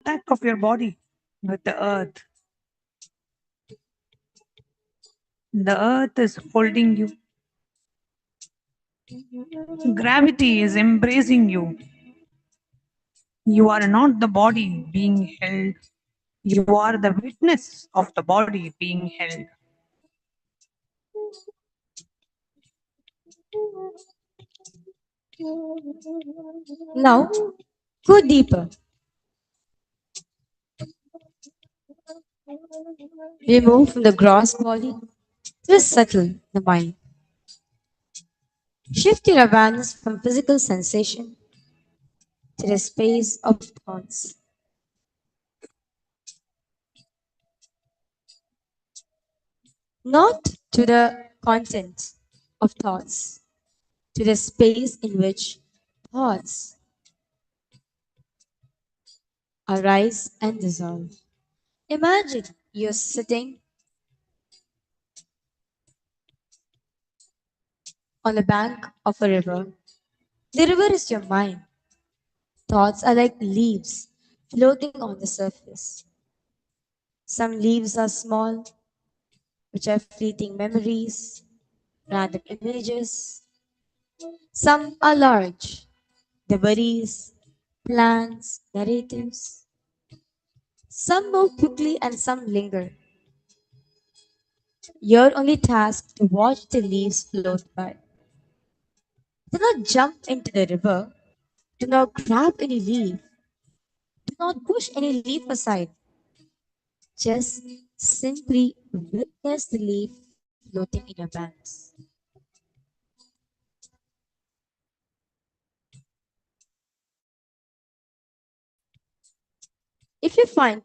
contact of your body with the earth. The earth is holding you. Gravity is embracing you. You are not the body being held. You are the witness of the body being held. Now, go deeper. We move from the gross body to the subtle, the mind. Shift your awareness from physical sensation to the space of thoughts. Not to the content of thoughts, to the space in which thoughts arise and dissolve. Imagine you're sitting on the bank of a river. The river is your mind. Thoughts are like leaves floating on the surface. Some leaves are small, which are fleeting memories, random images. Some are large, the worries, plans, narratives. Some move quickly and some linger. You're only tasked to watch the leaves float by. Do not jump into the river. Do not grab any leaf. Do not push any leaf aside. Just simply witness the leaf floating in your banks. If you find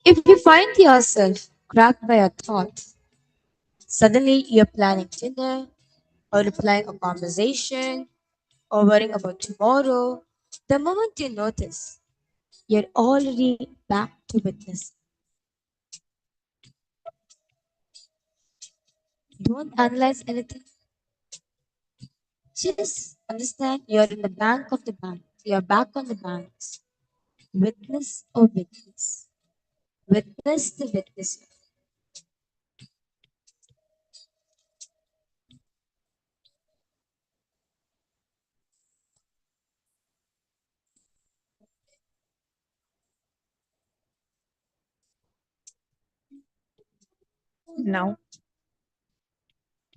if you find yourself cracked by a thought, suddenly you're planning dinner or replying a conversation or worrying about tomorrow, the moment you notice, you're already back to witness. Don't analyze anything. Just understand you're in the bank of the bank. You're back on the banks. Witness or witness. Witness the witness. Now,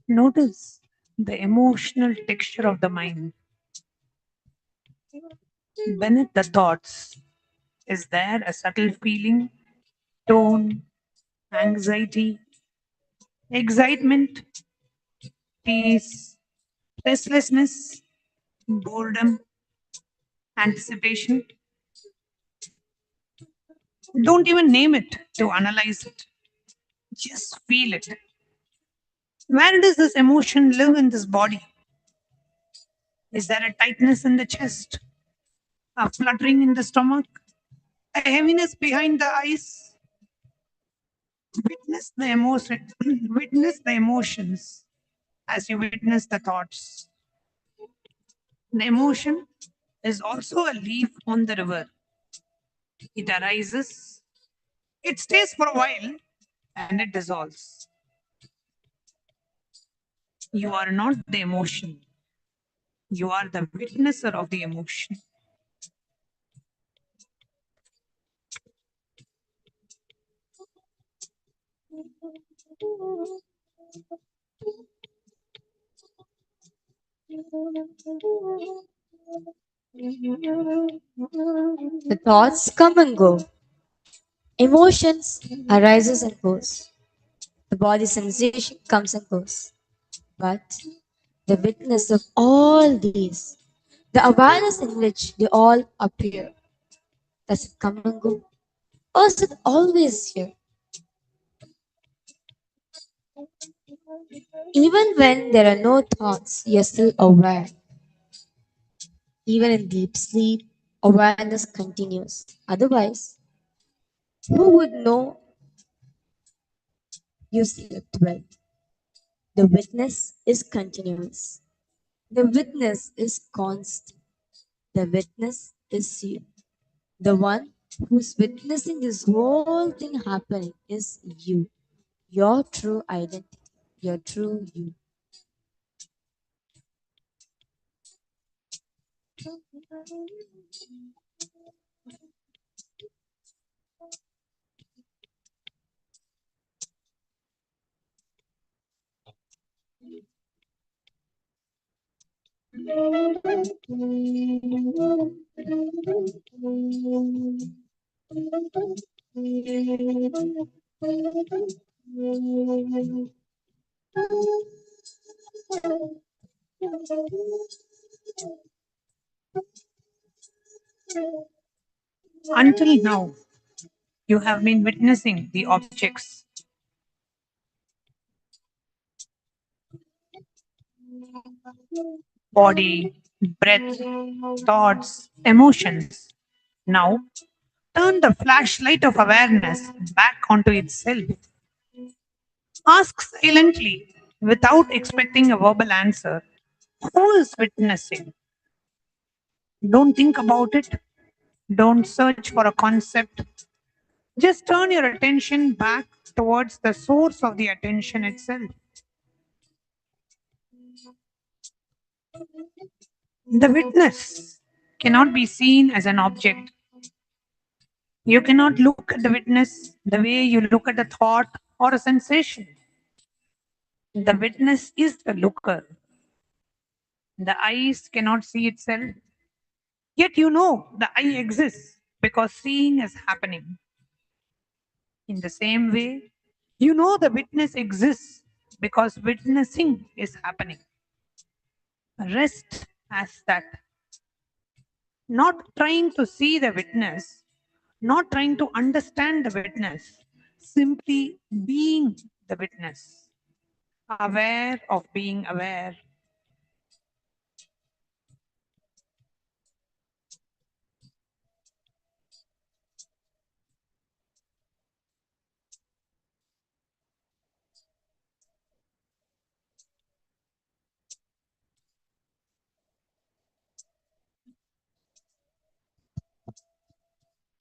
notice the emotional texture of the mind. Beneath the thoughts, is there a subtle feeling, tone, anxiety, excitement, peace, restlessness, boredom, anticipation? Don't even name it to analyze it. Just feel it. Where does this emotion live in this body? Is there a tightness in the chest, a fluttering in the stomach, a heaviness behind the eyes? Witness the emotion. Witness the emotions as you witness the thoughts. The emotion is also a leaf on the river. It arises, it stays for a while, and it dissolves. You are not the emotion. You are the witnesser of the emotion. The thoughts come and go. Emotions arises and goes. The body sensation comes and goes. But the witness of all these, the awareness in which they all appear, does it come and go? Or is it always here? Even when there are no thoughts, you're still aware. Even in deep sleep, awareness continues. Otherwise, who would know you slept well? The witness is continuous. The witness is constant. The witness is you. The one who's witnessing this whole thing happening is you. Your true identity. Your true you. Until now, you have been witnessing the objects, body, breath, thoughts, emotions. Now, turn the flashlight of awareness back onto itself. Ask silently, without expecting a verbal answer, who is witnessing? Don't think about it. Don't search for a concept. Just turn your attention back towards the source of the attention itself. The witness cannot be seen as an object. You cannot look at the witness the way you look at a thought or a sensation. The witness is the looker. The eyes cannot see itself, yet you know the eye exists because seeing is happening. In the same way, you know the witness exists because witnessing is happening. Rest as that. Not trying to see the witness, not trying to understand the witness, simply being the witness, aware of being aware.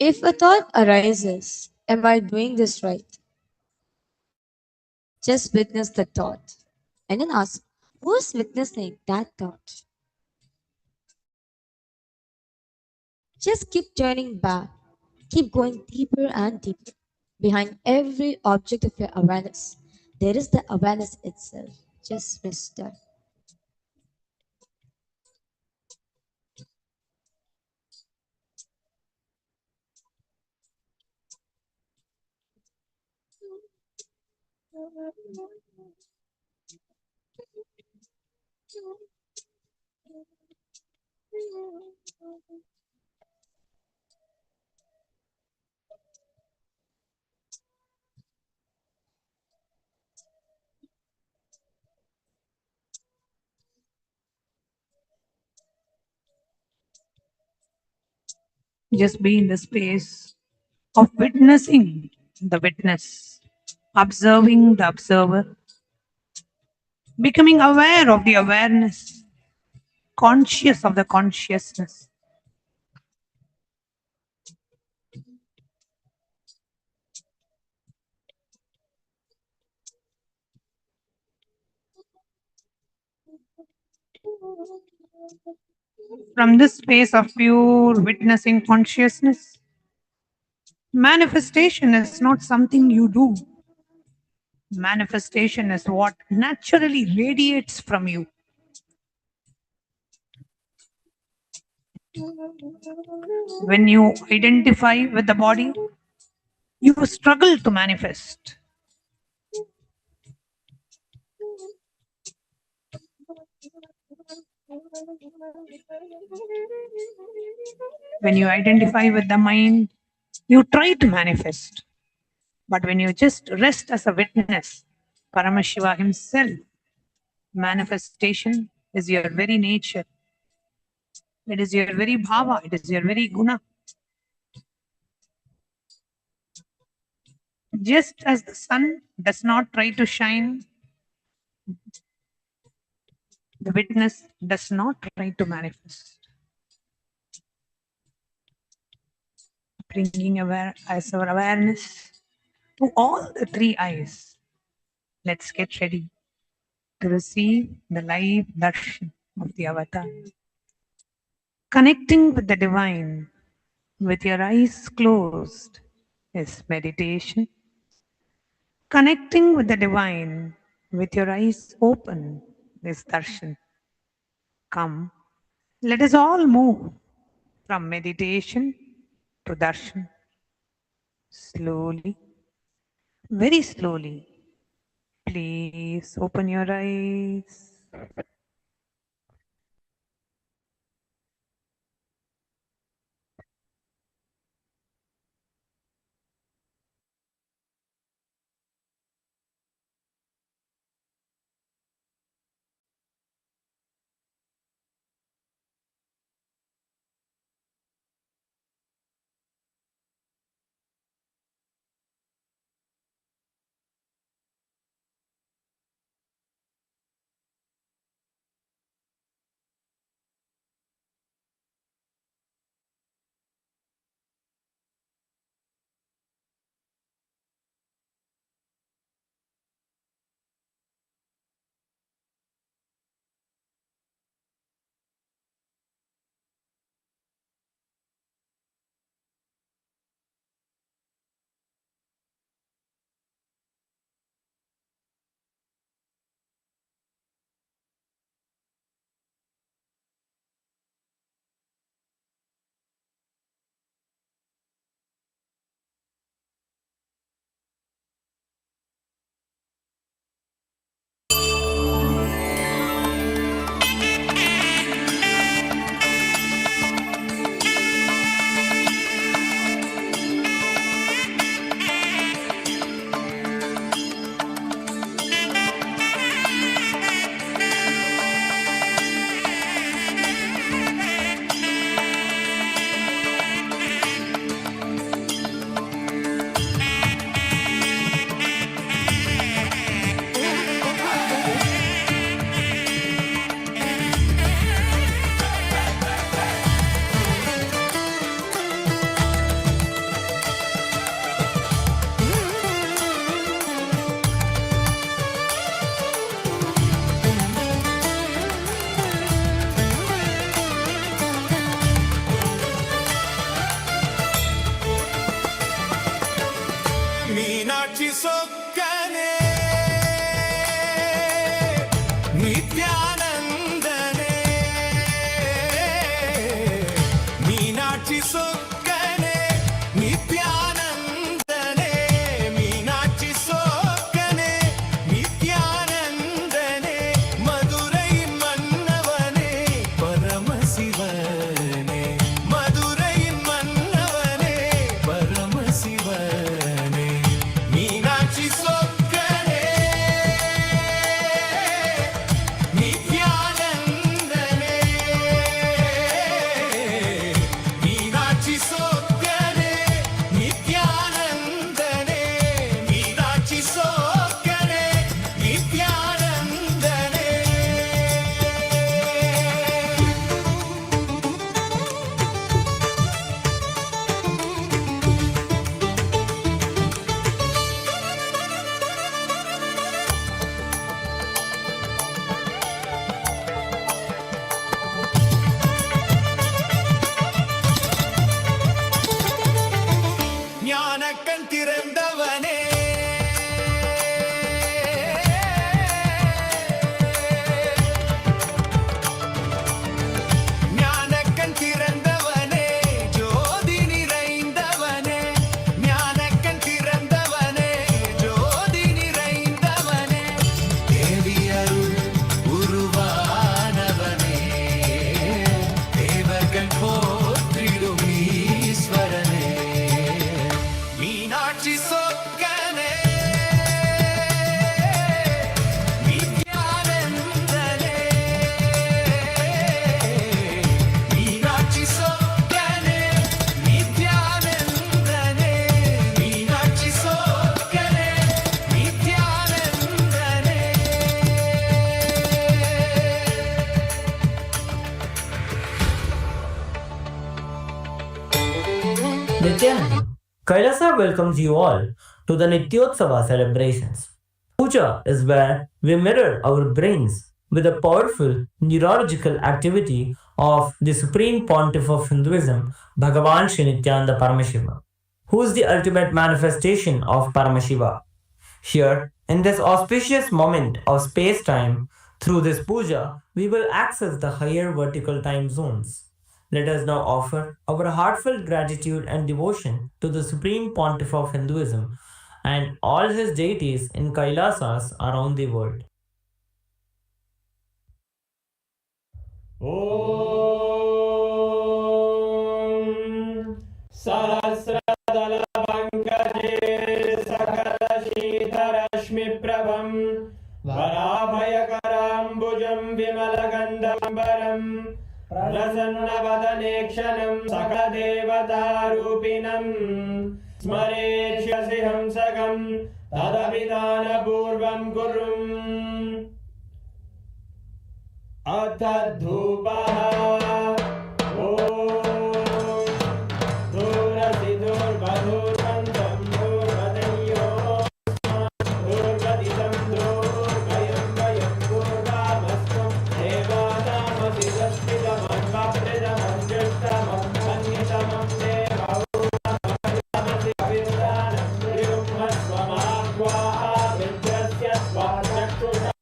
If a thought arises, am I doing this right? Just witness the thought and then ask, who's witnessing that thought? Just keep turning back, keep going deeper and deeper. Behind every object of your awareness, there is the awareness itself. Just rest there. Just be in the space of witnessing the witness, observing the observer, becoming aware of the awareness, conscious of the consciousness. From this space of pure witnessing consciousness, manifestation is not something you do. Manifestation is what naturally radiates from you. When you identify with the body, you struggle to manifest. When you identify with the mind, you try to manifest. But when you just rest as a witness, Paramashiva himself, manifestation is your very nature. It is your very bhava. It is your very guna. Just as the sun does not try to shine, the witness does not try to manifest. Bringing as our awareness to all the three eyes. Let's get ready to receive the live darshan of the avatar. Connecting with the divine with your eyes closed is meditation. Connecting with the divine with your eyes open is darshan. Come, let us all move from meditation to darshan. Slowly, very slowly. Please open your eyes. Meenakshi சொக்கனே நித்யானந்தனே Meenakshi சொக்கனே நித்யானந்தனே Meenakshi சொக்கனே நித்யானந்தனே Madurai மன்னவனே பரமசிவனே மதுரை மன்னவனே பரமசிவனே மீனாட்சி சொக்கனே நித்யானந்தனே மீனாட்சி சொக்கனே நித்யானந்தனே மீனாட்சி சொக்கனே நித்யானந்தனே ஞானக்கண் திறந்தவனே ஞானக்கண் திறந்தவனே ஜோதி நிறைந்தவனே ஞானக்கண் திறந்தவனே ஜோதி நிறைந்தவனே தேவி அருள் உருவானவனே தேவர்கள் போற்றிடும் ஈஸ்வரனே Meenakshi சொக்கனே Kailasa welcomes you all to the Nityotsava celebrations. Puja is where we mirror our brains with the powerful neurological activity of the Supreme Pontiff of Hinduism, Bhagavan Sri Nithyananda Paramashivam, who is the ultimate manifestation of Paramashiva. Here, in this auspicious moment of space time, through this puja, we will access the higher vertical time zones. Let us now offer our heartfelt gratitude and devotion to the Supreme Pontiff of Hinduism and all his deities in Kailasas around the world. ॐ सहस्रदलपङ्कजे सकलशीतरश्मिप्रभं वराभयकराम्बुजं विमलगन्धम्बरं प्रसन्नवदने क्षणं सकलदेवतारूपिणं स्मरेष्यसि हंसकं तदभिधानपूर्वं कुरुम् अथ धूपः ॐ दूरसि दूर्वधूर्वन्तं दूर्वदयो दूर्वदितं दूर्वयं वयं पूर्वामस्त्वं देवानामसि दस्मिदमन्वप्रिदमं ज्येष्ठमं मन्यतमं देवौतमसि कविर्दानं त्रियुग्मस्वमाह्वाः विद्रस्य स्वाचक्षुषा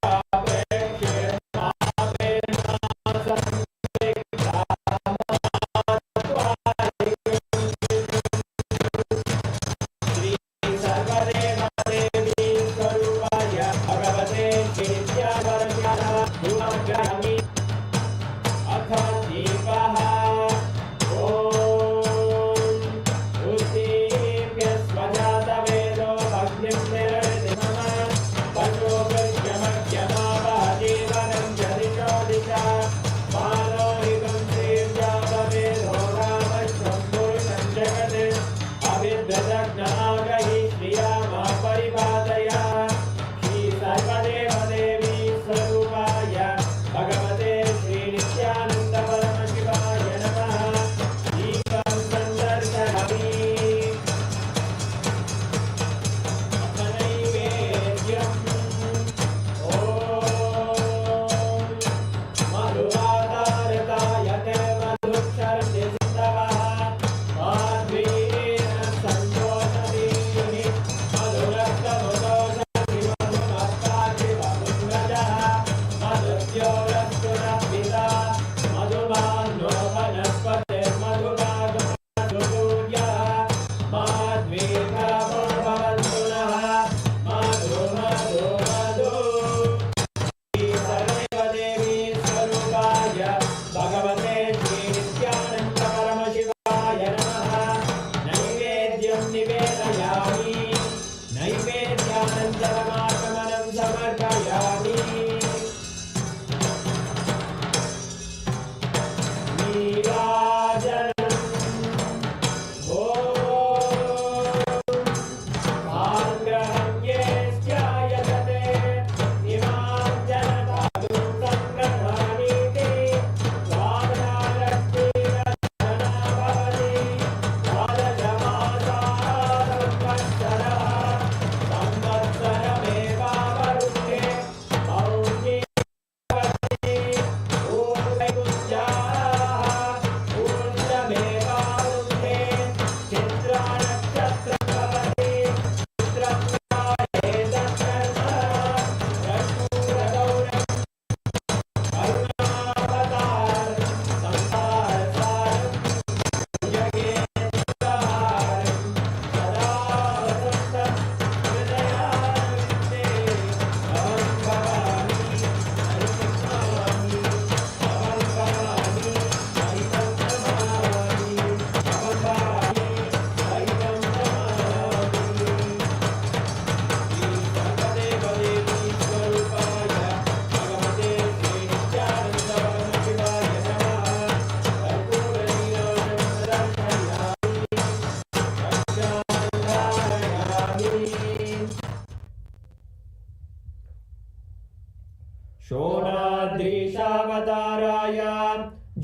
शोणाद्रीशावताराय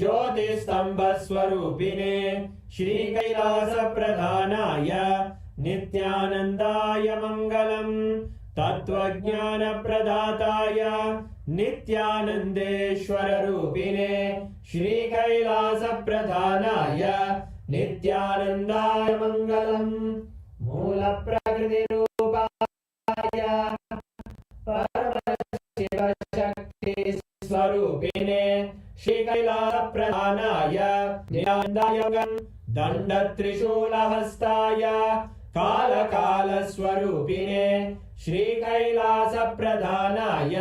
ज्योतिस्तम्भस्वरूपिणे श्रीकैलासप्रधानाय नित्यानन्दाय मङ्गलम् तत्त्वज्ञानप्रदाताय नित्यानन्देश्वररूपिणे श्रीकैलासप्रधानाय नित्यानन्दाय मङ्गलम् मूलप्रकृतिरूपाय परमशिवशक्तिस्वरूपिणे श्रीकैलासप्रधानाय नित्यानन्दाय दण्डत्रिशूलहस्ताय कालकालस्वरूपिणे श्रीकैलासप्रधानाय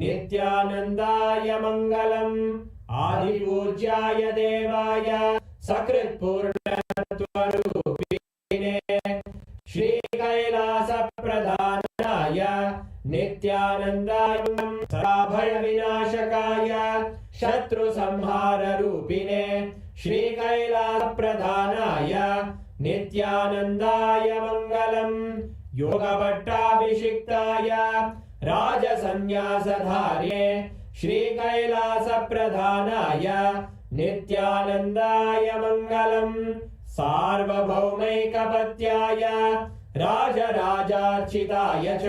नित्यानन्दाय मङ्गलम् आदिपूज्याय देवाय सकृत्पूर्णत्वरूपिणे श्रीकैलासप्रधानाय नित्यानन्दाय भयविनाशकाय शत्रुसंहाररूपिणे श्रीकैलासप्रधानाय नित्यानन्दाय मङ्गलम् योगभट्टाभिषिक्ताय राजसन्न्यासधार्ये श्रीकैलासप्रधानाय नित्यानन्दाय मङ्गलम् सार्वभौमैकपत्याय राजराजार्चिताय च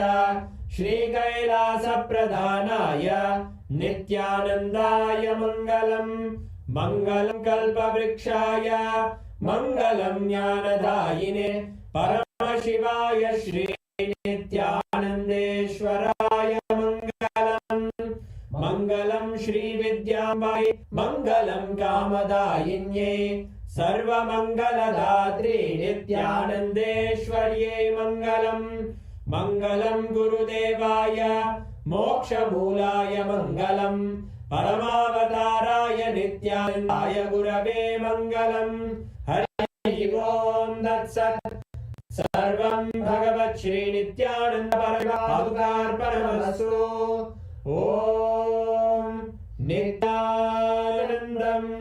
श्रीकैलासप्रधानाय नित्यानन्दाय मङ्गलम् मङ्गलं कल्पवृक्षाय मङ्गलं ज्ञानदायिने परमशिवाय श्री नित्यानन्देश्वराय मङ्गलम् मङ्गलं श्रीविद्याम्बायै मङ्गलं कामदायिन्यै सर्वमङ्गलदात्रे नित्यानन्देश्वर्यै मङ्गलम् मङ्गलं गुरुदेवाय मोक्षमूलाय मङ्गलम् परमावताराय नित्यानन्दाय गुरवे मङ्गलम् हरि ओम् तत्सत् सर्वं भगवत् श्री नित्यानन्द परमार्पणमस्तु ॐ नित्यानन्दम्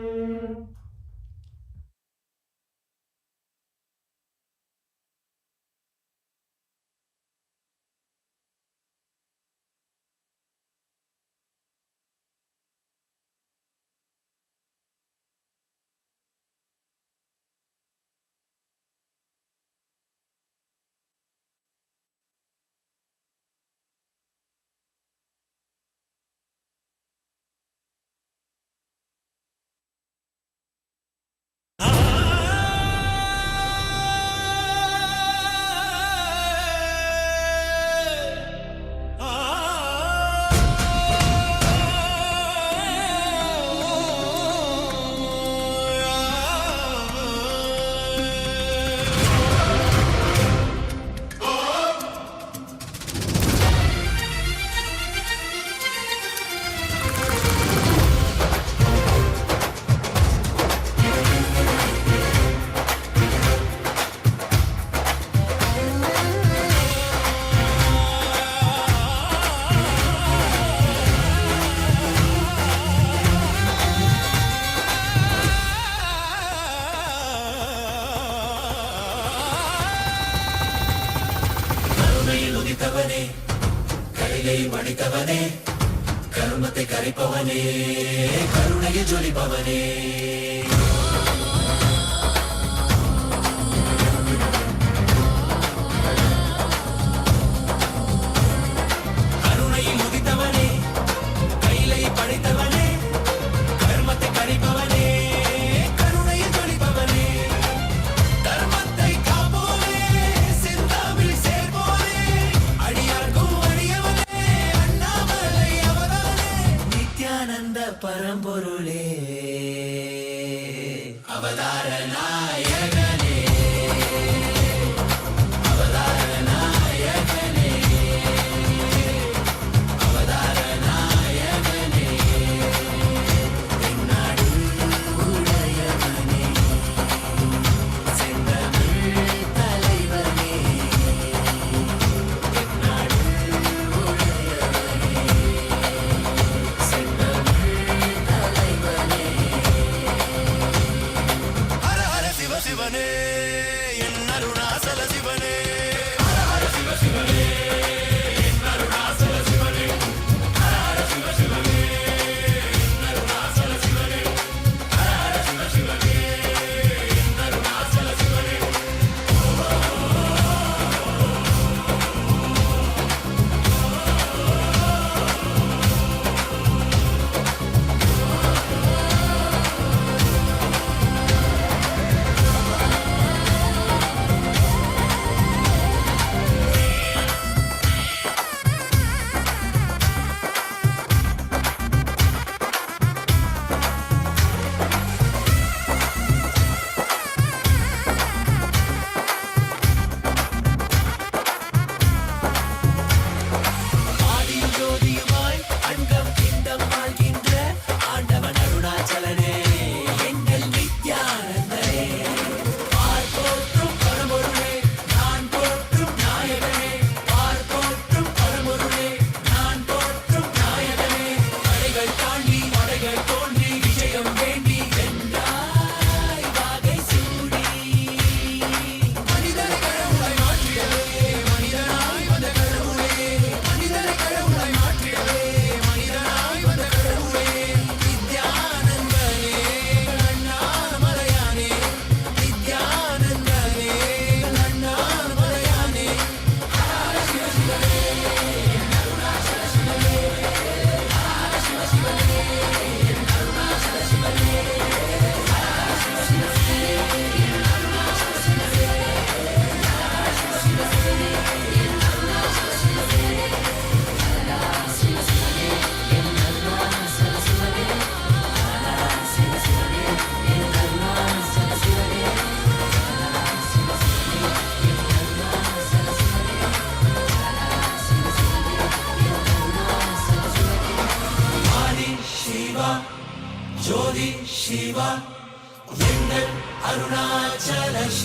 உதித்தவனே கைலை மடித்தவனே கருமத்தை கரைப்பவனே கருணையை ஜொலிப்பவனே கருணையில் உதித்தவனே கைலை படைத்தவனே கருமத்தை கரைப்பவனே கருணையை ஜொலிப்பவனே தர்மத்தை காப்போனே சிந்தாவில் சேர்ப்போனே அடியார்க்கும் அடியவனே அண்ணாமலை அவதானே நித்யானந்த பரம்பொருளே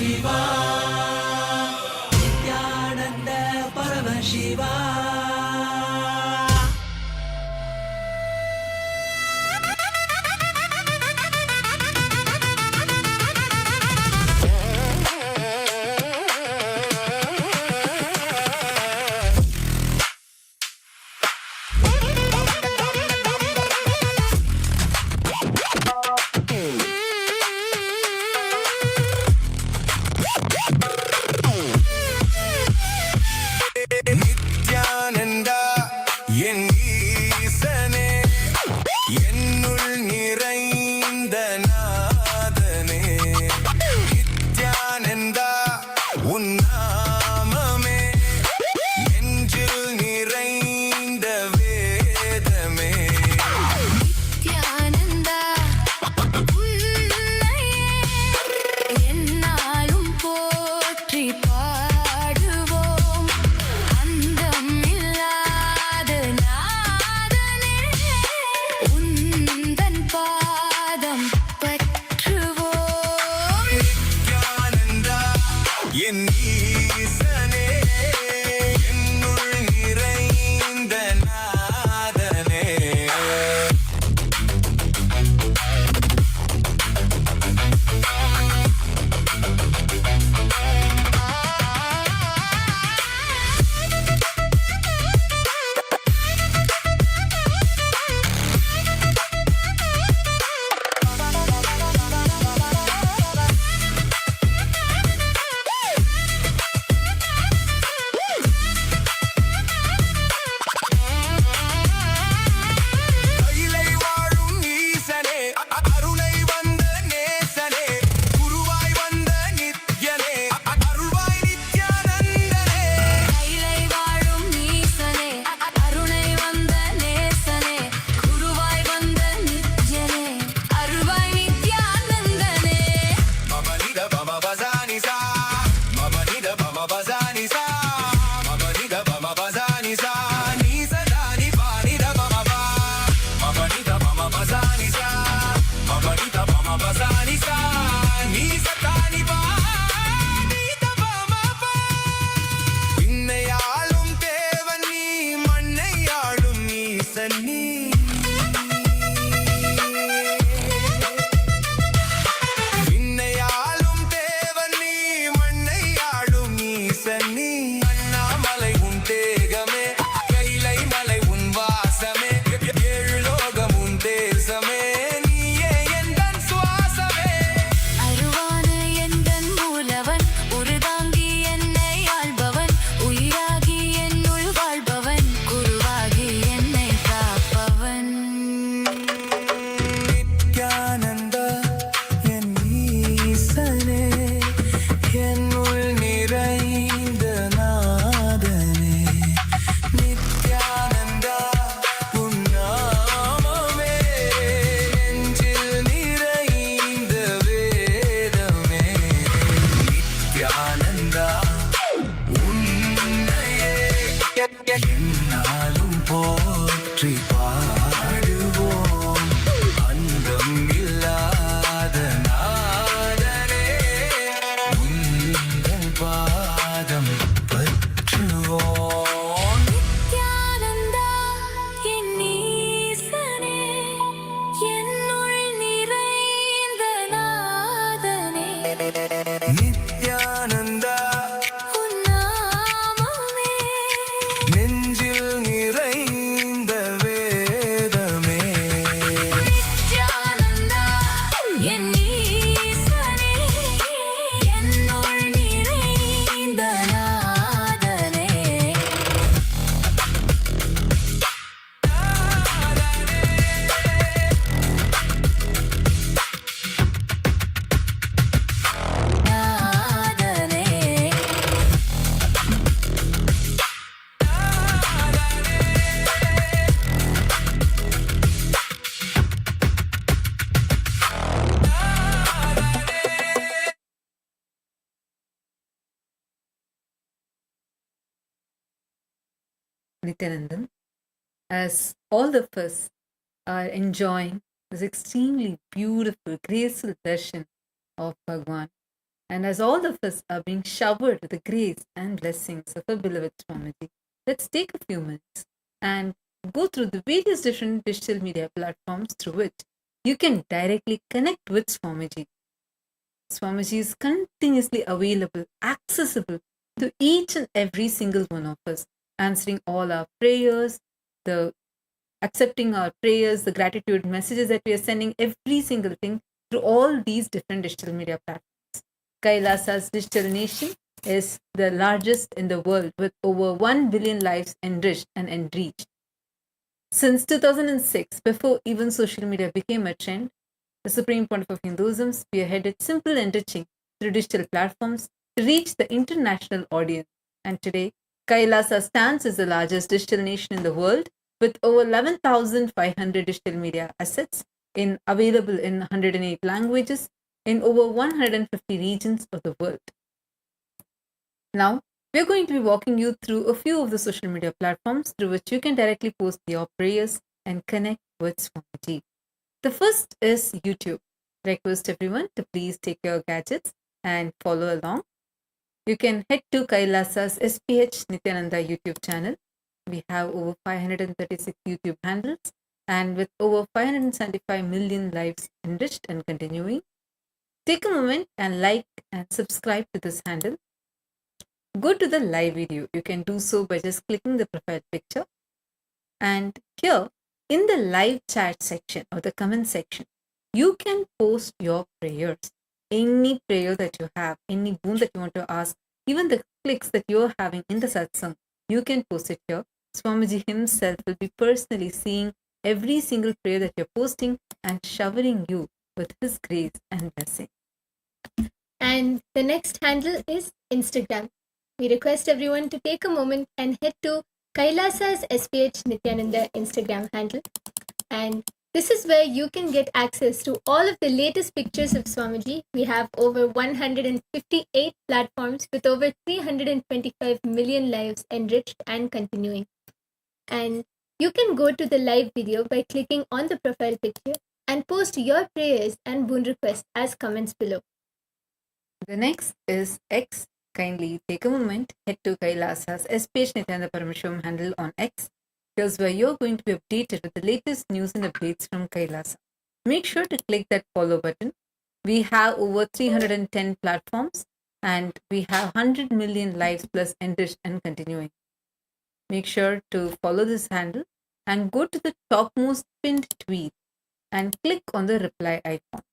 Paramashiva, Nithyananda Paramashiva. நித்யானந்தா என் ஈசனே, என்னுள் நிறைந்த நாதனே. நித்யானந்தா உன் நாமமே, நெஞ்சில் நிறைந்த வேதமே. நித்யானந்தா உன்னையே எந்நாளும் போற்றி பாடுவோம். அந்தம் இல்லாத நாதனே, உந்தன் பாதம் பற்றுவோம். நித்யானந்தா என் ஈசனே, என்னுள் நிறைந்த நாதனே. கைலை வாழும் ஈசனே, அருளை வந்த நேசனே, குருவாய் வந்த நித்யனே, அருள்வாய் நித்யானந்தனே. கைலை வாழும் ஈசனே, அருணை வந்த நேசனே, குருவாய் வந்த நித்யனே, அருள்வாய் நித்யானந்தனே. மமனித பம பசானிசா, மமனித பம பசானிசா, மமனித பம பசானிசா, நீசதானி பானித பமபா. மமனித பம பசானிசா, மமனித பம பசானிசா, நீசதானி பானித பமபா. விண்ணை ஆளும் தேவன் நீ, மண்ணை ஆளும் ஈசன் நீ. விண்ணை ஆளும் தேவன் நீ, மண்ணை ஆளும் ஈசன் நீ. அண்ணாமலை உன் தேகமே, கைலை மலை உன் வாசமே, ஏழு லோகம் உன் தேசமே, நீயே எந்தன் சுவாசமே. அருவான எந்தன் மூலவன், உருதாங்கி என்னை ஆள்பவன், உயிராகி என்னுள் வாழ்பவன், குருவாகி என்னை காப்பவன். நித்யானந்தா என் ஈசனே, என்னுள் நிறைந்த நாதனே. நித்யானந்தா உன் நாமமே, நெஞ்சில் நிறைந்த வேதமே. நித்யானந்தா உன்னையே எந்நாளும் போற்றி பாடுவோம். அந்தம் இல்லாத நாதனே, உந்தன் பாதம் பற்றுவோம். நித்யானந்தா என் ஈசனே, என்னுள் நிறைந்த நாதனே, நித்யானந்தா உன் நாமமே, நெஞ்சில் நிறைந்த வேதமே. நித்யானந்தா என் ஈசனே, என்னுள் நிறைந்த நாதனே. நாதனே. Nithyananda, as all of us are enjoying this extremely beautiful, graceful darshan of Bhagavan, And as all of us are being showered with the grace and blessings of our beloved Swamiji, let's take a few minutes and go through the various different digital media platforms through which you can directly connect with Swamiji. Swamiji is continuously available, accessible to each and every single one of us, answering all our prayers, the accepting our prayers, the gratitude messages that we are sending, every single thing through all these different digital media platforms. Kailasa's digital nation is the largest in the world with over 1 billion lives enriched and enriched. Since 2006, before even social media became a trend, the Supreme Pontiff of Hinduism spearheaded simple enriching through digital platforms to reach the international audience. And today, Kailasa stands as the largest digital nation in the world with over 11,500 digital media assets available in 108 languages in over 150 regions of the world. Now, we're going to be walking you through a few of the social media platforms through which you can directly post your prayers and connect with Swamiji. The first is YouTube. Request everyone to please take your gadgets and follow along. You can head to Kailasa's SPH Nithyananda YouTube channel. We have over 536 YouTube handles and with over 575 million lives enriched and continuing. Take a moment and like and subscribe to this handle. Go to the live video. You can do so by just clicking the profile picture. And here in the live chat section or the comment section, you can post your prayers. Any prayer that you have, any boon that you want to ask, even the clicks that you're having in the satsang, you can post it here. Swamiji himself will be personally seeing every single prayer that you're posting and showering you with his grace and blessing. And the next handle is Instagram. We request everyone to take a moment and head to Kailasa's SPH Nithyananda Instagram handle. And this is where you can get access to all of the latest pictures of Swamiji. We have over 158 platforms with over 325 million lives enriched and continuing. And you can go to the live video by clicking on the profile picture and post your prayers and boon requests as comments below. The next is X. Kindly take a moment, head to Kailasa's SPH Nithyananda Paramashivam handle on X. Here's where you're going to be updated with the latest news and updates from Kailasa. Make sure to click that follow button. We have over 310 platforms and we have 100 million lives plus enriched and continuing. Make sure to follow this handle and go to the topmost pinned tweet and click on the reply icon.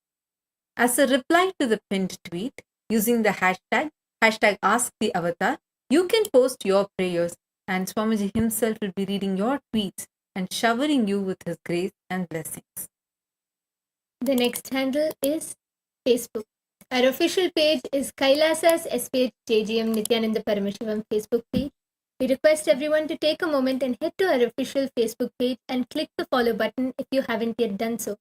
As a reply to the pinned tweet, using the hashtag #AskTheAvatar, you can post your prayers and Swamiji himself will be reading your tweets and showering you with his grace and blessings. The next handle is Facebook. Our official page is Kailasa's SPH JGM Nithyananda Paramashivam Facebook page. We request everyone to take a moment and head to our official Facebook page and click the follow button if you haven't yet done so.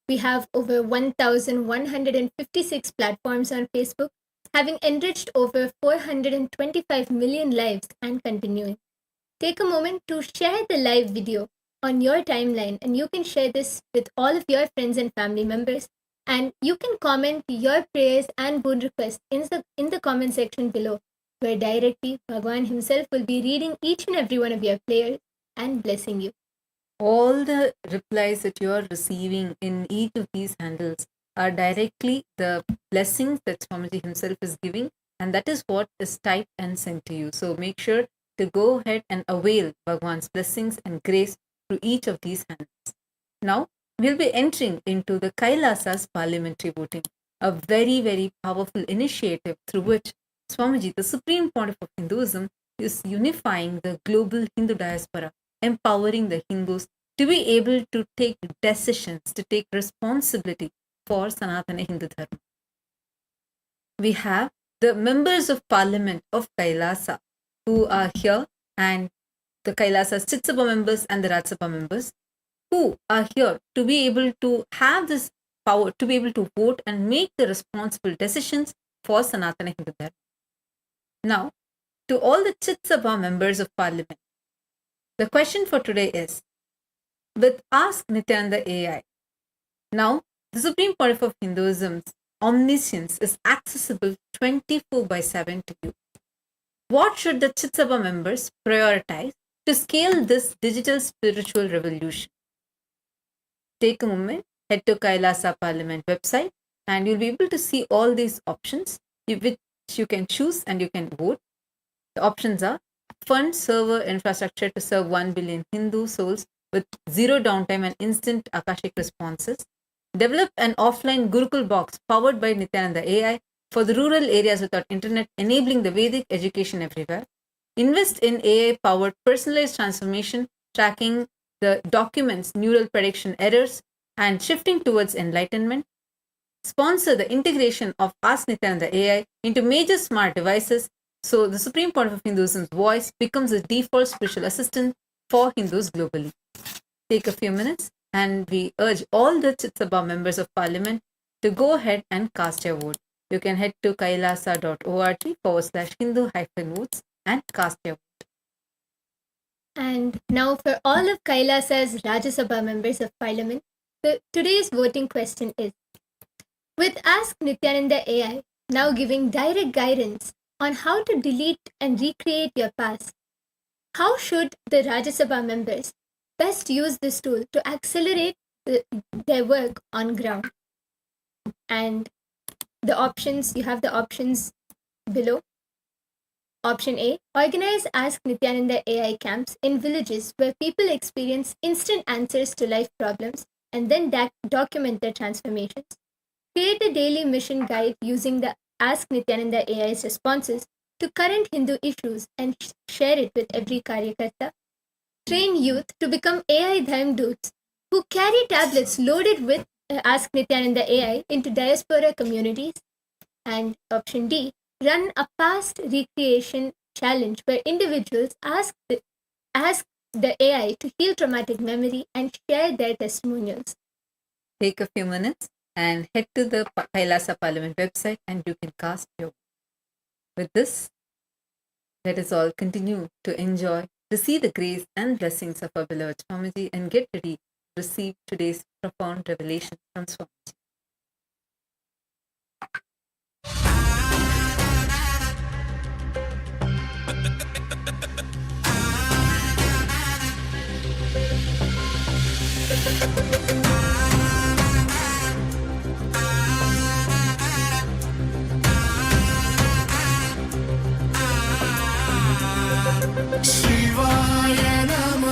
We have over 1,156 platforms on Facebook, having enriched over 425 million lives and continuing. Take a moment to share the live video on your timeline, and you can share this with all of your friends and family members. And you can comment your prayers and boon requests in the comment section below, where directly Bhagavan himself will be reading each and every one of your prayers and blessing you. All the replies that you are receiving in each of these handles are directly the blessings that Swamiji himself is giving, and that is what is typed and sent to you. So make sure to go ahead and avail Bhagwan's blessings and grace through each of these handles. Now, we'll be entering into the Kailasa's parliamentary voting, a very, very powerful initiative through which Swamiji, the Supreme Pontiff of Hinduism, is unifying the global Hindu diaspora, empowering the Hindus to be able to take decisions, to take responsibility for Sanatana Hindu Dharma. We have the members of parliament of Kailasa who are here, and the Kailasa's Chitsabha members and the Rajasabha members who are here to be able to have this power, to be able to vote and make the responsible decisions for Sanatana Hindu Dharma. Now, to all the Chitsabha members of parliament, the question for today is, with Ask Nithyananda AI, now the Supreme Pontiff of Hinduism omniscience is accessible 24/7 to you. What should the Chitsabha members prioritize to scale this digital spiritual revolution? Take a moment, head to Kailasa Parliament website, and you'll be able to see all these options which you can choose and you can vote. The options are: fund server infrastructure to serve 1 billion Hindu souls with zero downtime and instant Akashic responses. Develop an offline Gurukul box powered by Nithyananda AI for the rural areas without internet, enabling the Vedic education everywhere. Invest in AI-powered personalized transformation, tracking the documents' neural prediction errors and shifting towards enlightenment. Sponsor the integration of Ask Nithyananda AI into major smart devices so the Supreme Pontiff of Hinduism's voice becomes the default spiritual assistant for Hindus globally. Take a few minutes and we urge all the Chitsabha members of parliament to go ahead and cast your vote. You can head to kailasa.org/Hindu-votes and cast your vote. And now for all of Kailasa's Rajya Sabha members of parliament, today's voting question is: with Ask Nithyananda AI now giving direct guidance on how to delete and recreate your past, how should the Rajya Sabha members best use this tool to accelerate their work on ground? And you have the options below. Option A: organize Ask Nithyananda AI camps in villages where people experience instant answers to life problems and then document their transformations. Create a daily mission guide using the Ask Nithyananda AI's responses to current Hindu issues and share it with every Karyakarta. Train youth to become AI Dhamduts who carry tablets loaded with Ask Nithyananda AI into diaspora communities. And option D: run a past recreation challenge where individuals ask the AI to heal traumatic memory and share their testimonials. Take a few minutes and head to the Kailasa Parliament website and you can cast your vote. With this, let us all continue to enjoy, to see the grace and blessings of our beloved Swamiji and get ready to receive today's profound revelation from Swamiji. சிவாய நம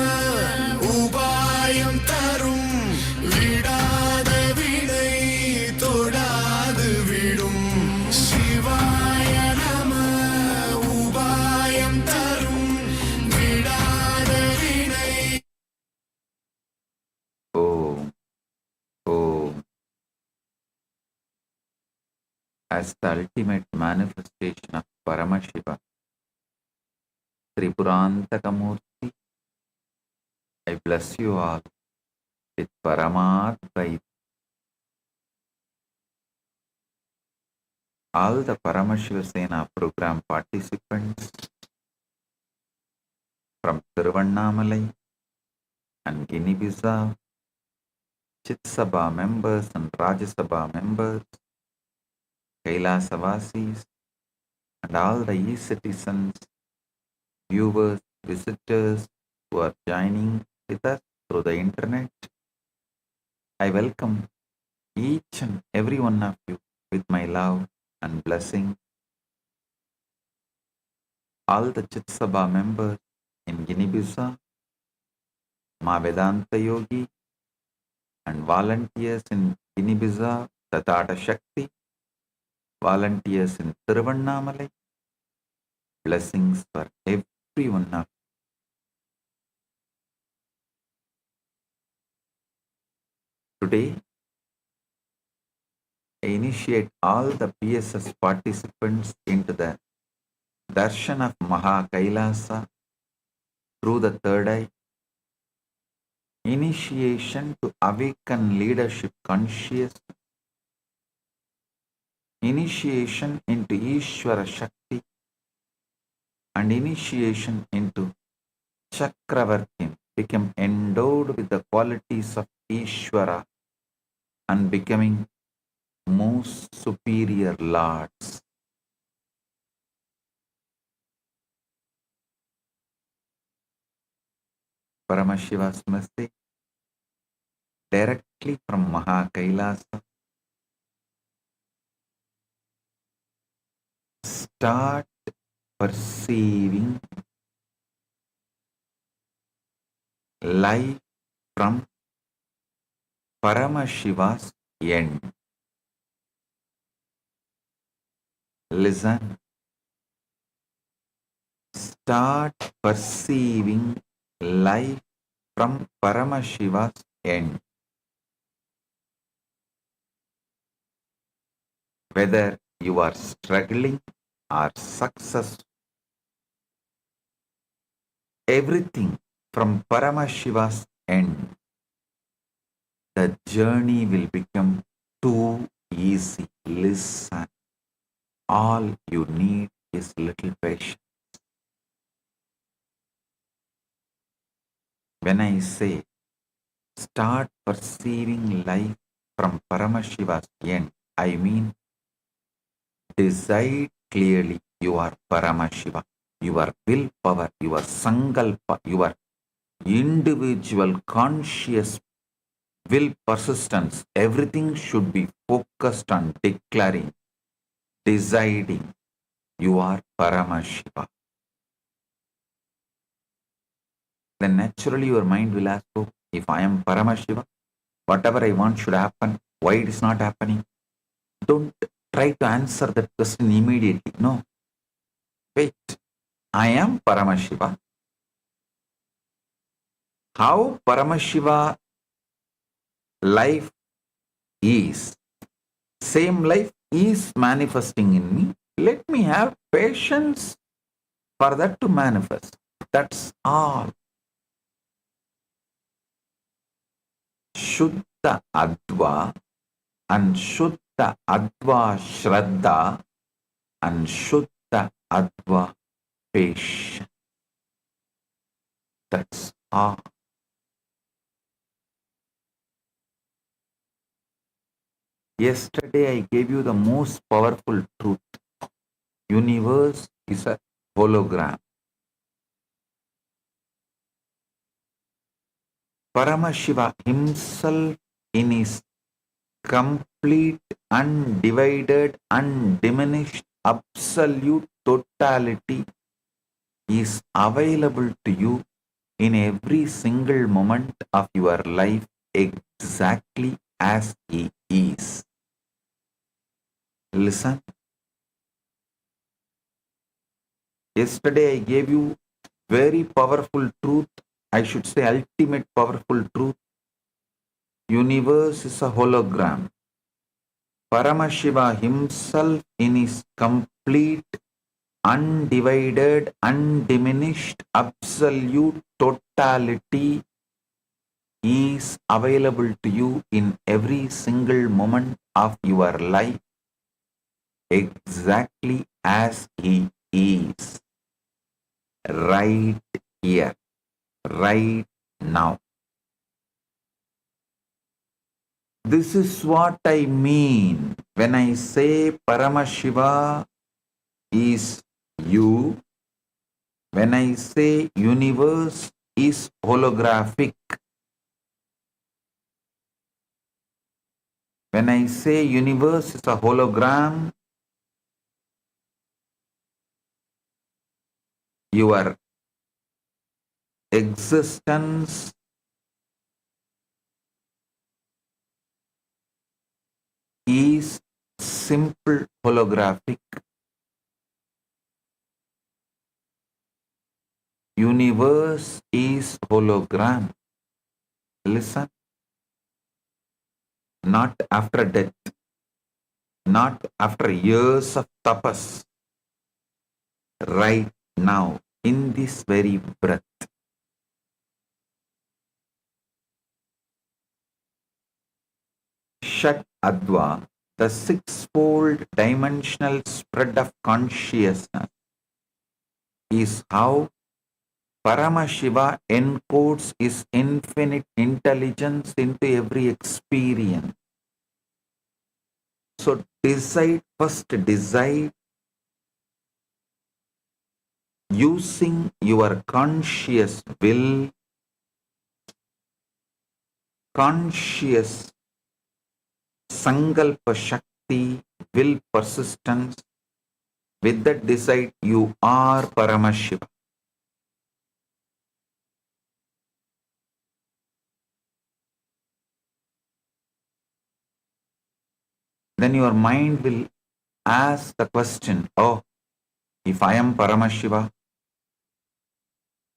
உபாயம் தரும் விடாத வினை தொடாது விடும் சிவாய நம உபாயம் தரும் விடாத வினை Om, Om. As the ultimate manifestation of Paramashiva, Tripurantakamurti, I bless you all with Paramatma. All the Paramashiva Sena program participants from Tiruvannamalai and Guinea-Bissau, Chitsabha members and Rajya Sabha members, Kailasa-vasis, and all the e-citizens, viewers, visitors who are joining with us through the internet. I welcome each and every one of you with my love and blessing. All the Chitsabha members in Guinea-Bissau, Ma Vedanta Yogi, and volunteers in Guinea-Bissau, Tatata Shakti, volunteers in Tiruvannamalai, blessings for every one of you. Today, I initiate all the PSS participants into the darshan of Maha Kailasa through the third eye, initiation to awaken leadership consciousness, initiation into Ishvara Shakti, and initiation into Chakravartin, become endowed with the qualities of Ishvara and becoming most superior lords. Paramashiva's message directly from Kailasa. Start perceiving life from Paramashiva's end. Listen. Start perceiving life from Paramashiva's end. Whether you are struggling or successful, everything from Paramashiva's end, the journey will become too easy. Listen, all you need is little patience. When I say start perceiving life from Paramashiva's end, I mean decide clearly you are Paramashiva. Your willpower, your sankalpa, your individual conscious will persistence, everything should be focused on declaring, deciding you are Paramashiva. Then naturally your mind will ask, oh, if I am Paramashiva, whatever I want should happen. Why it is not happening? Don't try to answer that question immediately. No. Wait. I am Paramashiva. How Paramashiva life is, same life is manifesting in me. Let me have patience for that to manifest. That's all. Shuddha Adva and Shuddha Adva Shraddha and Shuddha Adva Patience. That's all. Yesterday I gave you the most powerful truth. Universe is a hologram. Paramashiva himself in his complete, undivided, undiminished, absolute totality is available to you in every single moment of your life exactly as he is. Listen. Yesterday I gave you very powerful truth. I should say ultimate powerful truth. Universe is a hologram. Paramashiva himself in his complete, undivided, undiminished, absolute totality is available to you in every single moment of your life exactly as he is. Right here, right now. This is what I mean when I say Paramashiva is you, when I say universe is holographic, when I say universe is a hologram, your existence is simple holographic. Universe is hologram. Listen. Not after death. Not after years of tapas. Right now, in this very breath. Shat Adva, the sixfold dimensional spread of consciousness, is how Paramashiva encodes his infinite intelligence into every experience. So first decide using your conscious will, conscious sankalpa shakti, will persistence. With that decide you are Paramashiva. Then your mind will ask the question, oh, if I am Paramashiva,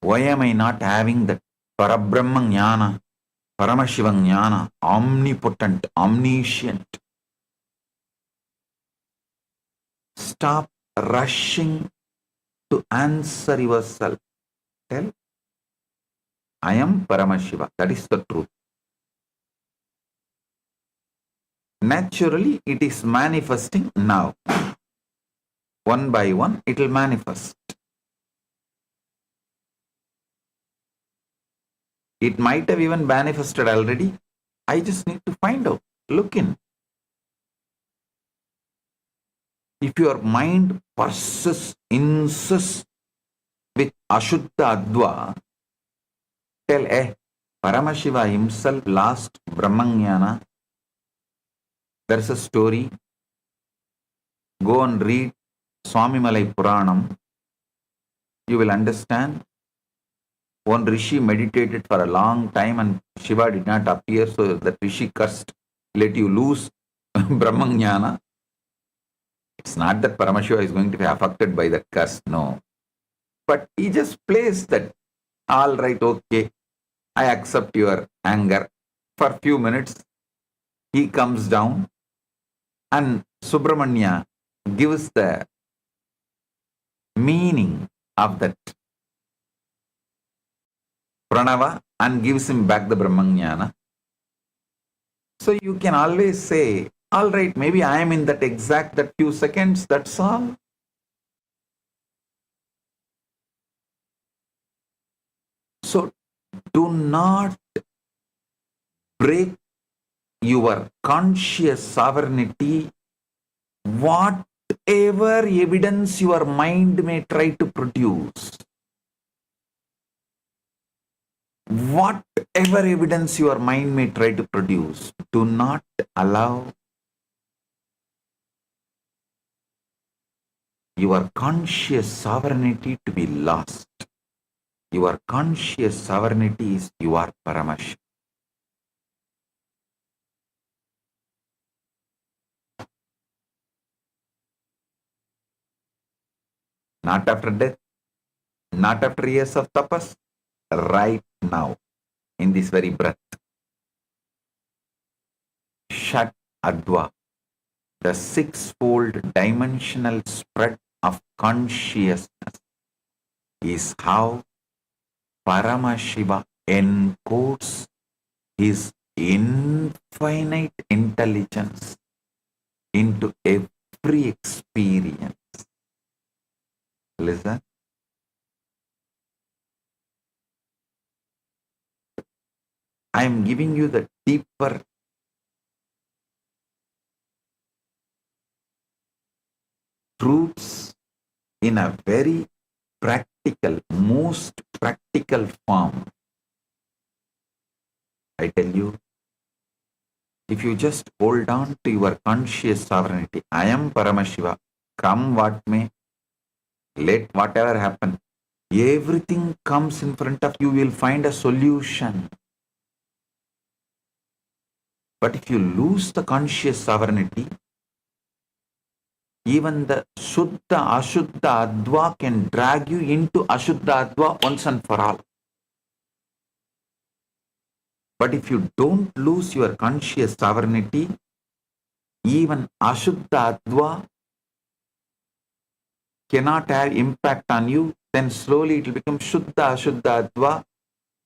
why am I not having that Parabrahma Jnana, Paramashiva Jnana, omnipotent, omniscient? Stop rushing to answer yourself. Tell, I am Paramashiva. That is the truth. Naturally, it is manifesting now. One by one, it will manifest. It might have even manifested already. I just need to find out. Look in. If your mind insists with Ashuddha Adva, tell, Paramashiva himself lost Brahmajnana. There's a story. Go and read Swami Malai Puranam. You will understand. One Rishi meditated for a long time and Shiva did not appear, so that Rishi cursed, let you lose Brahmajnana. It's not that Paramashiva is going to be affected by that curse, no. But he just placed that, all right, okay, I accept your anger. For a few minutes, he comes down and Subramanya gives the meaning of that pranava and gives him back the Brahmajnana. So you can always say, all right, maybe I am in that few seconds, that's all. So do not break your conscious sovereignty, whatever evidence your mind may try to produce. Whatever evidence your mind may try to produce, do not allow your conscious sovereignty to be lost. Your conscious sovereignty is you are Paramashiva. Not after death, not after years of tapas, right now, in this very breath. Shat Adva, the sixfold dimensional spread of consciousness, is how Paramashiva encodes his infinite intelligence into every experience. Listen. I am giving you the deeper truths in a very practical, most practical form. I tell you, if you just hold on to your conscious sovereignty, I am Paramashiva, come what may, let whatever happen, everything comes in front of you, you will find a solution. But if you lose the conscious sovereignty, even the Shuddha, Ashuddha, Adva can drag you into Ashuddha, Adva once and for all. But if you don't lose your conscious sovereignty, even Ashuddha, Adva cannot have impact on you, then slowly it will become Shuddha, Ashuddha, Adva.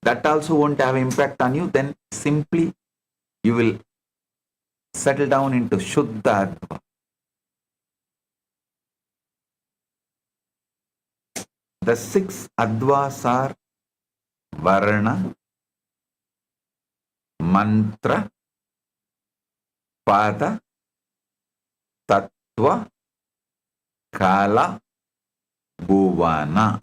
That also won't have impact on you, then simply you will settle down into Shuddha, Adva. The six Advas are Varna, Mantra, Pada, Tva, Kala, Bhuvana.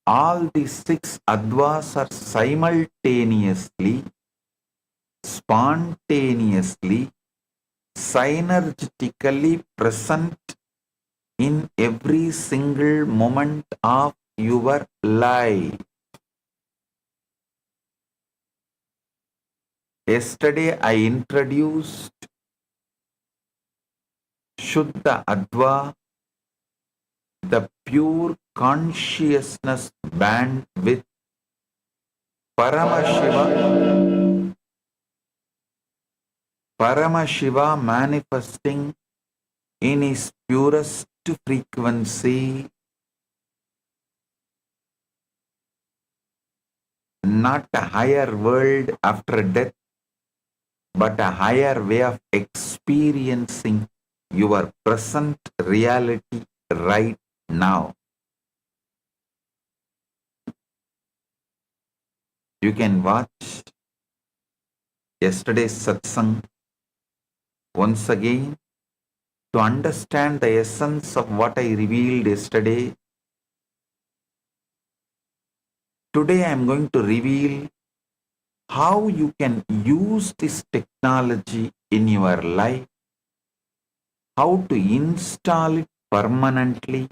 All these six advas are simultaneously, spontaneously, synergetically present in every single moment of your life. Yesterday I introduced Shuddha Adva, the pure consciousness band with Paramashiva manifesting in his purest frequency, not a higher world after death, but a higher way of experiencing your present reality right now. You can watch yesterday's satsang once again to understand the essence of what I revealed yesterday. Today I am going to reveal how you can use this technology in your life, how to install it permanently,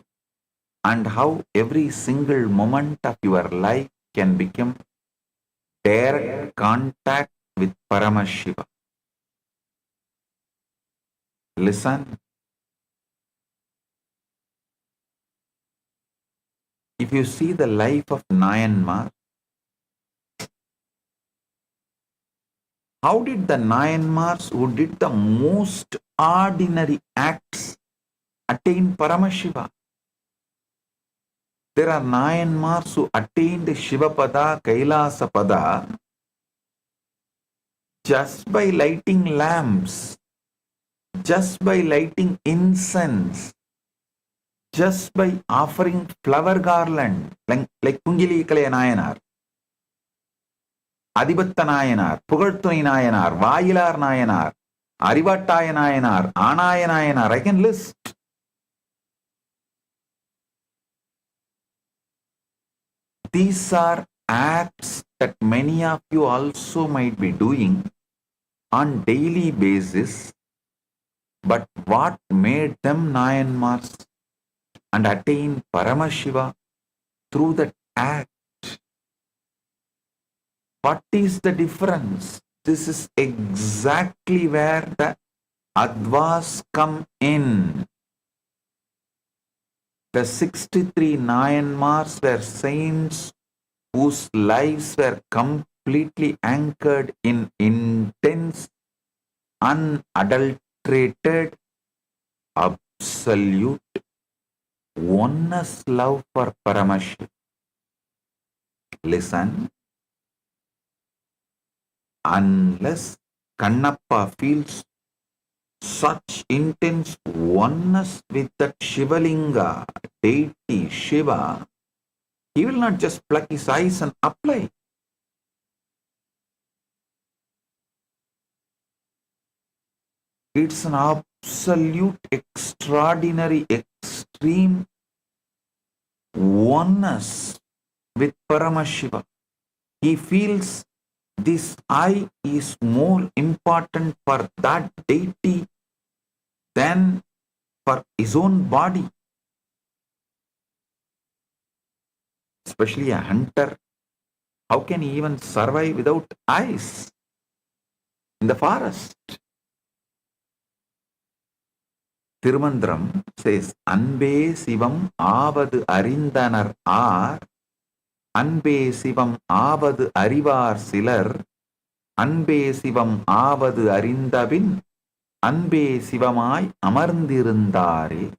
and how every single moment of your life can become direct contact with Paramashiva. Listen. If you see the life of Nayanmar, how did the Nayanmars who did the most ordinary acts attain Paramashiva? There are Nayanmars who attained Shivapada, Kailasa Pada just by lighting lamps, just by lighting incense, just by offering flower garland, like Kungili Kalaya Nayanar, Adibatta Nayanar, Pugartuni Nayanar, Vayilar Nayanar, Arivattaya Nayanar, Anaya Nayanar. I can list. These are acts that many of you also might be doing on daily basis, but what made them Nayanmars and attain Paramashiva through that act? What is the difference? This is exactly where the Advas come in. The 63 Nayanmars were saints whose lives were completely anchored in intense, unadulterated, absolute oneness love for Paramashiva. Listen. Unless Kannappa feels such intense oneness with that Shivalinga, deity Shiva, he will not just pluck his eyes and apply. It's an absolute, extraordinary, extreme oneness with Paramashiva. He feels this eye is more important for that deity than for his own body. Especially a hunter, how can he even survive without eyes in the forest? Tirumandram says, Anbe Sivam Avadu Arindanar Ar, Anbe Sivam Avadu Arivar Silar, Anbe Sivam Avadu Arindabin, Anbe Sivamai Amarndirundare.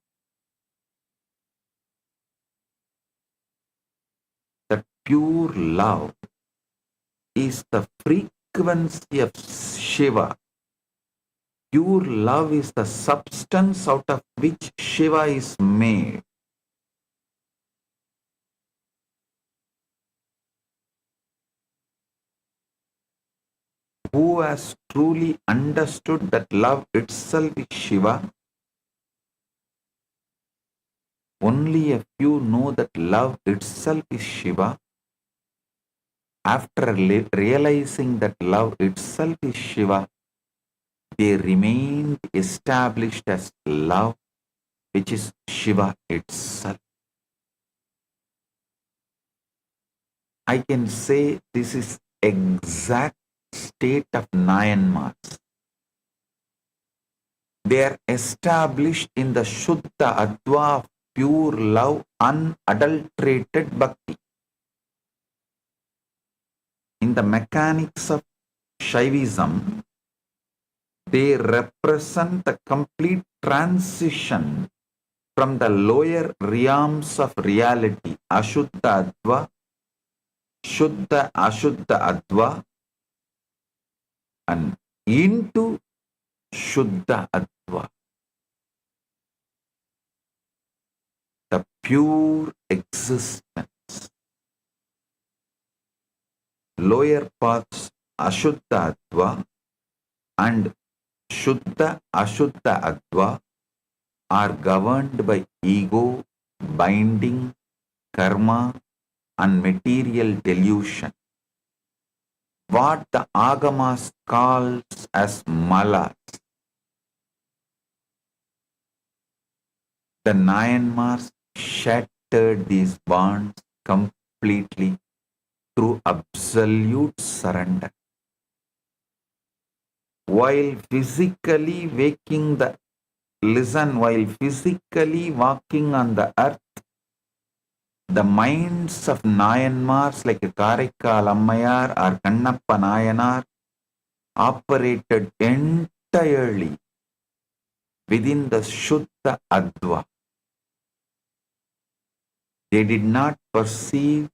That pure love is the frequency of Shiva. Pure love is the substance out of which Shiva is made. who has truly understood that love itself is Shiva. Only a few know that love itself is Shiva. After realizing that love itself is Shiva, they remained established as love, which is Shiva itself. I can say this is exact state of Myanmar. They are established in the Shuddha Adva, pure love, unadulterated bhakti. In the mechanics of Shaivism, they represent the complete transition from the lower realms of reality, Ashuddha Adva, Shuddha Ashuddha Adva, and into Shuddha Adva, the pure existence. Lower paths Ashuddha Adva and Shuddha Ashuddha Adva are governed by ego, binding, karma, and material delusion. What the Agamas calls as malas. The Myanmars shattered these bonds completely through absolute surrender. While physically while physically walking on the earth, the minds of Nayanmars like Karaikal Ammayar or Kannappa Nayanar operated entirely within the Shuddha Adva. They did not perceive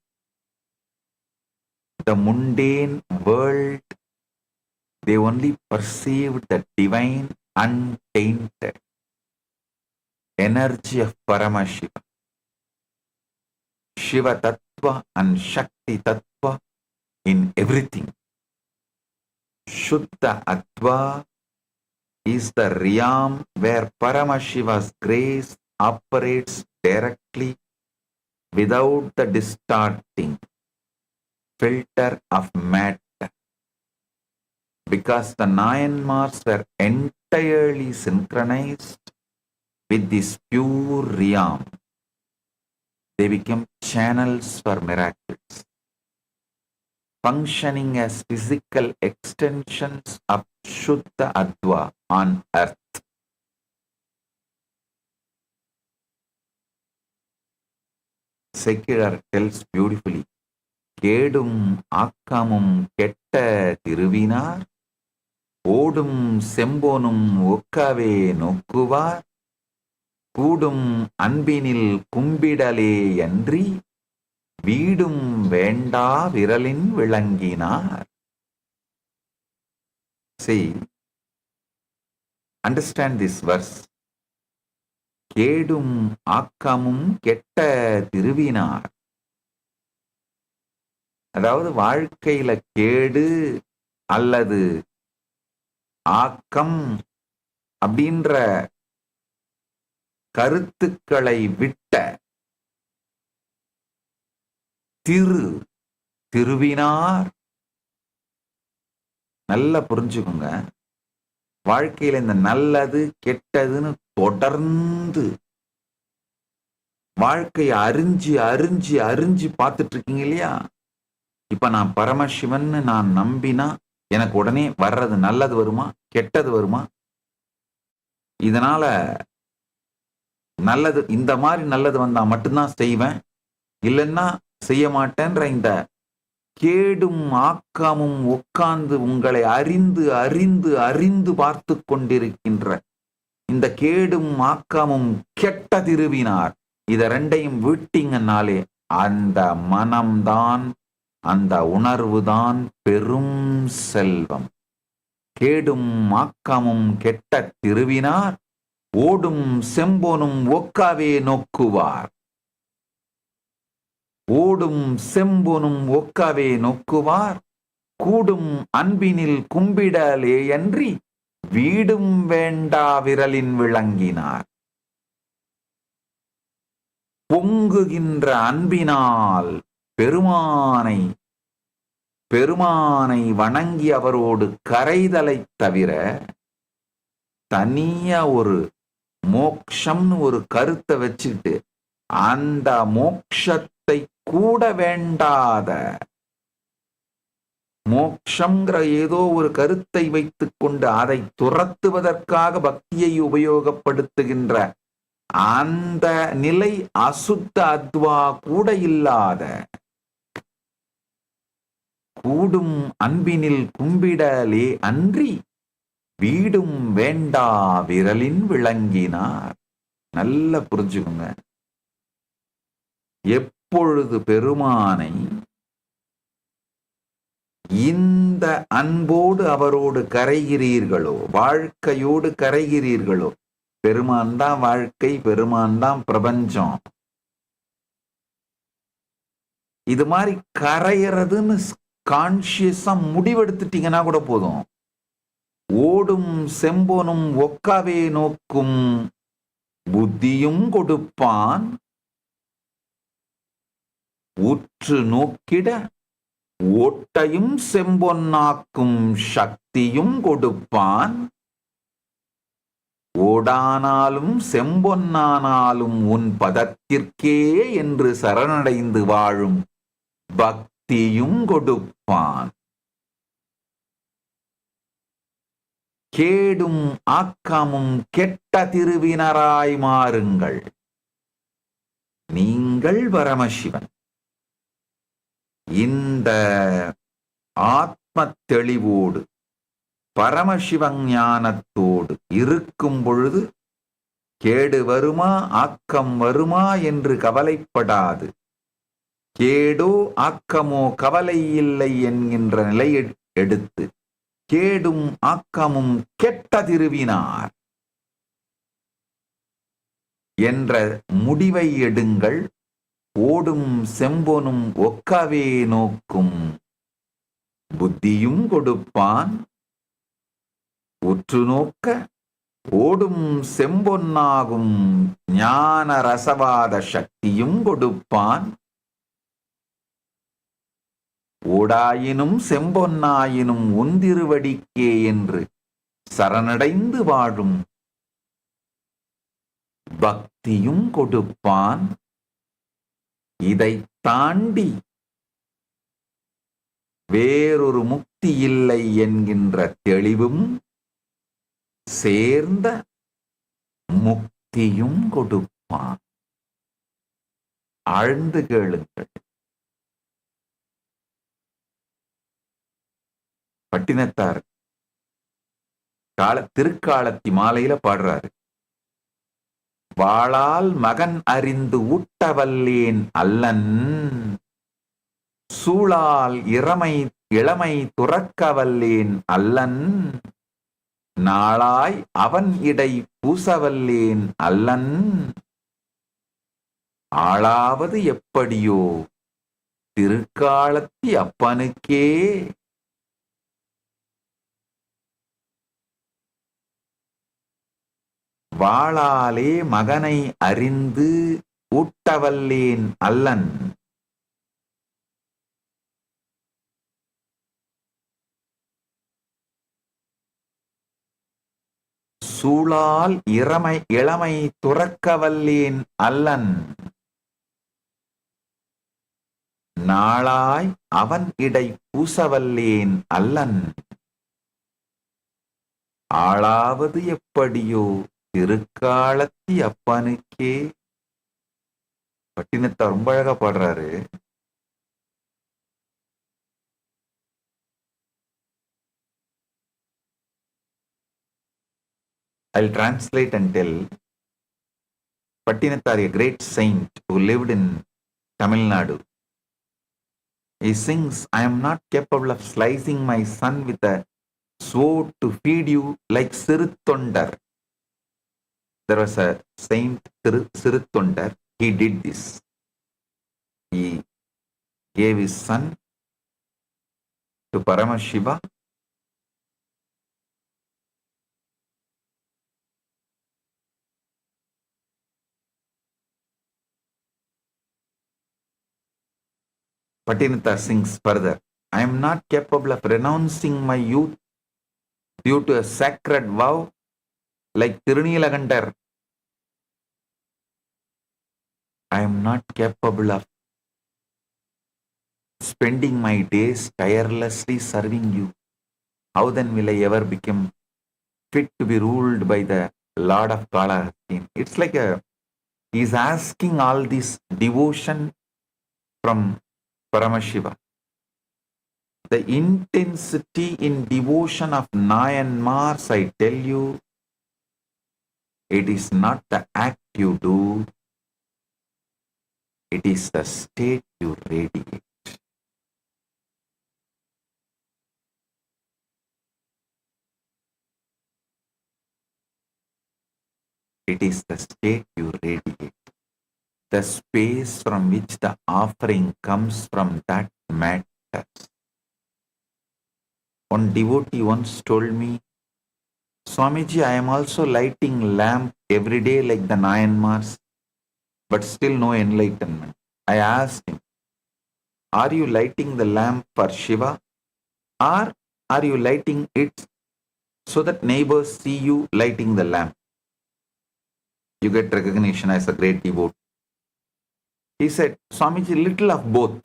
the mundane world. They only perceived the divine, untainted energy of Paramashivam. Shiva Tattva and Shakti Tattva in everything. Shuddha Adva is the realm where Paramashiva's grace operates directly without the distorting filter of matter. Because the Nayanmars were entirely synchronized with this pure realm, they became channels for miracles, functioning as physical extensions of Shuddha Adva on earth. Secular tells beautifully, Kedum Akkamum Ketta Tiruvinar, Odum Sembonum Okkave Nokkuvar, Kudum Anbinil Kumbidale Yandri, Vidum Venda Viralin Vilanginar. See, understand this verse. Kedum Akkamum Ketta Tiruvinar. அதாவது வாழ்க்கையில கேடு அல்லது ஆக்கம் அப்படின்ற கருத்துக்களை விட்ட திருவினார். நல்லா புரிஞ்சுக்கோங்க. வாழ்க்கையில இந்த நல்லது கெட்டதுன்னு தொடர்ந்து வாழ்க்கையை அறிஞ்சு அறிஞ்சு அறிஞ்சு பார்த்துட்டு இருக்கீங்க இல்லையா? இப்ப நான் பரமசிவன் நான் நம்பினா எனக்கு உடனே வர்றது நல்லது வருமா கெட்டது வருமா? இதனால நல்லது இந்த மாதிரி நல்லது வந்தா மட்டும்தான் செய்வேன், இல்லைன்னா செய்ய மாட்டேன்ற இந்த கேடும் ஆக்காமும் உட்கார்ந்து உங்களை அறிந்து அறிந்து அறிந்து பார்த்து கொண்டிருக்கின்ற இந்த கேடும் ஆக்காமும் கெட்ட திருவினார், இத ரெண்டையும் விட்டீங்கன்னாலே அந்த மனம்தான், அந்த உணர்வுதான் பெரும் செல்வம். கேடும் ஆக்கமும் கெட்ட திருவினார், ஓடும் செம்போனும் ஒக்காவே நோக்குவார். ஓடும் செம்போனும் ஒக்காவே நோக்குவார், கூடும் அன்பினில் கும்பிடலேயன்றி வீடும் வேண்டா விரலின் விளங்கினார். பொங்குகின்ற அன்பினால் பெருமானை வணங்கி அவரோடு கரைதலை தவிர தனியா ஒரு மோக்ஷம்னு ஒரு கருத்தை வச்சுட்டு அந்த மோக்ஷத்தை கூட வேண்டாத, மோக்ஷங்கிற ஏதோ ஒரு கருத்தை வைத்துக் கொண்டு அதை துரத்துவதற்காக பக்தியை உபயோகப்படுத்துகின்ற அந்த நிலை அசுத்த அத்வா கூட இல்லாத, கூடும் அன்பினில் கும்பிடலே அன்றி வீடும் வேண்டா விரலின் விளங்கினார். நல்ல புரிஞ்சுக்குங்க. எப்பொழுது பெருமானை இந்த அன்போடு அவரோடு கரைகிறீர்களோ, வாழ்க்கையோடு கரைகிறீர்களோ, பெருமான் தான் வாழ்க்கை, பெருமான் தான் பிரபஞ்சம், இது மாதிரி கரையிறதுன்னு கான்சியஸா முடிவெடுத்துட்டீங்கன்னா கூட போதும். ஓடும் செம்பொனும் ஒக்காவே நோக்கும் புத்தியும் கொடுப்பான், உற்று நோக்கிட ஓட்டையும் செம்பொன்னாக்கும் சக்தியும் கொடுப்பான், ஓடானாலும் செம்பொன்னானாலும் உன் பதத்திற்கே என்று சரணடைந்து வாழும் பக்தியும் கொடுப்பான். கேடும் ஆக்கமும் கெட்ட திருவினராய் மாறுங்கள், நீங்கள் பரமசிவன். இந்த ஆத்ம தெளிவோடு பரமசிவஞானத்தோடு இருக்கும் பொழுது கேடு வருமா ஆக்கம் வருமா என்று கவலைப்படாது, கேடோ ஆக்கமோ கவலை இல்லை என்கின்ற நிலை எடுத்து கேடும் ஆக்கமும் கெட்ட திருவினார் என்ற முடிவை எடுங்கள். ஓடும் செம்பொனும் ஒக்கவே நோக்கும் புத்தியும் கொடுப்பான், உற்று நோக்க ஓடும் செம்பொன்னாகும் ஞான ரசவாத சக்தியும் கொடுப்பான், ஓடாயினும் செம்பொன்னாயினும் உந்திருவடிக்கே என்று சரணடைந்து வாழும் பக்தியும் கொடுப்பான். இதை தாண்டி வேறொரு முக்தி இல்லை என்கின்ற தெளிவும் சேர்ந்த முக்தியும் கொடுப்பான். ஆழ்ந்து கேளுங்கள். பட்டினத்தார் திருக்காலத்தி மாலையில பாடுறாரு. வாளால் மகன் அறிந்து ஊட்டவல்லேன் அல்லன், சூளால் இளமை துறக்கவல்லேன் அல்லன், நாளாய் அவன் இடை பூசவல்லேன் அல்லன், ஆளாவது எப்படியோ திருக்காலத்தி அப்பனுக்கே. வாளாலே மகனை அறிந்து ஊட்டவல்லேன் அல்லன், சூளால் இளமை துறக்கவல்லேன் அல்லன், நாளாய் அவன் இடை பூசவல்லேன் அல்லன், ஆளாவது எப்படியோ திருக்காலத்தி அப்பனுக்கே. பட்டினத்தை ரொம்ப அழகா பாடுறாரு. I'll translate and tell. Pattinattar, a great saint who lived in Tamil Nadu, he sings, I am not capable of slicing my son with a sword to feed you like Siruttondar. There was a saint, Siruttondar, he did this. He gave his son to Paramashiva? Patinata sings further, I am not capable of renouncing my youth due to a sacred vow like Tirunilagandar. I am not capable of spending my days tirelessly serving you. How then will I ever become fit to be ruled by the Lord of Kailasa? It's like he's asking all this devotion from Paramashiva. The intensity in devotion of Myanmar's, I tell you, it is not the act you do, it is the state you radiate. It is the state you radiate. The space from which the offering comes from, that matters. One devotee once told me, Swamiji, I am also lighting lamp every day like the Myanmars, but still no enlightenment. I asked him, are you lighting the lamp for Shiva, or are you lighting it so that neighbors see you lighting the lamp? You get recognition as a great devotee. He said, Swamiji, little of both.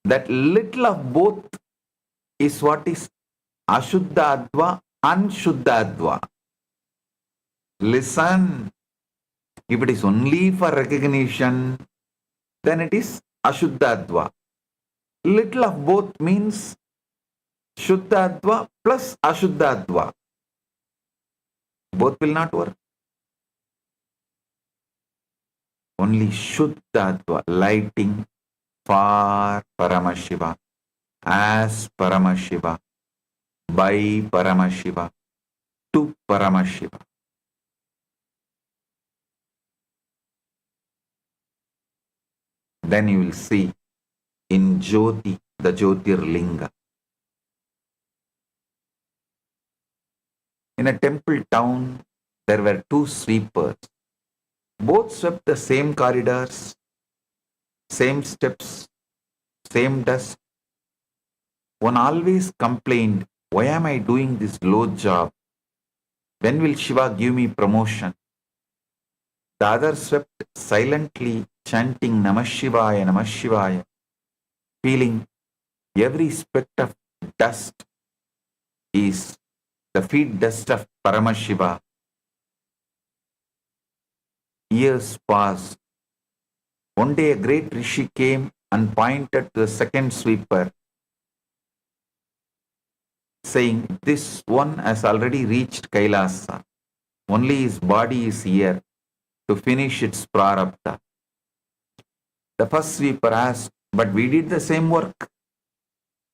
That little of both is what is Ashuddha Adva, Anshuddha Adva. Listen, if it is only for recognition, then it is Ashuddha Adva. Little of both means Shuddha Adva plus Ashuddha Adva. Both will not work. Only Shuddha Adva, lighting for Paramashiva, as Paramashiva, by Paramashiva, to Paramashiva. Then you will see in Jyoti, the Jyotirlinga. In a temple town, there were two sweepers. Both swept the same corridors, same steps, same dust. One always complained, why am I doing this low job? When will Shiva give me promotion? The other swept silently, chanting Namah Shivaya, Namah Shivaya, feeling every speck of dust is the feet dust of Paramashiva. Years passed. One day a great rishi came and pointed to the second sweeper, saying, this one has already reached Kailasa. Only his body is here to finish its prarabdha. The first sweeper asked, but we did the same work.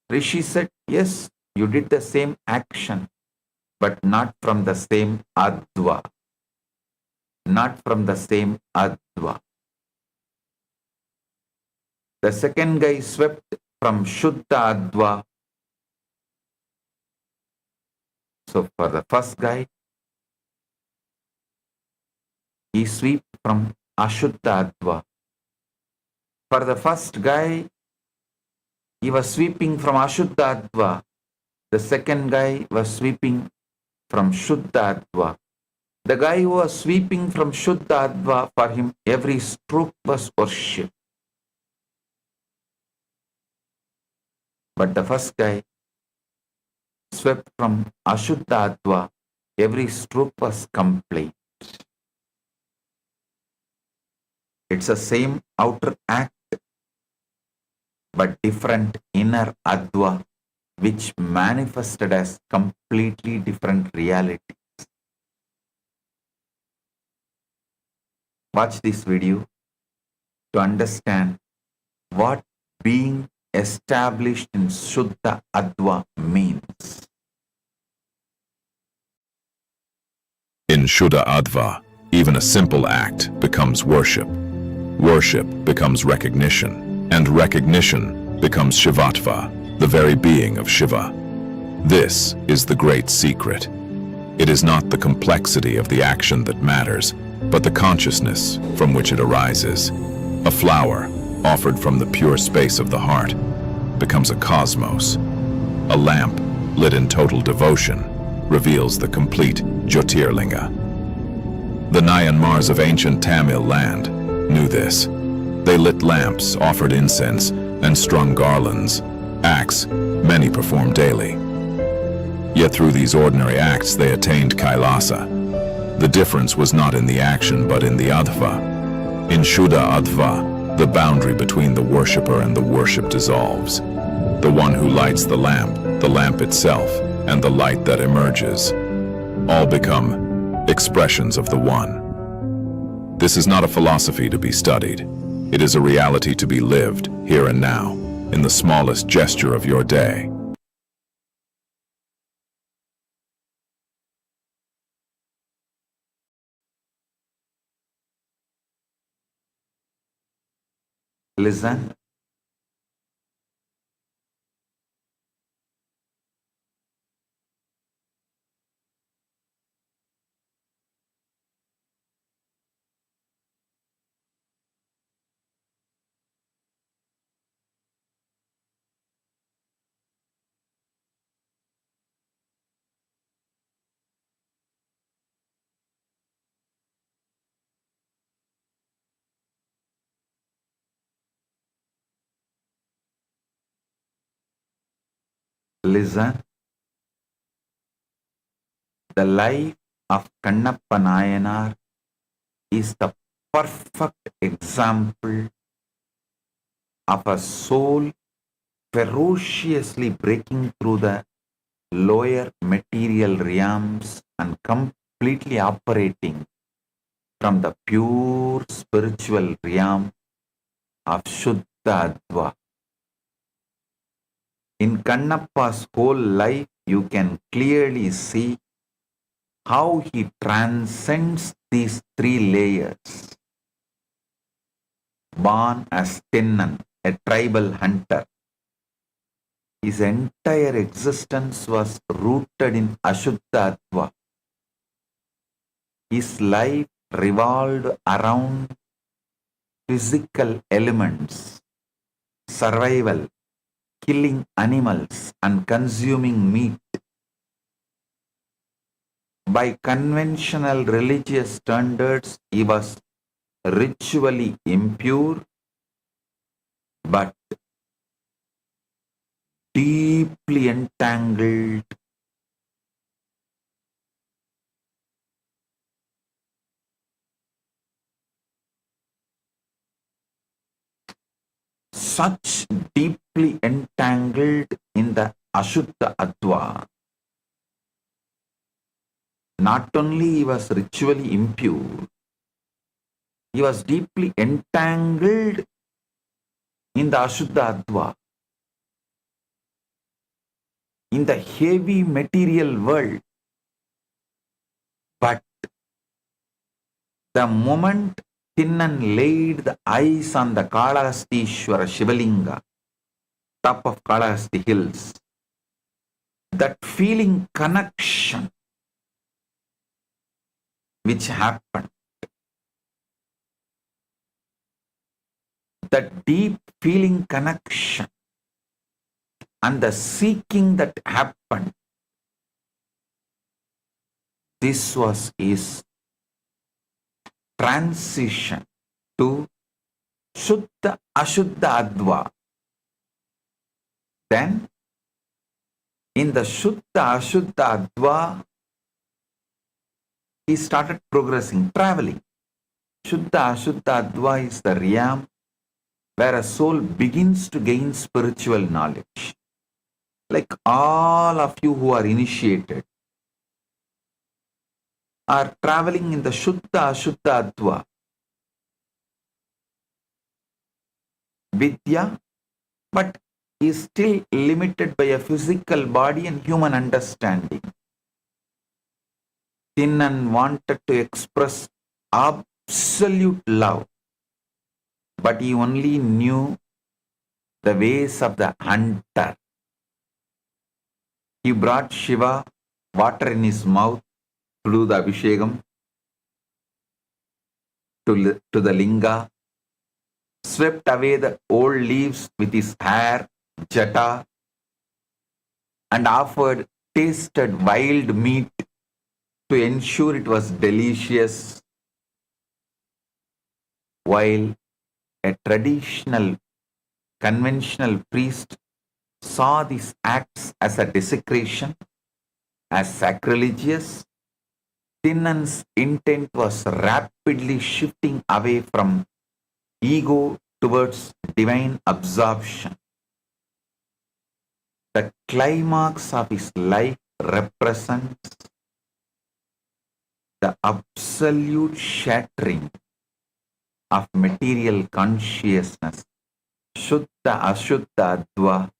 Rishi said, yes, you did the same action, but not from the same adva. Not from the same adva. The second guy swept from Shuddha Adva. So for the first guy, he swept from Ashuddha Adva. For the first guy, he was sweeping from Ashuddha Adva. The second guy was sweeping from Shuddha Adva. The guy who was sweeping from Shuddha Adva, for him every stroke was worship. But the first guy swept from Ashuddha Adva, every stroke was complaint. It's the same outer act, but different inner Adva, which manifested as completely different realities. Watch this video to understand what being established in Shuddha Adva means. In Shuddha Adva, even a simple act becomes worship. Worship becomes recognition, and recognition becomes Shivatva. the very being of Shiva. This is the great secret. It is not the complexity of the action that matters, but the consciousness from which it arises. A flower, offered from the pure space of the heart, becomes a cosmos. A lamp, lit in total devotion, reveals the complete Jyotirlinga. The Nayanmars of ancient Tamil land knew this. They lit lamps, offered incense, and strung garlands, acts many perform daily. Yet through these ordinary acts they attained Kailasa. The difference was not in the action but in the adva. In Shuddha Adva, the boundary between the worshipper and the worship dissolves. The one who lights the lamp itself, and the light that emerges, all become expressions of the One. This is not a philosophy to be studied. It is a reality to be lived here and now, in the smallest gesture of your day. Listen. Listen. The life of Kannappa Nayanar is the perfect example of a soul ferociously breaking through the lower material realms and completely operating from the pure spiritual realm of Shuddha Adva. In Kannappa's whole life, you can clearly see how he transcends these three layers. Born as Tinnan, a tribal hunter, his entire existence was rooted in Ashuddha Adva. His life revolved around physical elements, survival, killing animals and consuming meat. By conventional religious standards, he was ritually impure, but deeply entangled such deeply entangled in the Ashuddha Adva. Not only he was ritually impure, he was deeply entangled in the Ashuddha Adva. In the heavy material world. But the moment Tinnan laid the eyes on the Kalahastishwara Shivalinga, top of Kalahasti hills, that feeling connection which happened, that deep feeling connection and the seeking that happened, this was his transition to Shuddha Ashuddha Adva. Then, in the Shuddha Ashuddha Adva, he started progressing, traveling. Shuddha Ashuddha Adva is the realm where a soul begins to gain spiritual knowledge. Like all of you who are initiated, are traveling in the Shuddha Ashuddha Adva. Vidya, but is still limited by a physical body and human understanding. Tinnan wanted to express absolute love, but he only knew the ways of the hunter. He brought Shiva water in his mouth to do the Abhishekam to the linga, swept away the old leaves with his hair, jata, and offered tasted wild meat to ensure it was delicious, while a traditional, conventional priest saw these acts as a desecration, as sacrilegious. Thinnan's intent was rapidly shifting away from ego towards divine absorption. The climax of his life represents the absolute shattering of material consciousness, Shuddha Ashuddha Adva,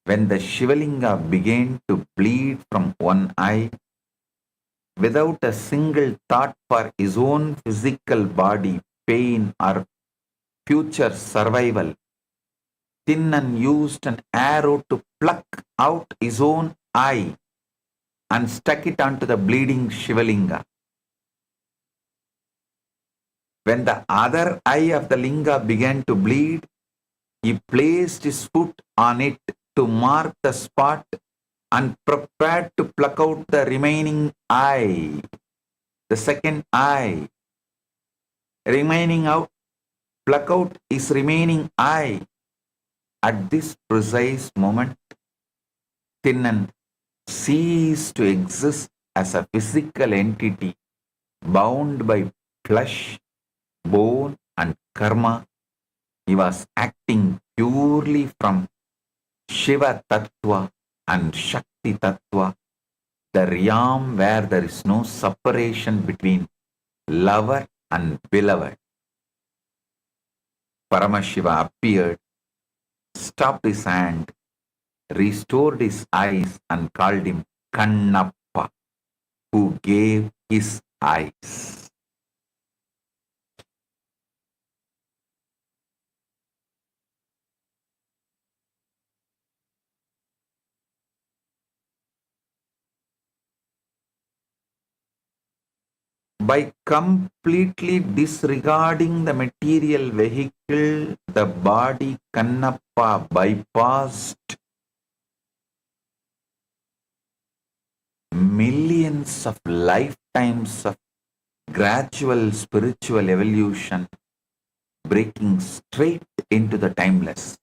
when the Shivalinga began to bleed from one eye without a single thought for his own physical body, pain, or future survival. Thinnan used an arrow to pluck out his own eye and stuck it onto the bleeding Shivalinga. When the other eye of the linga began to bleed, he placed his foot on it to mark the spot and prepared to pluck out the remaining eye, the second eye. Pluck out his remaining eye. At this precise moment, Thinnan ceased to exist as a physical entity bound by flesh, bone, and karma. He was acting purely from Shiva Tattva and Shakti Tattva, the realm where there is no separation between lover and beloved. Paramashiva appeared, stopped his hand, restored his eyes, and called him Kannappa, who gave his eyes. By completely disregarding the material vehicle, the body, Kannappa bypassed millions of lifetimes of gradual spiritual evolution, breaking straight into the timeless,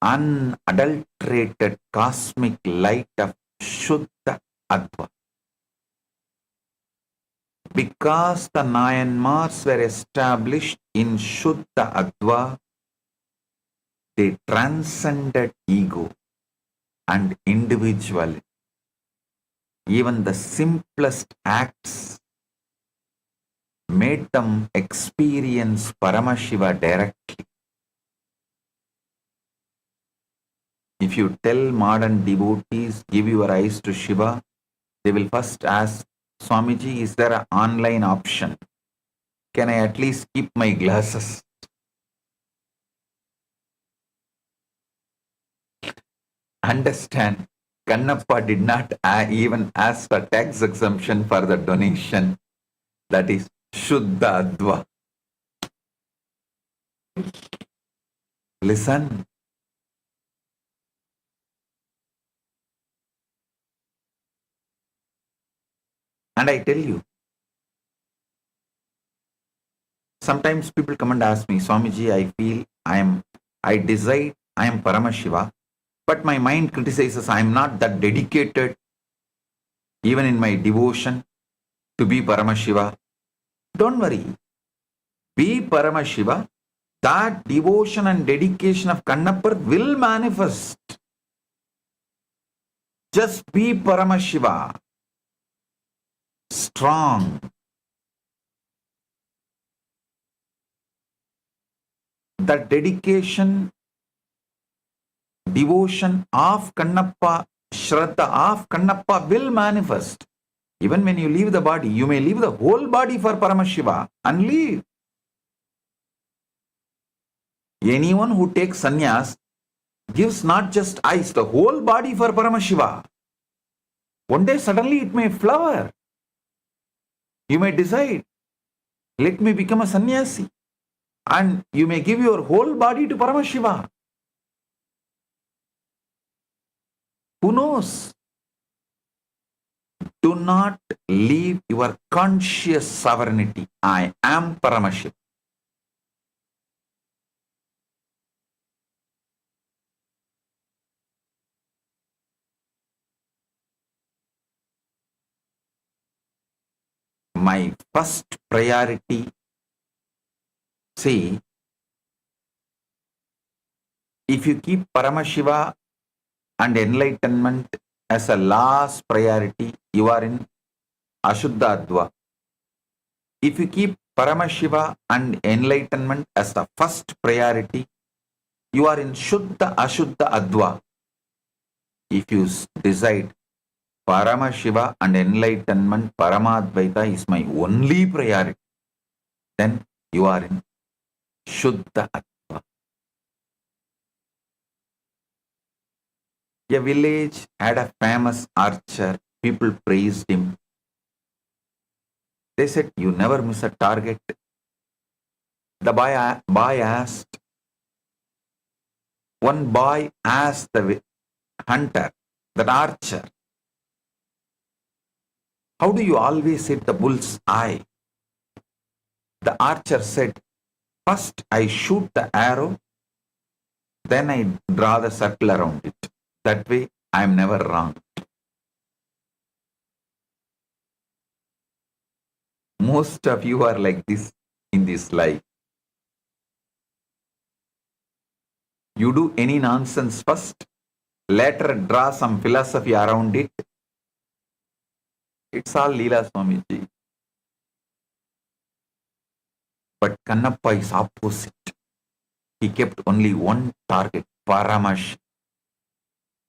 unadulterated cosmic light of Shuddha Adva. Because the Nayanmars were established in Shuddha Adva, they transcended ego and individuality. Even the simplest acts made them experience Paramashiva directly. If you tell modern devotees, give your eyes to Shiva, they will first ask, Swamiji, is there an online option? Can I at least keep my glasses? Understand, Kannappa did not even ask for tax exemption for the donation. That is Shuddha Adva. Listen. And I tell you, sometimes people come and ask me, Swamiji, I feel I decide I am Paramashiva, but my mind criticizes I am not that dedicated, even in my devotion, to be Paramashiva. Don't worry. Be Paramashiva. That devotion and dedication of Kannappa will manifest. Just be Paramashiva. Strong. The dedication, devotion of Kannappa, Shraddha of Kannappa will manifest. Even when you leave the body, you may leave the whole body for Paramashiva and leave. Anyone who takes sannyas gives not just eyes, the whole body for Paramashiva. One day suddenly it may flower. You may decide, let me become a sannyasi. And you may give your whole body to Paramashiva. Who knows? Do not leave your conscious sovereignty. I am Paramashiva. My first priority, see, if you keep Paramashiva and enlightenment as a last priority, you are in Ashuddha Adva. If you keep Paramashiva and enlightenment as the first priority, you are in Shuddha Ashuddha Adva. If you decide Paramashiva and enlightenment, Paramadvaita is my only priority, then you are in Shuddha Adva. A village had a famous archer. People praised him. They said, you never miss a target. The boy asked, one boy asked the hunter, that archer, how do you always hit the bull's eye? The archer said, first I shoot the arrow, then I draw the circle around it. That way I am never wrong. Most of you are like this in this life. You do any nonsense first, later draw some philosophy around it. It's all Leela Swamiji. But Kannappa is opposite. He kept only one target, Paramash.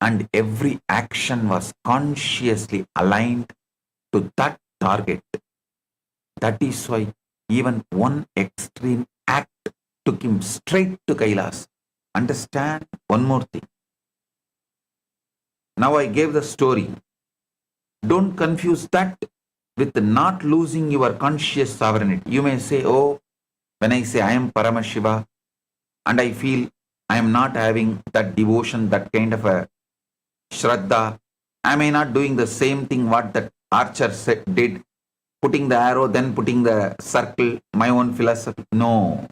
And every action was consciously aligned to that target. That is why even one extreme act took him straight to Kailasa. Understand one more thing. Now I gave the story. Don't confuse that with not losing your conscious sovereignty. You may say, oh, when I say I am Paramashiva and I feel I am not having that devotion, that kind of a Shraddha, am I not doing the same thing what that archer did, putting the arrow, then putting the circle, my own philosophy? No.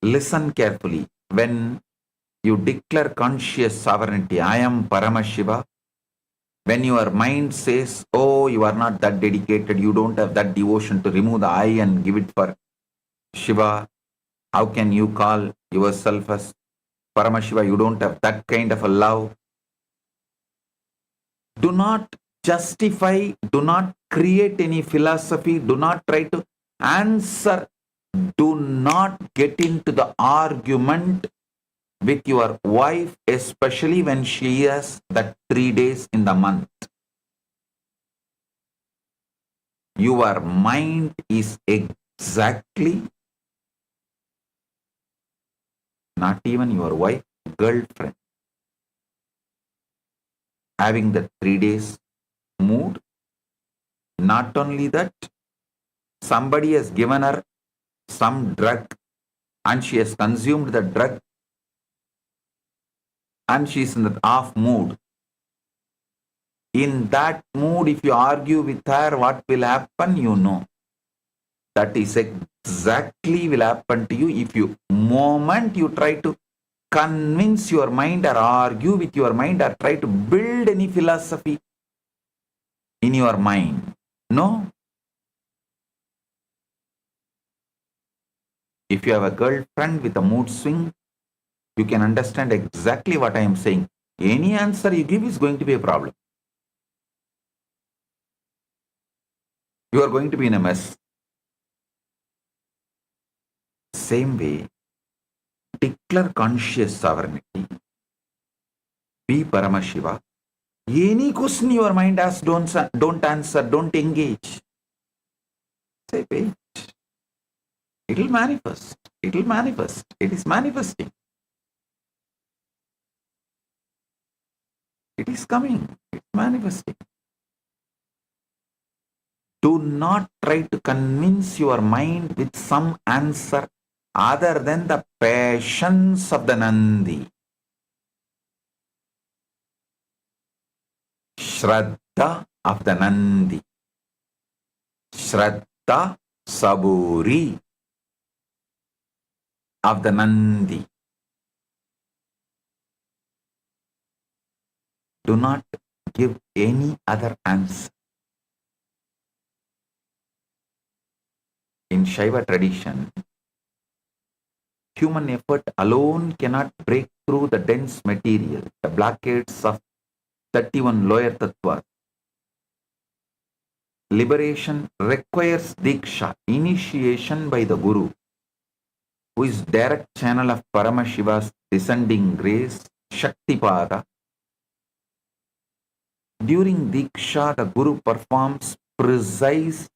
Listen carefully. When you declare conscious sovereignty, I am Paramashiva, when your mind says, oh, you are not that dedicated, you don't have that devotion to remove the I and give it for Shiva, how can you call yourself as Paramashiva? You don't have that kind of a love. Do not justify, do not create any philosophy, do not try to answer, do not get into the argument with your wife, especially when she has that 3 days in the month. Your mind is exactly, not even your wife, girlfriend, having the 3 days mood. Not only that, somebody has given her some drug and she has consumed the drug and she is in the off mood. In that mood, if you argue with her, what will happen? You know. That is exactly will happen to you if you, moment you try to convince your mind or argue with your mind or try to build any philosophy in your mind. No. If you have a girlfriend with a mood swing, you can understand exactly what I am saying. Any answer you give is going to be a problem. You are going to be in a mess. Same way, declare conscious sovereignty. Be Paramashiva. Any question your mind asks, don't answer, don't engage. Say, wait. It will manifest. It will manifest. It is manifesting. It is coming. It's manifesting. Do not try to convince your mind with some answer other than the patience of the Nandi. Shraddha of the Nandi. Shraddha Saburi of the Nandi. Do not give any other answer. In Shaiva tradition, human effort alone cannot break through the dense material, the blockades of 31 lower tattvas. Liberation requires diksha, initiation by the Guru, who is direct channel of Paramashiva's descending grace, Shaktipada. During diksha, the Guru performs precise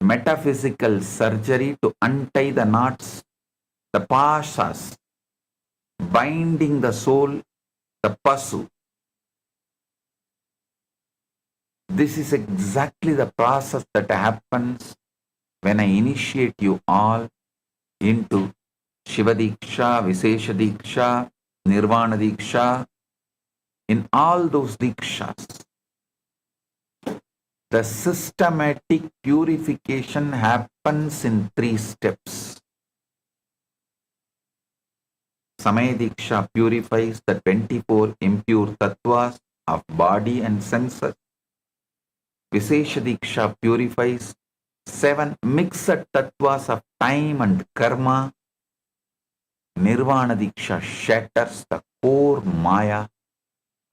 metaphysical surgery to untie the knots, the pashas, binding the soul, the pasu. This is exactly the process that happens when I initiate you all into Shiva Diksha, Visesha Diksha, Nirvana Diksha. In all those Dikshas, the systematic purification happens in 3 steps. Samaya Diksha purifies the 24 impure tattvas of body and senses. Visesha Diksha purifies 7 mixed tattvas of time and karma. Nirvana Diksha shatters the core Maya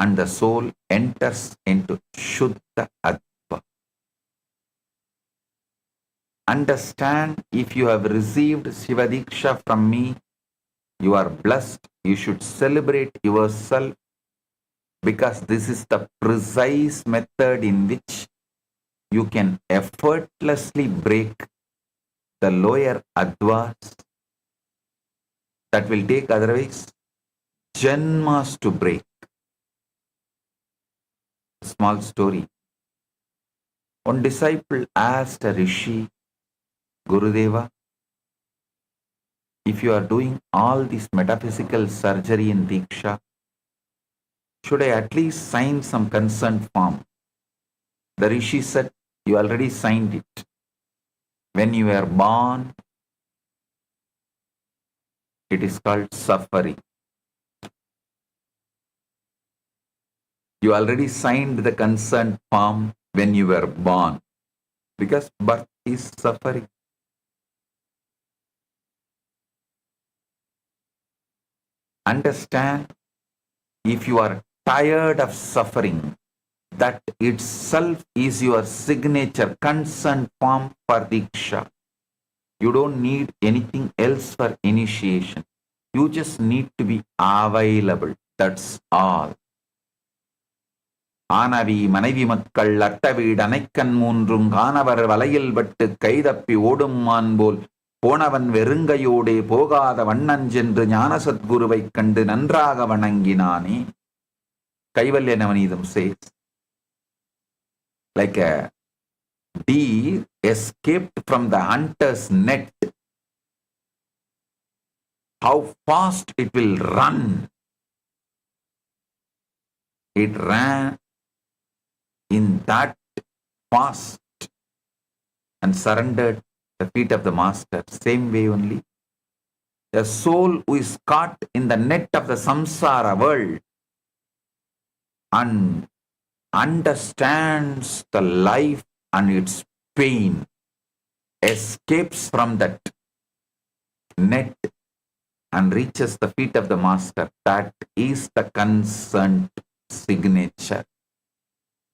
and the soul enters into Shuddha Advaita. Understand, if you have received Shiva Diksha from me, you are blessed. You should celebrate yourself, because this is the precise method in which you can effortlessly break the lower advas that will take otherwise janmas to break. Small story. One disciple asked a rishi, Gurudeva, if you are doing all this metaphysical surgery in Diksha, should I at least sign some consent form? The rishi said, you already signed it. When you were born, it is called suffering. You already signed the consent form when you were born, because birth is suffering. Understand, if you are tired of suffering, that itself is your signature consent form for Diksha. You don't need anything else for initiation. You just need to be available. That's all. ஆனவி மனைவி மக்கள் அட்டவீடு அனைக்கண் மூன்றும் காணவர் வலையில் பட்டு கைதப்பி ஓடும் மான் போல் போனவன் வெறுங்கையோடே போகாத வண்ணஞ்சென்று ஞான சத்குருவைக் கண்டு நன்றாக வணங்கினானே. கைவல்ய Navaneetham says, like a deer escaped from the hunter's net, how fast it will run. It ran in that fast and surrendered the feet of the master. Same way only, the soul who is caught in the net of the samsara world and understands the life and its pain, escapes from that net and reaches the feet of the master. That is the consent signature.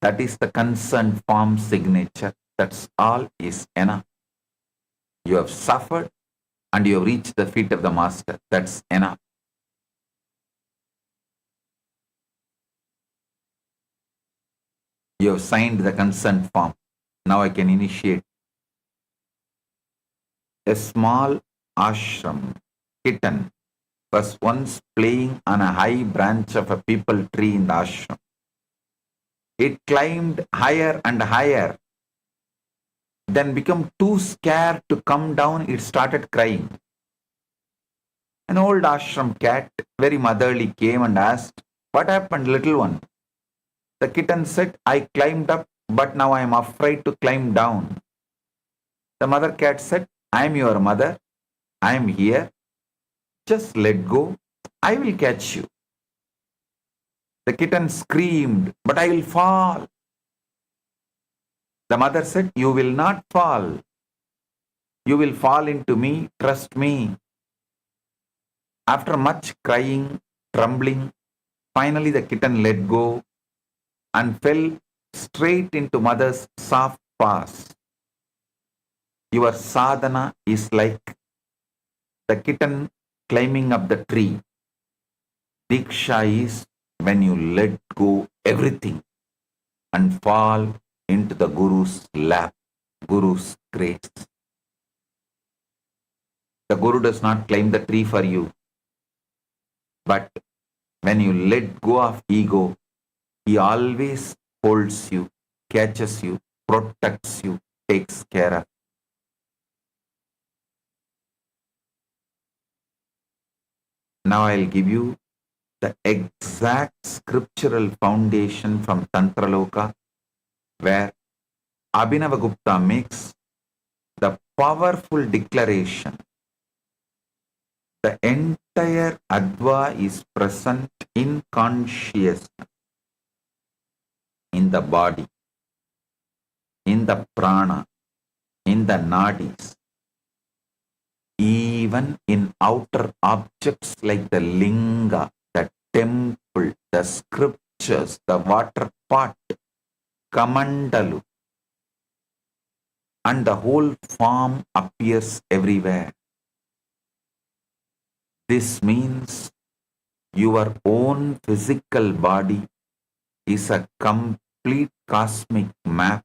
That is the consent form signature. That's all is enough. You have suffered and you have reached the feet of the master. That's enough. You have signed the consent form. Now I can initiate. A small ashram kitten was once playing on a high branch of a peepal tree in the ashram. It climbed higher and higher. Then become too scared to come down, it started crying. An old ashram cat, very motherly, came and asked, "What happened, little one?" The kitten said, "I climbed up, but now I am afraid to climb down." The mother cat said, "I am your mother. I am here. Just let go. I will catch you." The kitten screamed, "But I will fall." The mother said, "You will not fall. You will fall into me. Trust me." After much crying, trembling, finally the kitten let go and fell straight into mother's soft paws. Your sadhana is like the kitten climbing up the tree. Diksha is when you let go everything and fall into the Guru's lap, Guru's grace. The Guru does not climb the tree for you. But when you let go of ego, he always holds you, catches you, protects you, takes care of. Now I'll give you the exact scriptural foundation from Tantraloka, where Abhinavagupta makes the powerful declaration. The entire Adva is present in consciousness, in the body, in the prana, in the nadis, even in outer objects like the linga, the temple, the scriptures, the water pot, kamandalu, and the whole form appears everywhere. This means your own physical body is a complete cosmic map,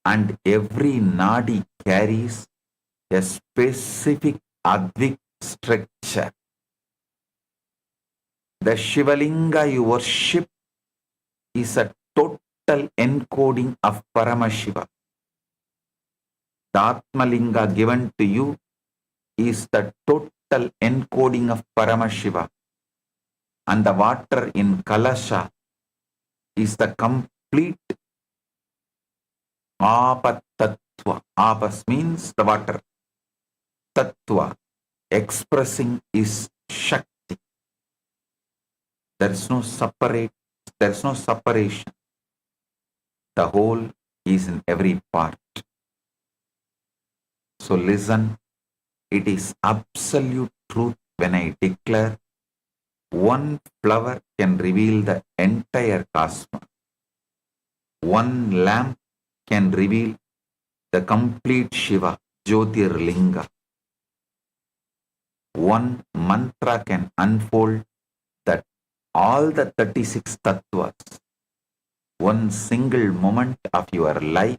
and every nadi carries a specific advik structure. The Shivalinga you worship is a total encoding of Paramashiva. The Atmalinga given to you is the total encoding of Paramashiva. And the water in Kailasa is the complete Apatattva. Apas means the water. Tattva expressing is Shakti. There is no separation. The whole is in every part. So listen, it is absolute truth when I declare one flower can reveal the entire cosmos. One lamp can reveal the complete Shiva, Jyotirlinga. One mantra can unfold that all the 36 tattvas. One single moment of your life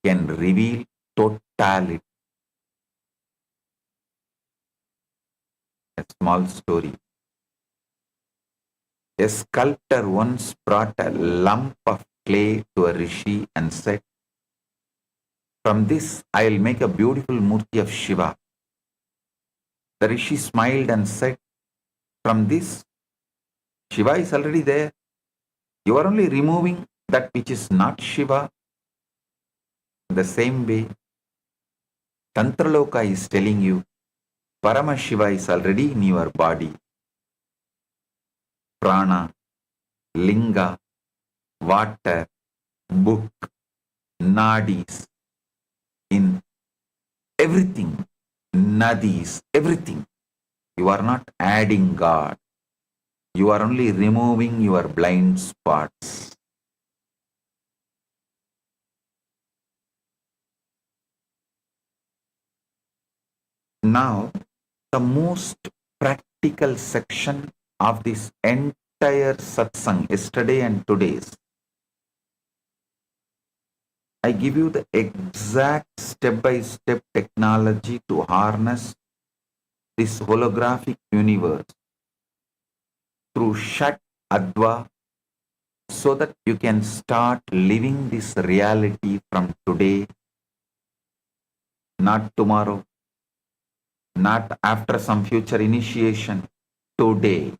can reveal totality. A small story. A sculptor once brought a lump of clay to a rishi and said, "From this I will make a beautiful murti of Shiva." The rishi smiled and said, "From this, Shiva is already there. You are only removing that which is not Shiva." In the same way, Tantraloka is telling you, Paramashiva is already in your body. Prana, linga, water, book, nadis, in everything, nadis, everything. You are not adding God. You are only removing your blind spots. Now, the most practical section of this entire satsang, yesterday and today's. I give you the exact step-by-step technology to harness this holographic universe through Shat Adva so that you can start living this reality from today, not tomorrow, not after some future initiation, today.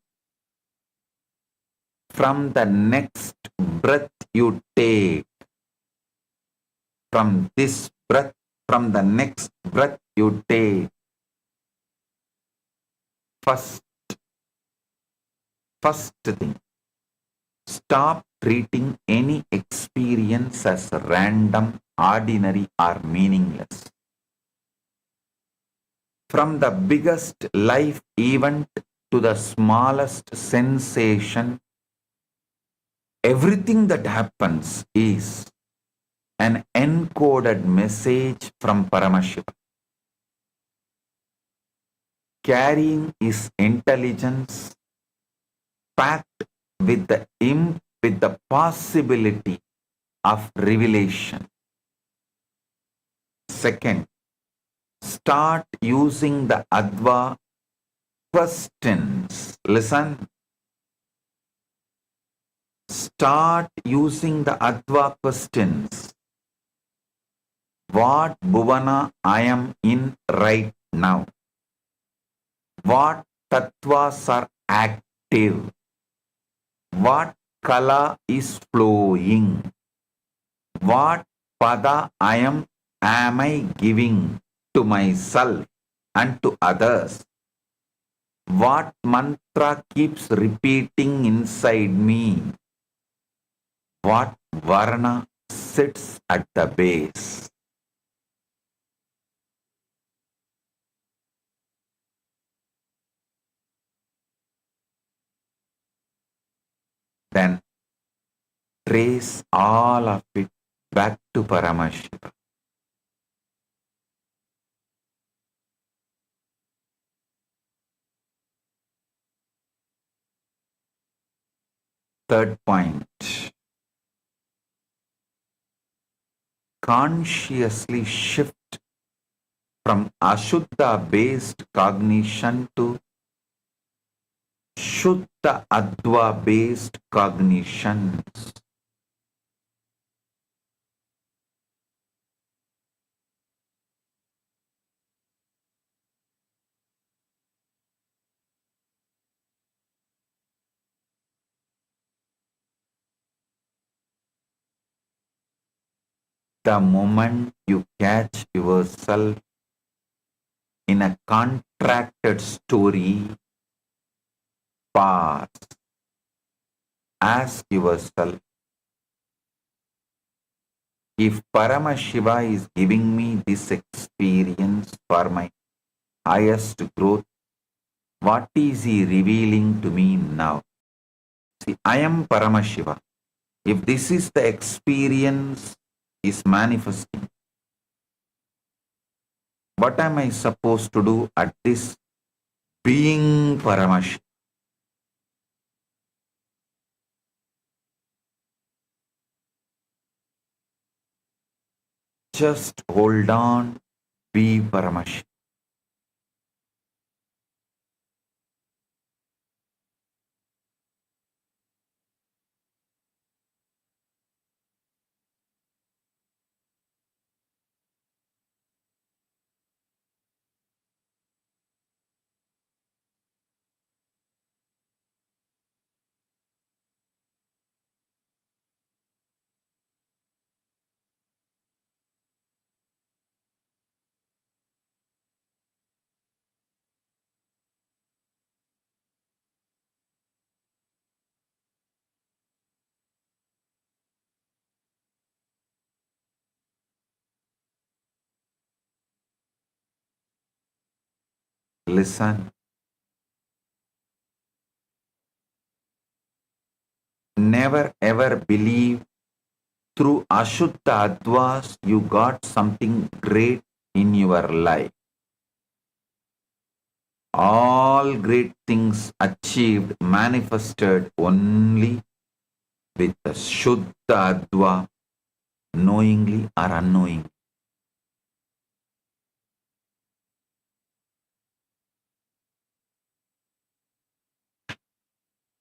From the next breath you take, from this breath, from the next breath you take, first thing, stop treating any experience as random, ordinary, or meaningless. From the biggest life event to the smallest sensation, everything that happens is an encoded message from Paramashivam, carrying his intelligence packed with the possibility of revelation. Second, start using the Adva questions. Listen. Start using the Adva questions. What bhuvana I am in right now? What tattvas are active? What kala is flowing? What pada am I giving to myself and to others? What mantra keeps repeating inside me? What varna sits at the base? Then trace all of it back to Paramashiva. Third point, consciously shift from Ashuddha based cognition to Shuddha Adva based cognitions. The moment you catch yourself in a contracted story, pause. Ask yourself, if Paramashiva is giving me this experience for my highest growth, what is he revealing to me now? See, I am Paramashiva. If this is the experience is manifesting, what am I supposed to do at this being Paramashiva? Just hold on, be Paramashiva. Listen. Never ever believe through Ashuddha Advas you got something great in your life. All great things achieved manifested only with the Shuddha Adva, knowingly or unknowingly.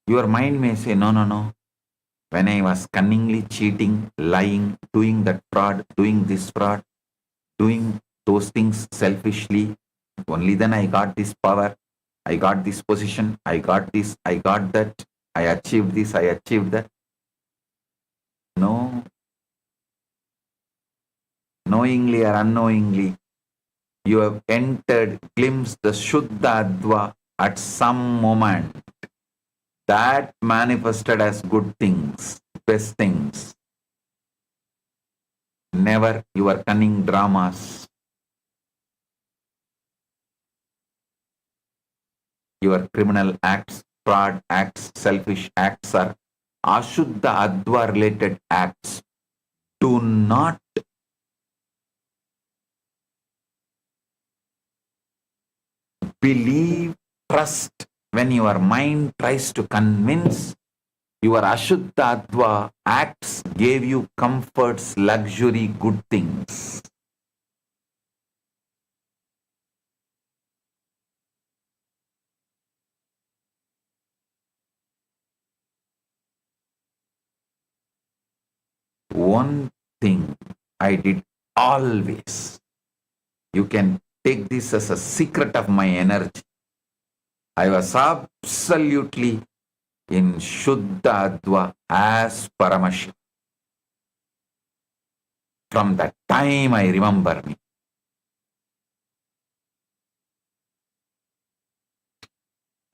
Your mind may say, no, no, no. when I was cunningly cheating, lying, doing that fraud, doing this fraud, doing those things selfishly, only then I got this power, I got this position, I got this, I got that, I achieved this, I achieved that. No. Knowingly or unknowingly, you have entered, glimpsed the Shuddha Adva at some moment. That manifested as good things, best things. Never your cunning dramas, your criminal acts, fraud acts, selfish acts are Ashuddha Adva related acts. Do not believe, trust when your mind tries to convince. Your Ashuddha Adva acts gave you comforts, luxury, good things. One thing I did always, you can take this as a secret of my energy. I was absolutely in Shuddha Adva as Paramashivam. From that time I remember me.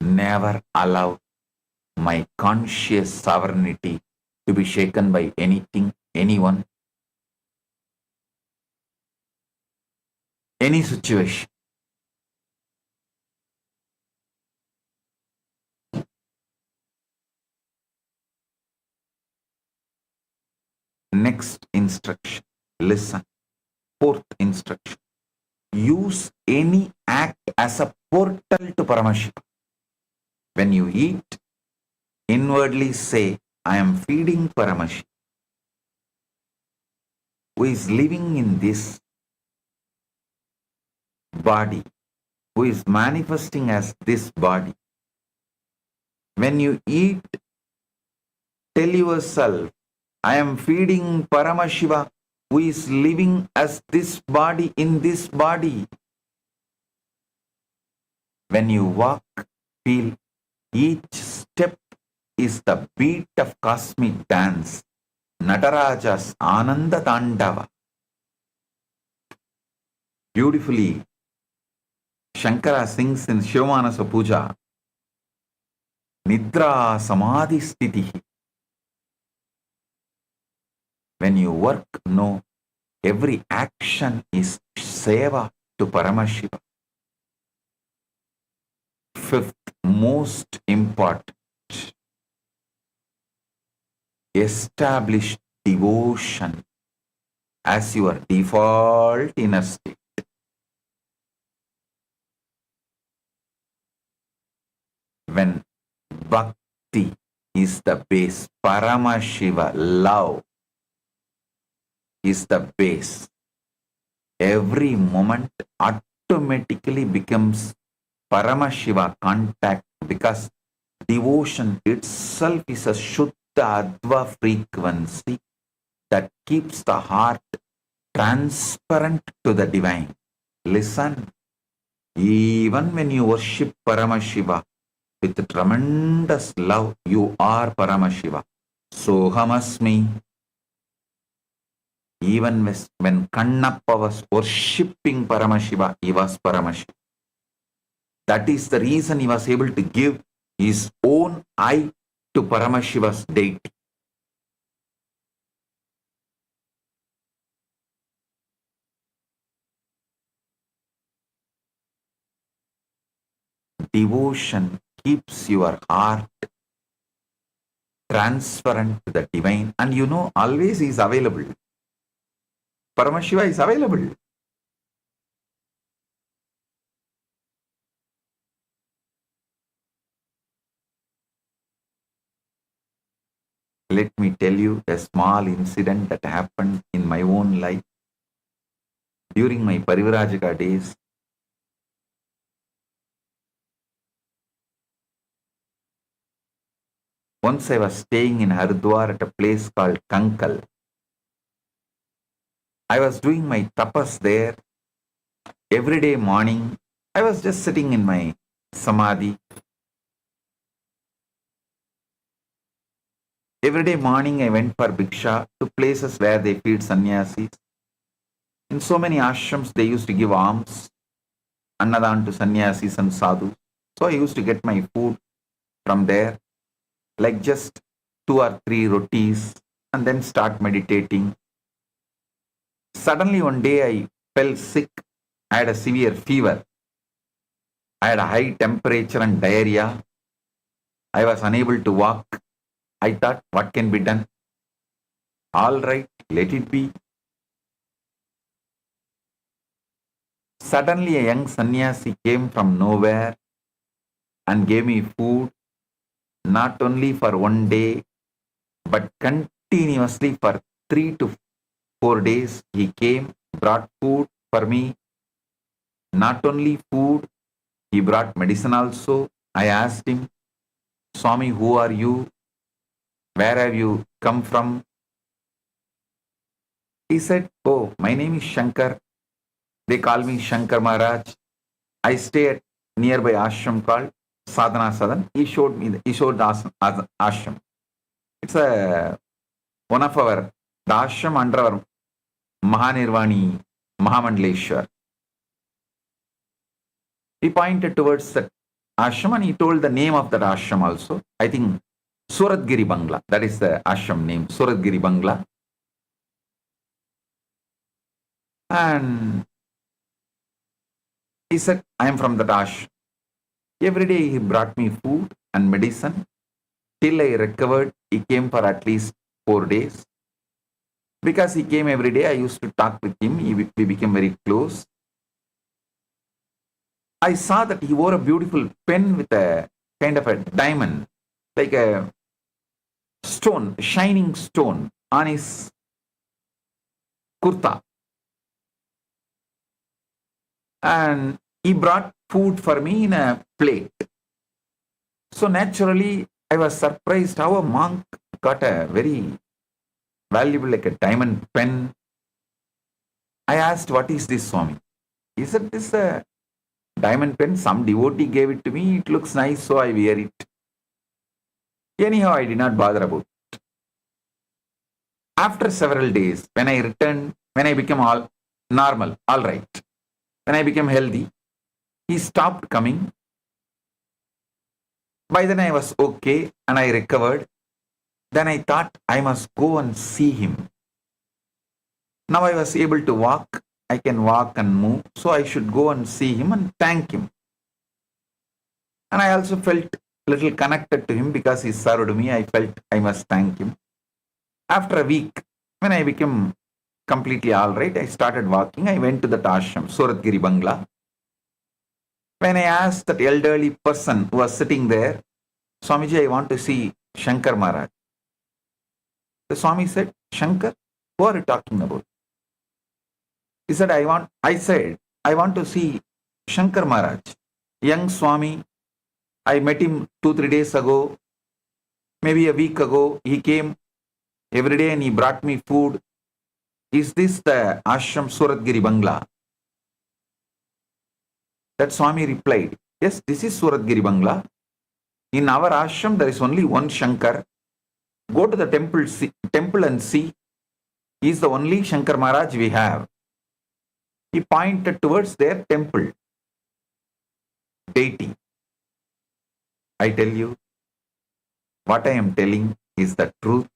Never allow my conscious sovereignty to be shaken by anything, anyone, any situation. Next instruction, listen. Fourth instruction, use any act as a portal to Paramashivam. When you eat, inwardly say, I am feeding Paramashivam, who is living in this body, who is manifesting as this body. When you eat, tell yourself, I am feeding Paramashiva, who is living as this body in this body. When you walk, feel each step is the beat of cosmic dance, Nataraja's Ananda Tandava. Beautifully, Shankara sings in Shivamanasa Puja, Nidra Samadhi Sthiti. When you work, know every action is seva to Paramashiva. Fifth, most important, establish devotion as your default inner state. When bhakti is the base, Paramashiva, love, is the base, every moment automatically becomes Paramashiva contact, because devotion itself is a Shuddha Adva frequency that keeps the heart transparent to the divine. Listen, even when you worship Paramashiva with tremendous love, you are Paramashiva. Sohamasmi. Even when Kannappa was worshipping Paramashiva, he was Paramashiva. That is the reason he was able to give his own eye to Paramashiva's deity. Devotion keeps your heart transparent to the divine, and you know, always he is available. Paramashiva is available. Let me tell you a small incident that happened in my own life during my Parivrajaka days. Once I was staying in Haridwar at a place called Kankal. I was doing my tapas there. Every day morning, I was just sitting in my samadhi. Every day morning, I went for bhiksha to places where they feed sannyasis. In so many ashrams, they used to give alms, annadan to sannyasis and sadhus. So I used to get my food from there, like just 2 or 3 rotis, and then start meditating. Suddenly one day I fell sick. I had a severe fever. I had a high temperature and diarrhea. I was unable to walk. I thought, what can be done? All right, let it be. Suddenly a young sannyasi came from nowhere and gave me food, not only for one day, but continuously for 3 to 4 days. He came, brought food for me. Not only food, he brought medicine also. I asked him, Swami, who are you? Where have you come from? He said, oh, my name is Shankar. They call me Shankar Maharaj. I stay at nearby ashram called Sadhana Sadan. He showed the ashram. It's one of the ashram under our Mahanirvani Mahamandleshwar. He pointed towards that ashram and he told the name of that ashram also. I think Suratgiri Bangla. That is the ashram name, Suratgiri Bangla. And he said, I am from that ashram. Every day he brought me food and medicine. Till I recovered, he came for at least 4 days. Because he came every day, I used to talk with him. We became very close. I saw that he wore a beautiful pen with a kind of a diamond, like a stone, shining stone on his kurta. And he brought food for me in a plate. So naturally, I was surprised how a monk got a very valuable, like a diamond pen. I asked, what is this, Swami? He said, this is a diamond pen. Some devotee gave it to me. It looks nice, so I wear it. Anyhow, I did not bother about it. After several days, when I returned, when I became all normal, all right, when I became healthy, he stopped coming. By then I was okay and I recovered. Then I thought I must go and see him. Now I was able to walk. I can walk and move. So I should go and see him and thank him. And I also felt a little connected to him because he served me. I felt I must thank him. After a week, when I became completely all right, I started walking. I went to the ashram, Suratgiri Bangla. When I asked that elderly person who was sitting there, Swamiji, I want to see Shankar Maharaj. The Swami said, Shankar, who are you talking about? He said, I want to see Shankar Maharaj. Young Swami, I met him 2-3 days ago, maybe a week ago. He came every day and he brought me food. Is this the ashram Suratgiri Bangla? That Swami replied, yes, this is Suratgiri Bangla. In our ashram, there is only one Shankar. Go to the temple and see. He is the only Shankar Maharaj we have. He pointed towards their temple. Deity. I tell you, what I am telling is the truth.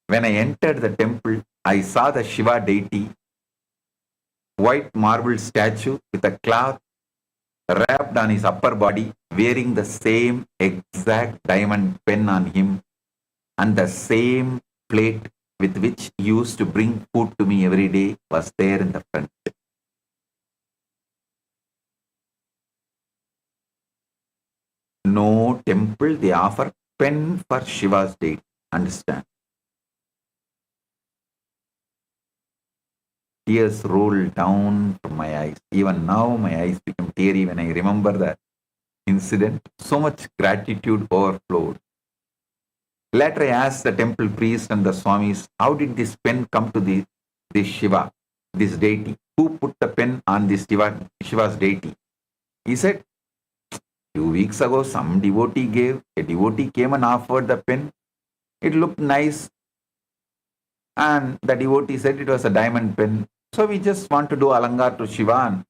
When I entered the temple, I saw the Shiva deity, white marble statue with a cloth wrapped on his upper body, wearing the same exact diamond pen on him and the same plate with which he used to bring food to me every day was there in the front. No temple, they offer pen for Shiva's deity. Understand? Tears rolled down from my eyes. Even now, my eyes become teary when I remember that incident. So much gratitude overflowed. Later I asked the temple priest and the Swamis, how did this pen come to this Shiva, this deity? Who put the pen on this Shiva's deity? He said, few weeks ago some a devotee came and offered the pen. It looked nice. And the devotee said it was a diamond pen. So we just want to do alangar to Shiva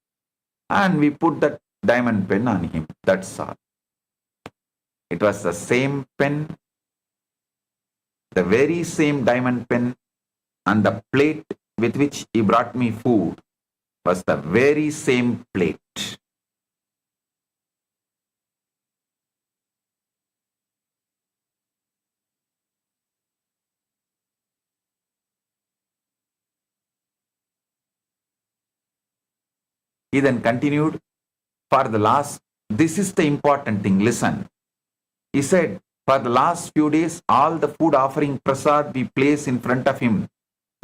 and we put that diamond pen on him. That's all. It was the same pen, the very same diamond pen, and the plate with which he brought me food was the very same plate. He then continued, this is the important thing, listen. He said, for the last few days, all the food offering prasad we place in front of him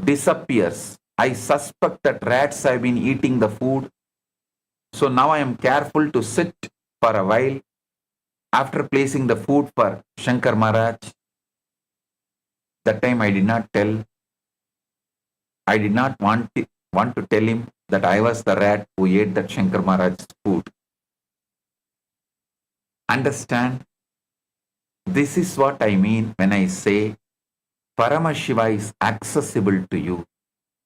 disappears. I suspect that rats have been eating the food. So now I am careful to sit for a while after placing the food for Shankar Maharaj. That time I did not want to tell him that I was the rat who ate that Shankar Maharaj's food. Understand? This is what I mean when I say Paramashiva is accessible to you.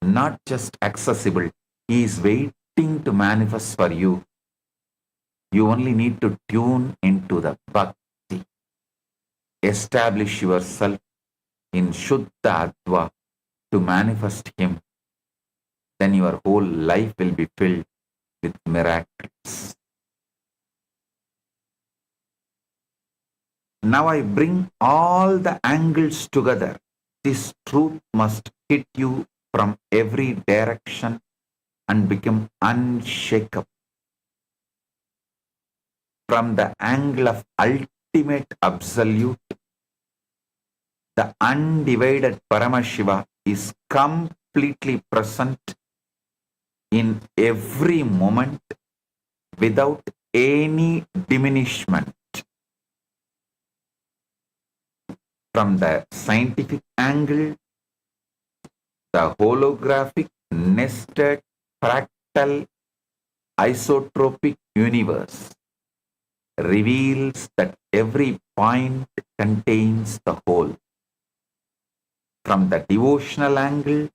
Not just accessible, he is waiting to manifest for you. You only need to tune into the bhakti. Establish yourself in Shuddha Adva to manifest him. Then your whole life will be filled with miracles. Now I bring all the angles together. This truth must hit you from every direction and become unshakable. From the angle of ultimate absolute, the undivided Paramashiva is completely present in every moment without any diminishment. From the scientific angle, the holographic, nested, fractal, isotropic universe reveals that every point contains the whole. From the devotional angle,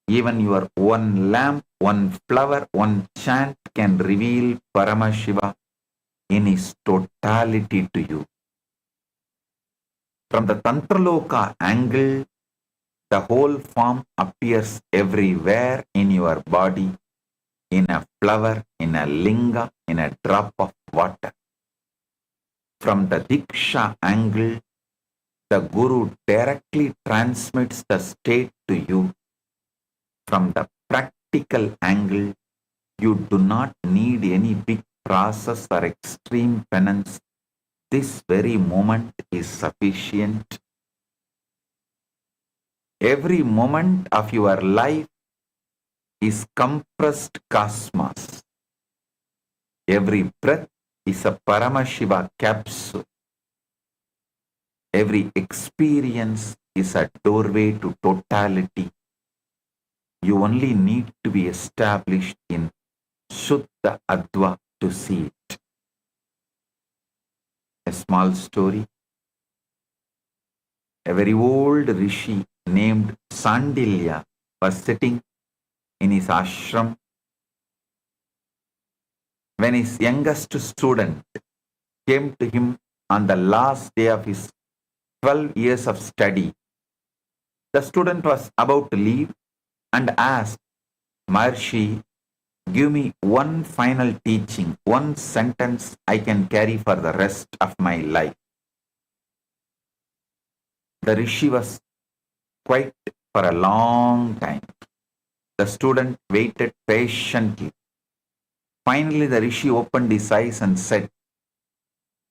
even your one lamp, one flower, one chant can reveal Paramashiva in his totality to you. From the Tantraloka angle, the whole form appears everywhere in your body, in a flower, in a linga, in a drop of water. From the Diksha angle, the Guru directly transmits the state to you. From the practical angle, you do not need any big process or extreme penance. This very moment is sufficient. Every moment of your life is compressed cosmos. Every breath is a Paramashiva capsule. Every experience is a doorway to totality. You only need to be established in Shuddha Adva to see it. A small story. A very old rishi named Sandilya was sitting in his ashram when his youngest student came to him on the last day of his 12 years of study. The student was about to leave and asked, Maharshi, give me one final teaching, one sentence I can carry for the rest of my life. The rishi was quiet for a long time. The student waited patiently. Finally, the rishi opened his eyes and said,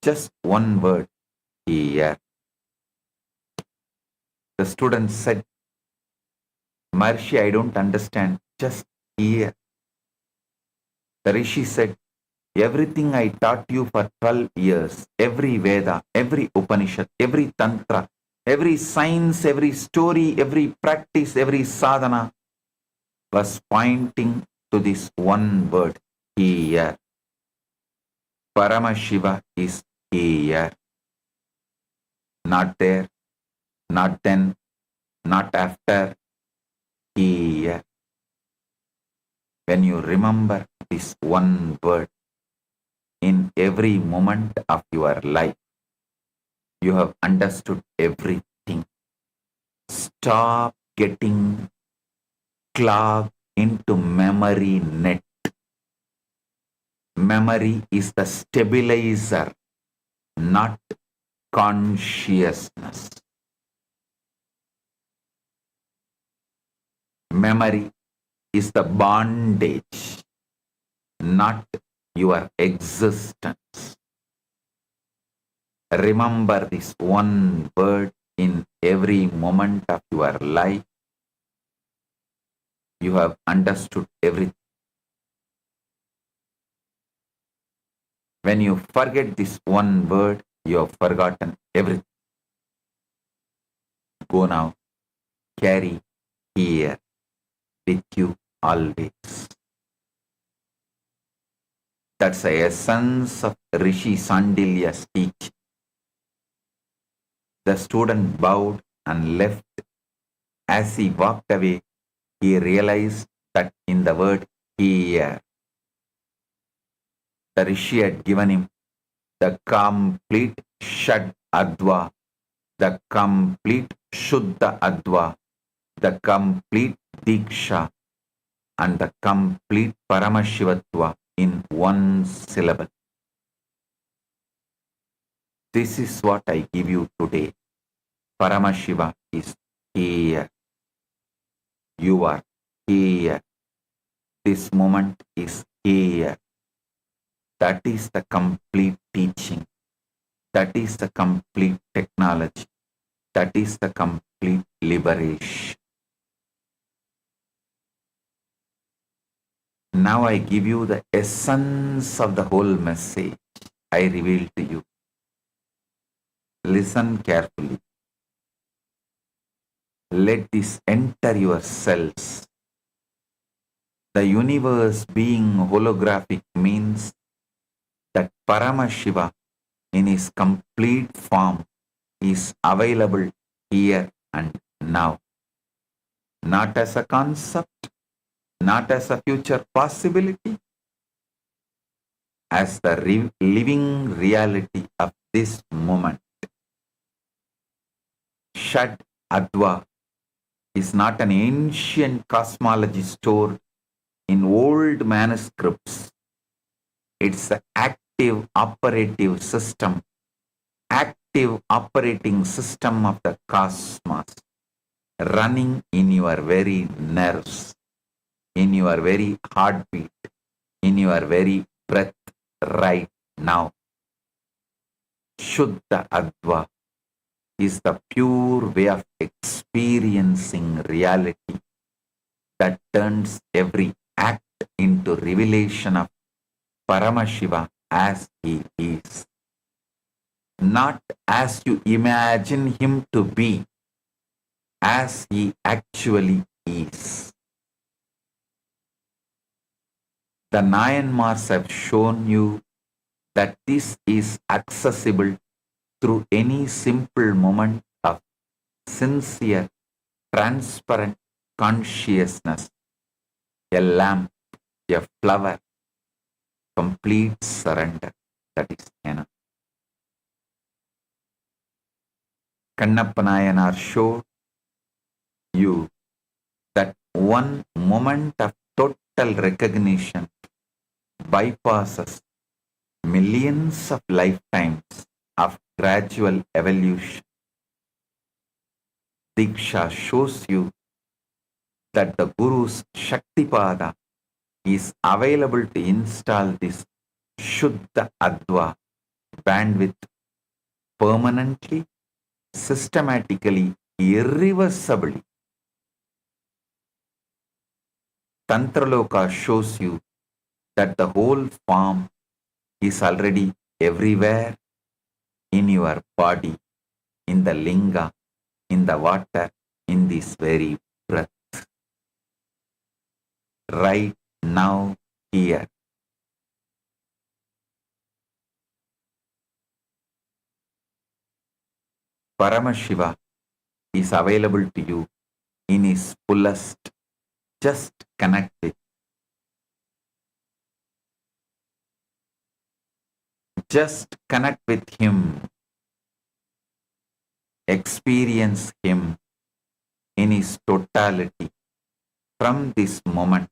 just one word, here. The student said, Maharshi, I don't understand, just here. The rishi said, everything I taught you for 12 years, every Veda, every Upanishad, every Tantra, Every science, every story, every practice, every sadhana was pointing to this one word, here. Paramashiva is here. Not there, not then, not after, here. When you remember this one word in every moment of your life, you have understood everything. Stop getting clogged into memory net. Memory is the stabilizer, not consciousness. Memory is the bondage, not your existence. Remember this one word in every moment of your life. You have understood everything. When you forget this one word, you have forgotten everything. Go now, carry here with you always. That's the essence of Rishi Sandilya's teaching. The student bowed and left. As he walked away, he realized that in the word here, the Rishi had given him the complete Shad Adva, the complete Shuddha Adva, the complete Diksha, and the complete Paramashivatva in one syllable. This is what I give you today. Paramashiva is here. You are here. This moment is here. That is the complete teaching. That is the complete technology. That is the complete liberation. Now I give you the essence of the whole message I reveal to you. Listen carefully. Let this enter your cells. The universe being holographic means that Paramashiva in his complete form is available here and now. Not as a concept, not as a future possibility, as the living reality of this moment. Shad Adva is not an ancient cosmology stored in old manuscripts. It's the active operating system of the cosmos, running in your very nerves, in your very heartbeat, in your very breath right now. Shuddha Adva is the pure way of experiencing reality that turns every act into revelation of Paramashiva as he is. Not as you imagine him to be, as he actually is. The Nayanmars have shown you that this is accessible through any simple moment of sincere, transparent consciousness. A lamp, a flower, complete surrender. That is enough. Kannappa Nayanar showed you that one moment of total recognition bypasses millions of lifetimes of gradual evolution. Diksha shows you that the Guru's Shaktipada is available to install this Shuddha Adva bandwidth permanently, systematically, irreversibly. Tantraloka shows you that the whole form is already everywhere in your body, in the linga, in the water in this very breath, right now, here. Paramashiva is available to you in his fullest. Just connect it. Just connect with him. Experience him in his totality. From this moment,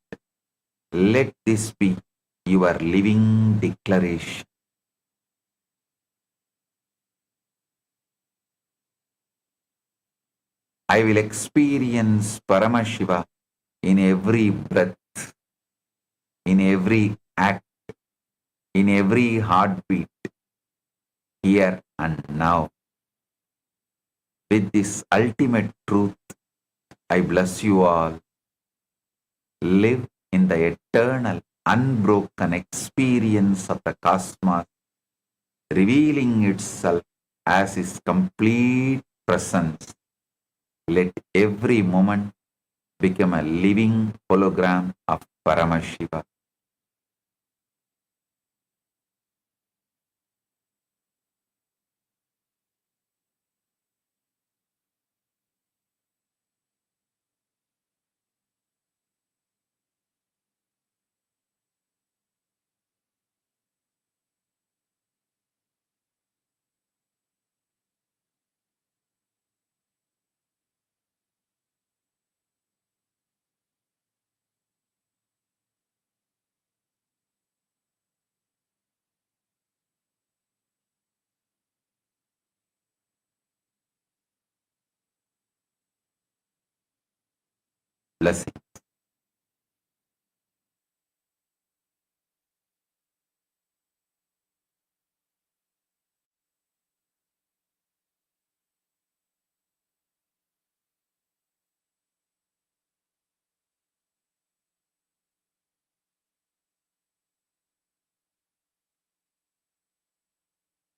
let this be your living declaration. I will experience Paramashiva in every breath, in every act, in every heartbeat, here and now. With this ultimate truth, I bless you all. Live in the eternal, unbroken experience of the cosmos, revealing itself as his complete presence. Let every moment become a living hologram of Paramashiva. Blessing.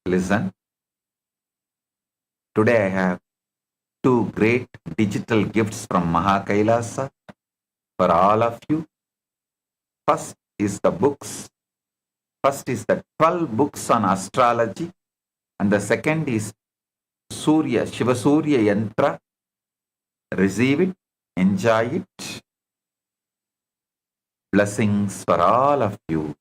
Listen, today I have two great digital gifts from Kailasa for all of you. First is the books. First is the 12 books on astrology, and the second is Shiva Surya Yantra. Receive it, enjoy it. Blessings for all of you.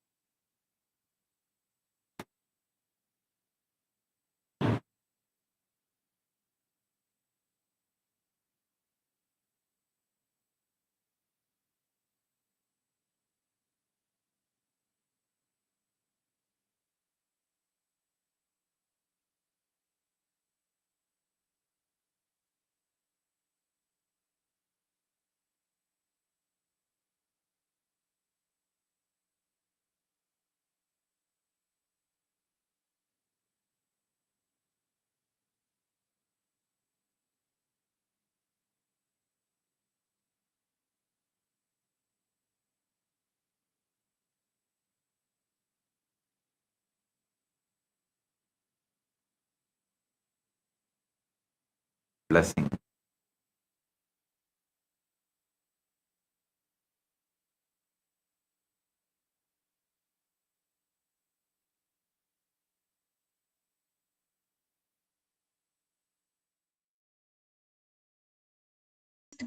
Blessing.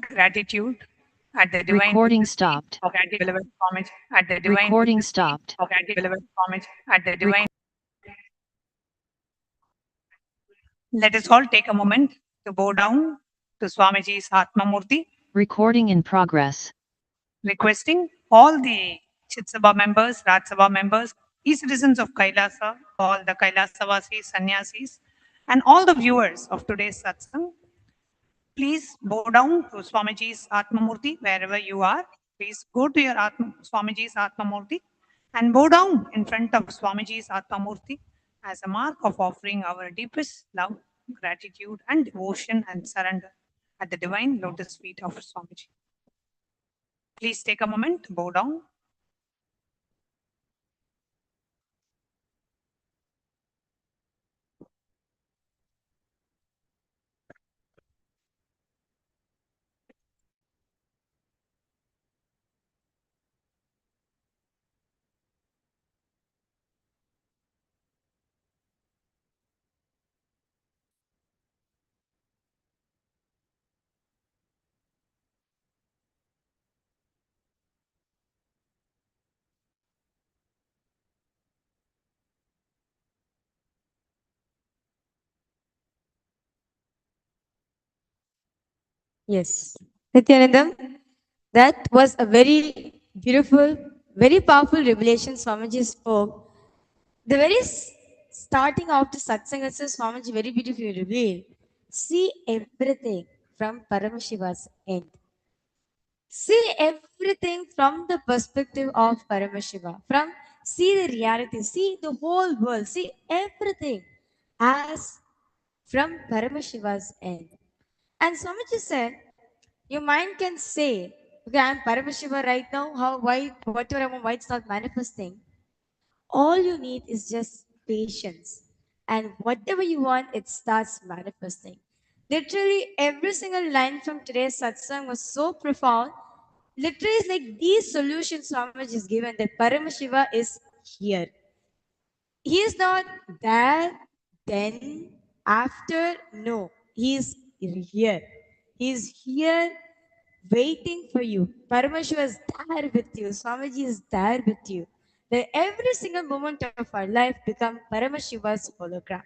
Gratitude at the divine Recording stopped. beloved homage at the divine Recording stopped. beloved homage at the divine. Let us all take a moment to bow down to Swamiji's Atma Murti, Recording in progress. requesting all the Chitsabha members, Rajsabha members, e-citizens of Kailasa, all the Kailasa sannyasis, and all the viewers of today's satsang. Please bow down to Swamiji's Atma Murti wherever you are. Please go to your Swamiji's Atma Murti and bow down in front of Swamiji's Atma Murti as a mark of offering our deepest love, gratitude, and devotion and surrender at the divine lotus feet of Swamiji. Please take a moment to bow down. Yes. Nithyanandam, that was a very beautiful, very powerful revelation Swamiji spoke. The very starting of the satsang itself, Swamiji very beautifully revealed. See everything from Paramashiva's end. See everything from the perspective of Paramashiva. From see the reality, see the whole world, see everything as from Paramashiva's end. And Swamiji said, your mind can say, okay, I'm Paramashiva right now, how why whatever I want, why it's not manifesting. All you need is just patience. And whatever you want, it starts manifesting. Literally, every single line from today's satsang was so profound. Literally, it's like these solutions Swamiji is given that Paramashiva is here. He is not there, then, after. No, he is here. He is here waiting for you. Paramashiva is there with you. Swamiji is there with you. That every single moment of our life become Paramashiva's hologram.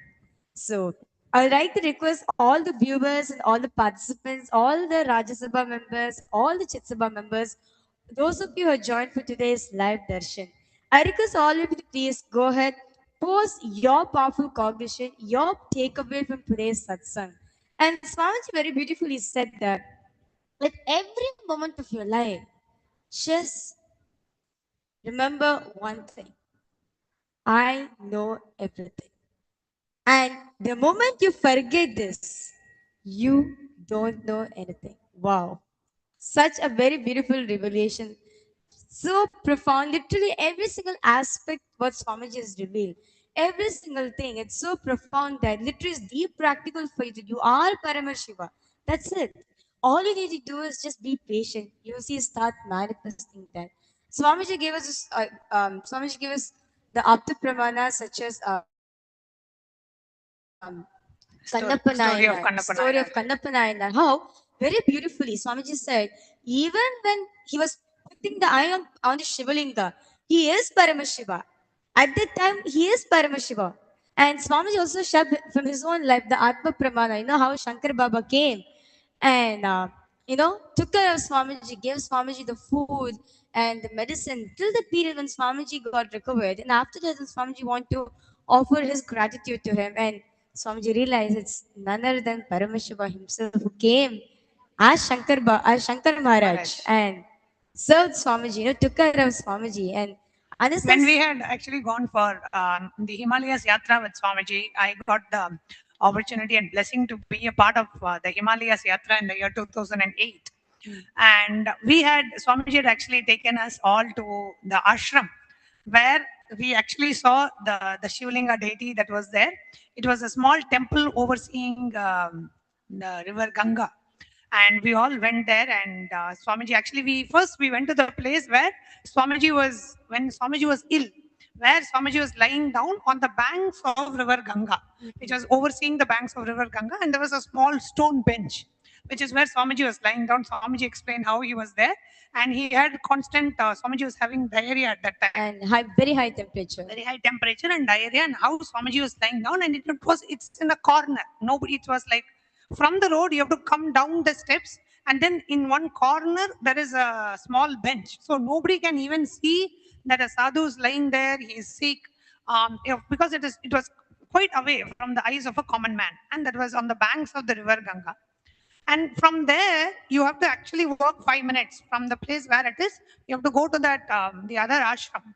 So I'd like to request all the viewers and all the participants, all the Rajya Sabha members, all the Chit Sabha members, those of you who have joined for today's live darshan, I request all of you to please go ahead, post your powerful cognition, your takeaway from today's satsang. And Swamiji very beautifully said that at every moment of your life, just remember one thing. I know everything. And the moment you forget this, you don't know anything. Wow. Such a very beautiful revelation. So profound. Literally every single aspect what Swamiji has revealed. Every single thing. It's so profound that literally is deep practical for you. You are Paramashiva. That's it. All you need to do is just be patient. You see, start manifesting that. Swamiji gave us Swamiji gave us the Apta Pramana such as Kannappa Story of Nayanar, Kannappa story of Nayanar. Kannappa Nayanar. How very beautifully Swamiji said, even when he was putting the eye on the Shivalinga, he is Paramashiva. At that time, he is Paramashiva. And Swamiji also shared from his own life the Atma Pramana. You know how Shankar Baba came and took care of Swamiji, gave Swamiji the food and the medicine till the period when Swamiji got recovered. And after that, Swamiji wanted to offer his gratitude to him. And Swamiji realized it's none other than Paramashiva himself who came as as Shankar Maharaj Maharaj. and served Swamiji, took care of Swamiji. And understand. When we had actually gone for the Himalayas Yatra with Swamiji, I got the opportunity and blessing to be a part of the Himalayas Yatra in the year 2008. And Swamiji had actually taken us all to the ashram where we actually saw the Shivlinga deity that was there. It was a small temple overseeing the river Ganga. And we all went there and Swamiji, actually we went to the place where when Swamiji was ill, where Swamiji was lying down on the banks of river Ganga, which was overseeing the banks of river Ganga, and there was a small stone bench, which is where Swamiji was lying down. Swamiji explained how he was there, and he had constant, Swamiji was having diarrhea at that time. And very high temperature. Very high temperature and diarrhea, and how Swamiji was lying down, and it's in a corner. Nobody, it was like from the road, you have to come down the steps, and then in one corner there is a small bench. So nobody can even see that a sadhu is lying there, he is sick, because it was quite away from the eyes of a common man, and that was on the banks of the river Ganga. And from there, you have to actually walk 5 minutes from the place where it is. You have to go to that the other ashram,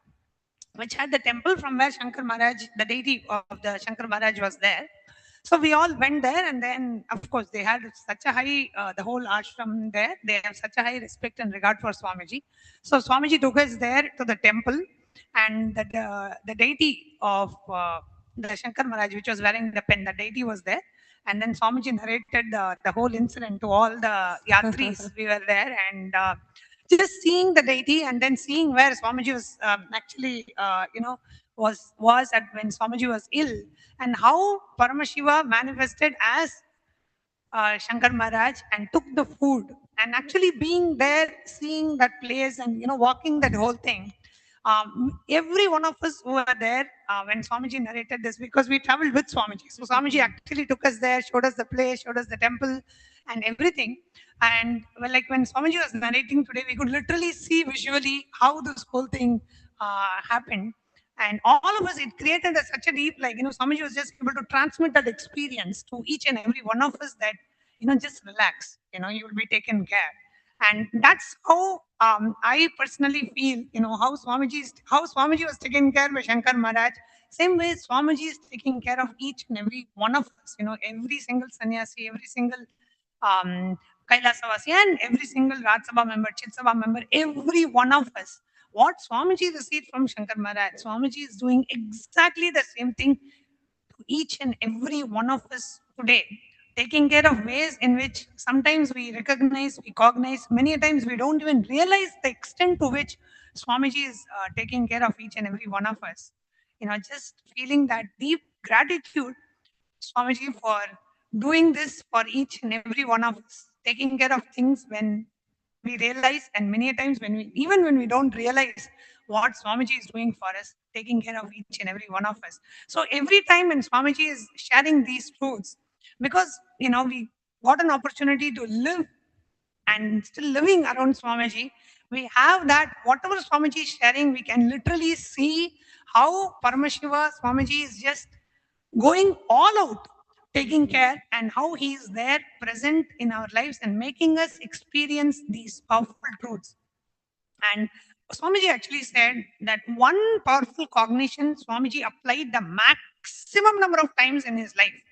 which had the temple from where Shankar Maharaj, the deity of the Shankar Maharaj was there. So we all went there, and then, of course, they had such a high, the whole ashram there, they have such a high respect and regard for Swamiji. So Swamiji took us there to the temple, and the deity of the Shankar Maharaj, which was wearing the pen, the deity was there. And then Swamiji narrated the whole incident to all the yatris. We were there, and just seeing the deity and then seeing where Swamiji was actually, was at when Swamiji was ill, and how Paramashiva manifested as Shankar Maharaj and took the food, and actually being there, seeing that place, and walking that whole thing. Every one of us who were there when Swamiji narrated this, because we traveled with Swamiji. So Swamiji actually took us there, showed us the place, showed us the temple and everything. And well, like when Swamiji was narrating today, we could literally see visually how this whole thing happened. And all of us, it created such a deep, like, Swamiji was just able to transmit that experience to each and every one of us that, just relax, you will be taken care. And that's how I personally feel, how Swamiji was taken care by Shankar Maharaj. Same way Swamiji is taking care of each and every one of us, every single sannyasi, every single um, Kailasavasi, and every single Raj Sabha member, Chit Sabha member, every one of us. What Swamiji received from Shankar Maharaj, Swamiji is doing exactly the same thing to each and every one of us today, taking care of ways in which sometimes we recognize, we cognize, many times we don't even realize the extent to which Swamiji is taking care of each and every one of us. Just feeling that deep gratitude, Swamiji, for doing this for each and every one of us, taking care of things when we realize, and many times even when we don't realize what Swamiji is doing for us, taking care of each and every one of us. So every time when Swamiji is sharing these truths, because we got an opportunity to live and still living around Swamiji, we have that whatever Swamiji is sharing, we can literally see how Paramashiva Swamiji is just going all out, taking care, and how he is there present in our lives and making us experience these powerful truths. And Swamiji actually said that one powerful cognition Swamiji applied the maximum number of times in his life.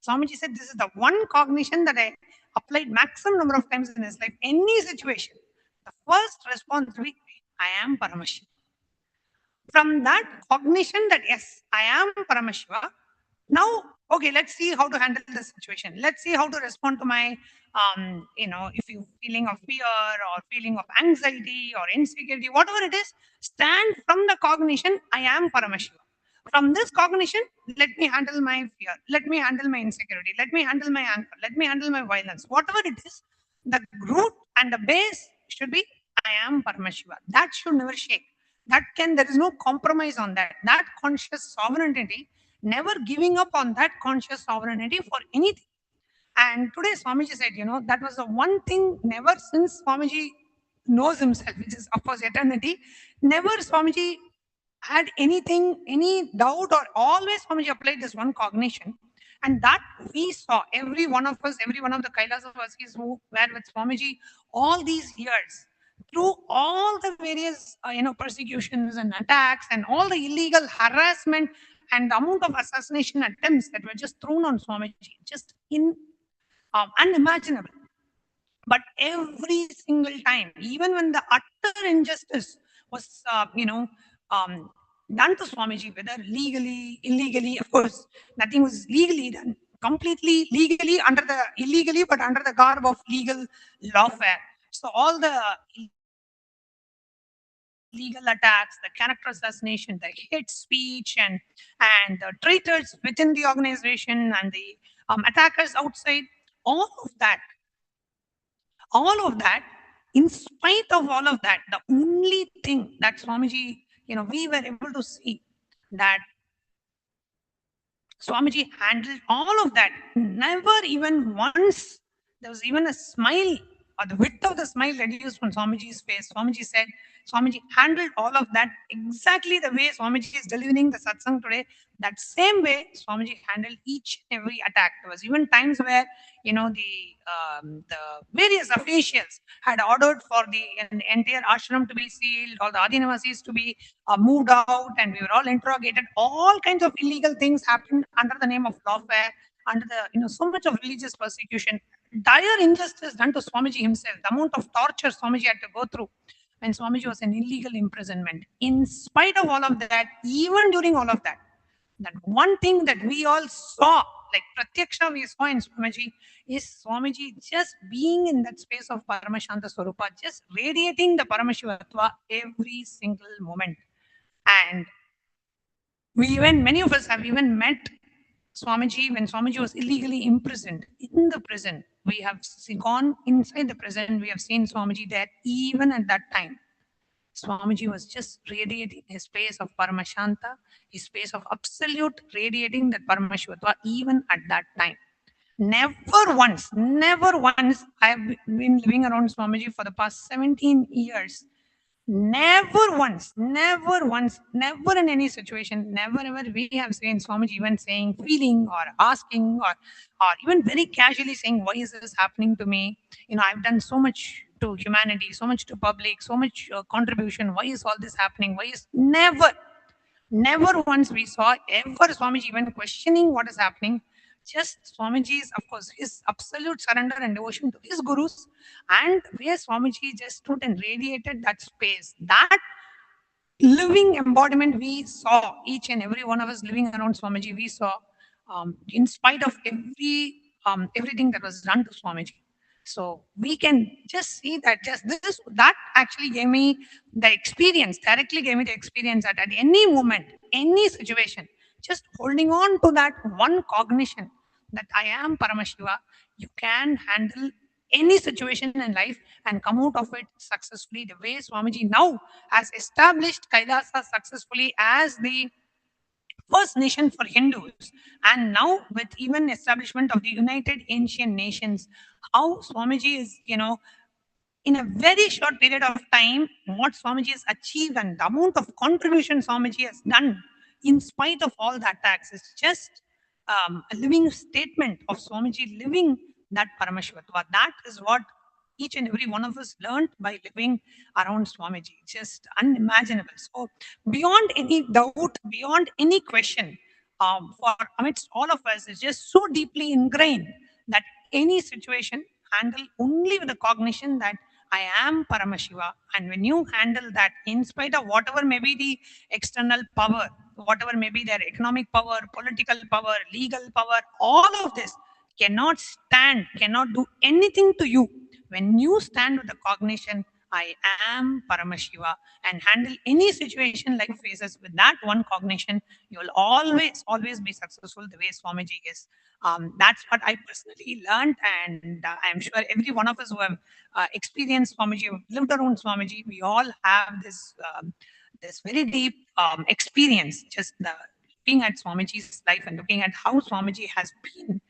Swamiji said, this is the one cognition that I applied maximum number of times in his life. Any situation, the first response will be, I am Paramashiva. From that cognition that, yes, I am Paramashiva, now, okay, let's see how to handle the situation. Let's see how to respond to my, if you feeling of fear or feeling of anxiety or insecurity, whatever it is, stand from the cognition, I am Paramashiva. From this cognition, let me handle my fear, let me handle my insecurity, let me handle my anger, let me handle my violence, whatever it is, the root and the base should be, I am Paramashiva. That should never shake. There is no compromise on that. That conscious sovereignty, never giving up on that conscious sovereignty for anything. And today Swamiji said, that was the one thing never since Swamiji knows himself, which is of course eternity, never Swamiji had anything, any doubt, or always Swamiji applied this one cognition. And that we saw, every one of us, every one of the Kailasa Vasis who were with Swamiji all these years, through all the various persecutions and attacks and all the illegal harassment and the amount of assassination attempts that were just thrown on Swamiji, just unimaginable. But every single time, even when the utter injustice was, done to Swamiji, whether legally, illegally, of course, nothing was legally done, completely legally, illegally, but under the garb of legal lawfare. So all the legal attacks, the character assassination, the hate speech, and the traitors within the organization, and the attackers outside, all of that, in spite of all of that, the only thing that Swamiji, we were able to see that Swamiji handled all of that. Never even once there was even a smile or the width of the smile reduced from Swamiji's face. Swamiji said, Swamiji handled all of that exactly the way Swamiji is delivering the satsang today. That same way Swamiji handled each and every attack. There was even times where the various officials had ordered for the entire ashram to be sealed, all the Adinavasis to be moved out, and we were all interrogated. All kinds of illegal things happened under the name of lawfare, under the so much of religious persecution, dire injustice done to Swamiji himself, the amount of torture Swamiji had to go through when Swamiji was in illegal imprisonment. In spite of all of that, even during all of that, that one thing that we all saw, like Pratyaksha we saw in Swamiji, is Swamiji just being in that space of Paramashanta Swarupa, just radiating the Paramashivatva every single moment. And many of us have even met Swamiji when Swamiji was illegally imprisoned in the prison. We have gone inside the prison, we have seen Swamiji there even at that time. Swamiji was just radiating his space of Paramashanta, his space of absolute radiating that Paramashvatva even at that time. Never once, I have been living around Swamiji for the past 17 years. Never in any situation, never ever we have seen Swamiji even saying, feeling or asking or even very casually saying, why is this happening to me? I've done so much to humanity, so much to public, so much contribution. Why is all this happening? Why is never once we saw ever Swamiji even questioning what is happening. Just Swamiji's, of course, his absolute surrender and devotion to his gurus, and where Swamiji just stood and radiated that space. That living embodiment we saw, each and every one of us living around Swamiji, we saw, in spite of everything that was done to Swamiji. So we can just see that just this that actually gave me the experience, directly gave me the experience that at any moment, any situation, just holding on to that one cognition that I am Paramashiva, you can handle any situation in life and come out of it successfully. The way Swamiji now has established Kailasa successfully as the first nation for Hindus, and now with even establishment of the United Ancient Nations, how Swamiji is, in a very short period of time, what Swamiji has achieved and the amount of contribution Swamiji has done in spite of all the attacks is just a living statement of Swamiji living that Paramashvatva. That is what each and every one of us learned by living around Swamiji. Just unimaginable. So, beyond any doubt, beyond any question, for amidst all of us, is just so deeply ingrained that any situation handle only with the cognition that I am Paramashiva. And when you handle that, in spite of whatever may be the external power, whatever may be their economic power, political power, legal power, all of this cannot stand, cannot do anything to you. When you stand with the cognition, I am Paramashiva, and handle any situation like faces with that one cognition, you will always be successful the way Swamiji is. That's what I personally learned, and I'm sure every one of us who have experienced Swamiji, who lived around Swamiji, we all have this very deep experience, just looking at Swamiji's life and looking at how Swamiji has been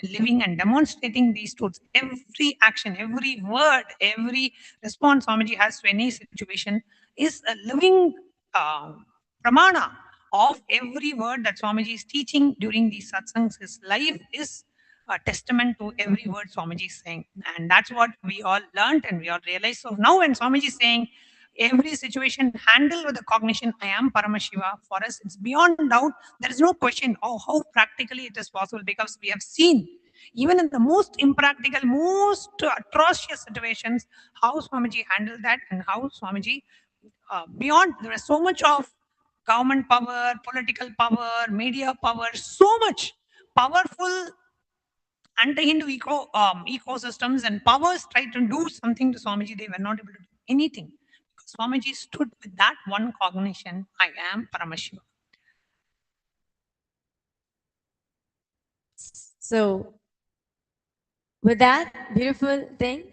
living and demonstrating these truths. Every action, every word, every response Swamiji has to any situation is a living pramana of every word that Swamiji is teaching during these satsangs. His life is a testament to every word Swamiji is saying. And that's what we all learned and we all realized. So now when Swamiji is saying, every situation handle with the cognition, I am Paramashiva, for us, it's beyond doubt. There is no question how practically it is possible, because we have seen, even in the most impractical, most atrocious situations, how Swamiji handled that and how Swamiji, beyond, there is so much of government power, political power, media power, so much powerful anti-Hindu ecosystems and powers tried to do something to Swamiji. They were not able to do anything. Swamiji stood with that one cognition, I am Paramashiva. So, with that beautiful thing,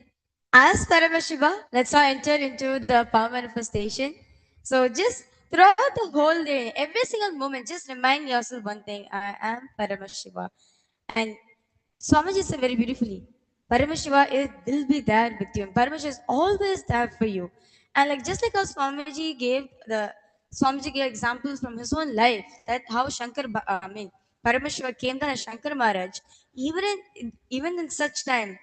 as Paramashiva, let's all enter into the power manifestation. So, just throughout the whole day, every single moment, just remind yourself one thing: I am Paramashiva. And Swamiji said very beautifully, will be there with you. And Paramashiva is always there for you. And like just like how Swamiji gave examples from his own life, that how Paramashiva came down as Shankar Maharaj, even in such time,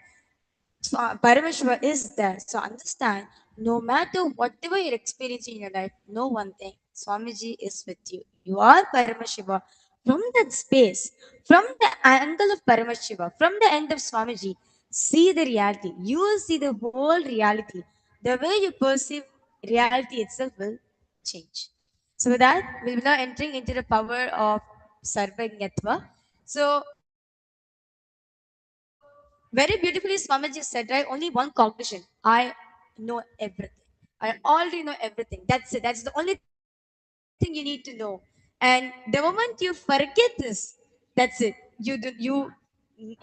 so Paramashiva is there. So understand, no matter whatever you're experiencing in your life, know one thing: Swamiji is with you. You are Paramashiva. From that space, from the angle of Paramashiva, from the end of Swamiji, see the reality. You will see the whole reality. The way you perceive reality itself will change. So with that, we'll be now entering into the power of Sarvajñatva. So very beautifully, Swamiji said, right? Only one cognition. I know everything. I already know everything. That's it. That's the only thing you need to know. And the moment you forget this, that's it. You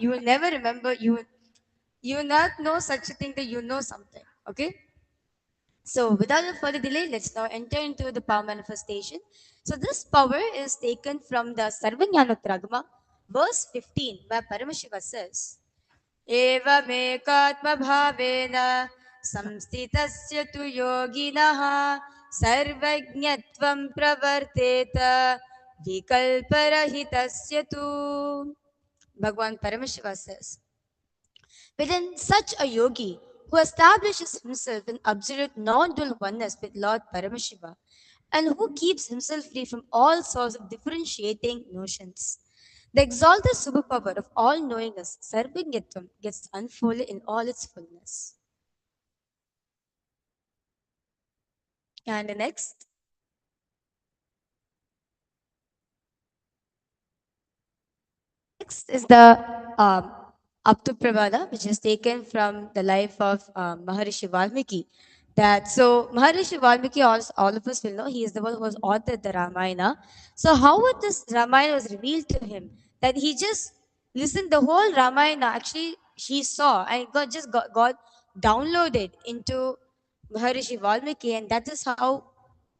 will never remember. You will not know such a thing that you know something. Okay. So, without a further delay, let's now enter into the power manifestation. So, this power is taken from the Sarvajnanotragama, verse 15, where Paramashiva says, एवमेकात्मभावेन संस्थितस्य तु योगिनः सर्वज्ञत्वं प्रवर्तेत विकल्परहितस्य तु. Bhagwan Paramashiva says, within such a yogi who establishes himself in absolute non-dual oneness with Lord Paramashiva and who keeps himself free from all sorts of differentiating notions, the exalted superpower of all knowingness, Sarvajñatvam, gets unfolded in all its fullness. And the next is the Aptupravada, which is taken from the life of Maharishi Valmiki. That so Maharishi Valmiki, all of us will know, he is the one who was authored the Ramayana. So how would this Ramayana was revealed to him? That he just listened the whole Ramayana. Actually, he saw and got downloaded into Maharishi Valmiki, and that is how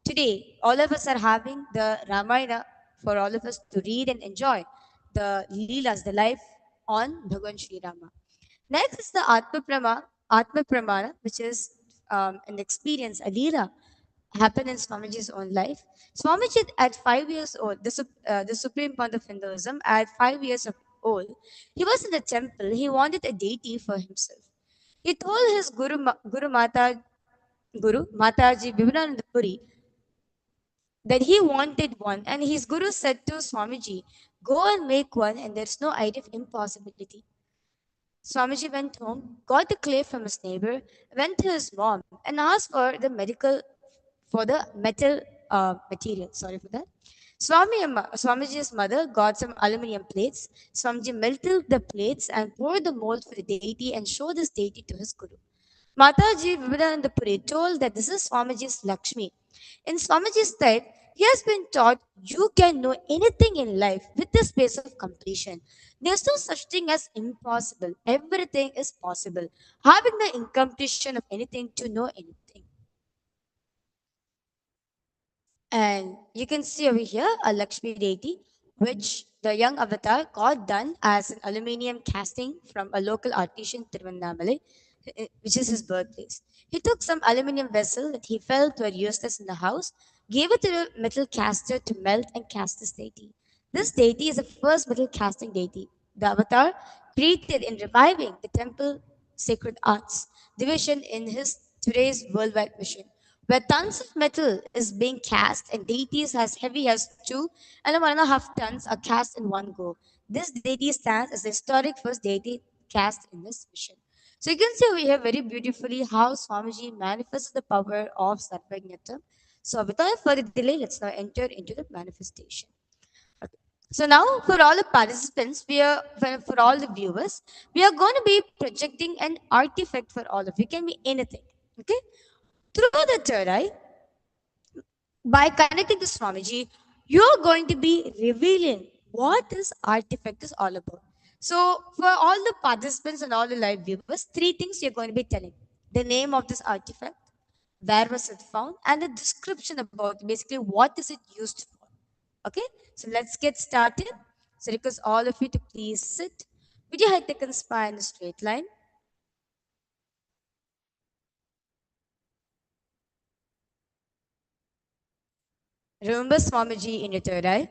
today all of us are having the Ramayana for all of us to read and enjoy the Leelas, the life on Bhagavan Sri Rama. Next is the Atma Pramana, which is an experience, a Leela, happened in Swamiji's own life. Swamiji, at 5 years old, the supreme point of Hinduism, at 5 years of old, he was in the temple. He wanted a deity for himself. He told his Guru Mataji Vivekananda Puri that he wanted one, and his guru said to Swamiji, "Go and make one, and there's no idea of impossibility." Swamiji went home, got the clay from his neighbor, went to his mom, and asked for the metal material. Sorry for that. Swamiji's mother got some aluminum plates. Swamiji melted the plates and poured the mold for the deity and showed this deity to his guru. Mataji Vivekananda Puri told that this is Swamiji's Lakshmi. In Swamiji's time, he has been taught you can know anything in life with the space of completion. There's no such thing as impossible. Everything is possible. Having the incompletion of anything to know anything. And you can see over here a Lakshmi deity, which the young avatar got done as an aluminium casting from a local artisan, Tiruvannamalai, which is his birthplace. He took some aluminium vessel that he felt were useless in the house, gave it to a metal caster to melt and cast this deity. This deity is the first metal casting deity. The avatar created in reviving the temple sacred arts division in his today's worldwide mission, where tons of metal is being cast and deities as heavy as 2 and 1.5 tons are cast in one go. This deity stands as the historic first deity cast in this mission. So you can see over here very beautifully how Swamiji manifests the power of Sarvajñata. So without further delay, let's now enter into the manifestation. Okay. So now for all the participants, for all the viewers, we are going to be projecting an artifact for all of you. It can be anything. Okay. Through the third eye, by connecting to Swamiji, you're going to be revealing what this artifact is all about. So, for all the participants and all the live viewers, three things you're going to be telling: the name of this artifact, where was it found, and the description about basically what is it used for. Okay, so let's get started. So, request all of you to please sit with your head taken spine in a straight line. Remember Swamiji in your third eye.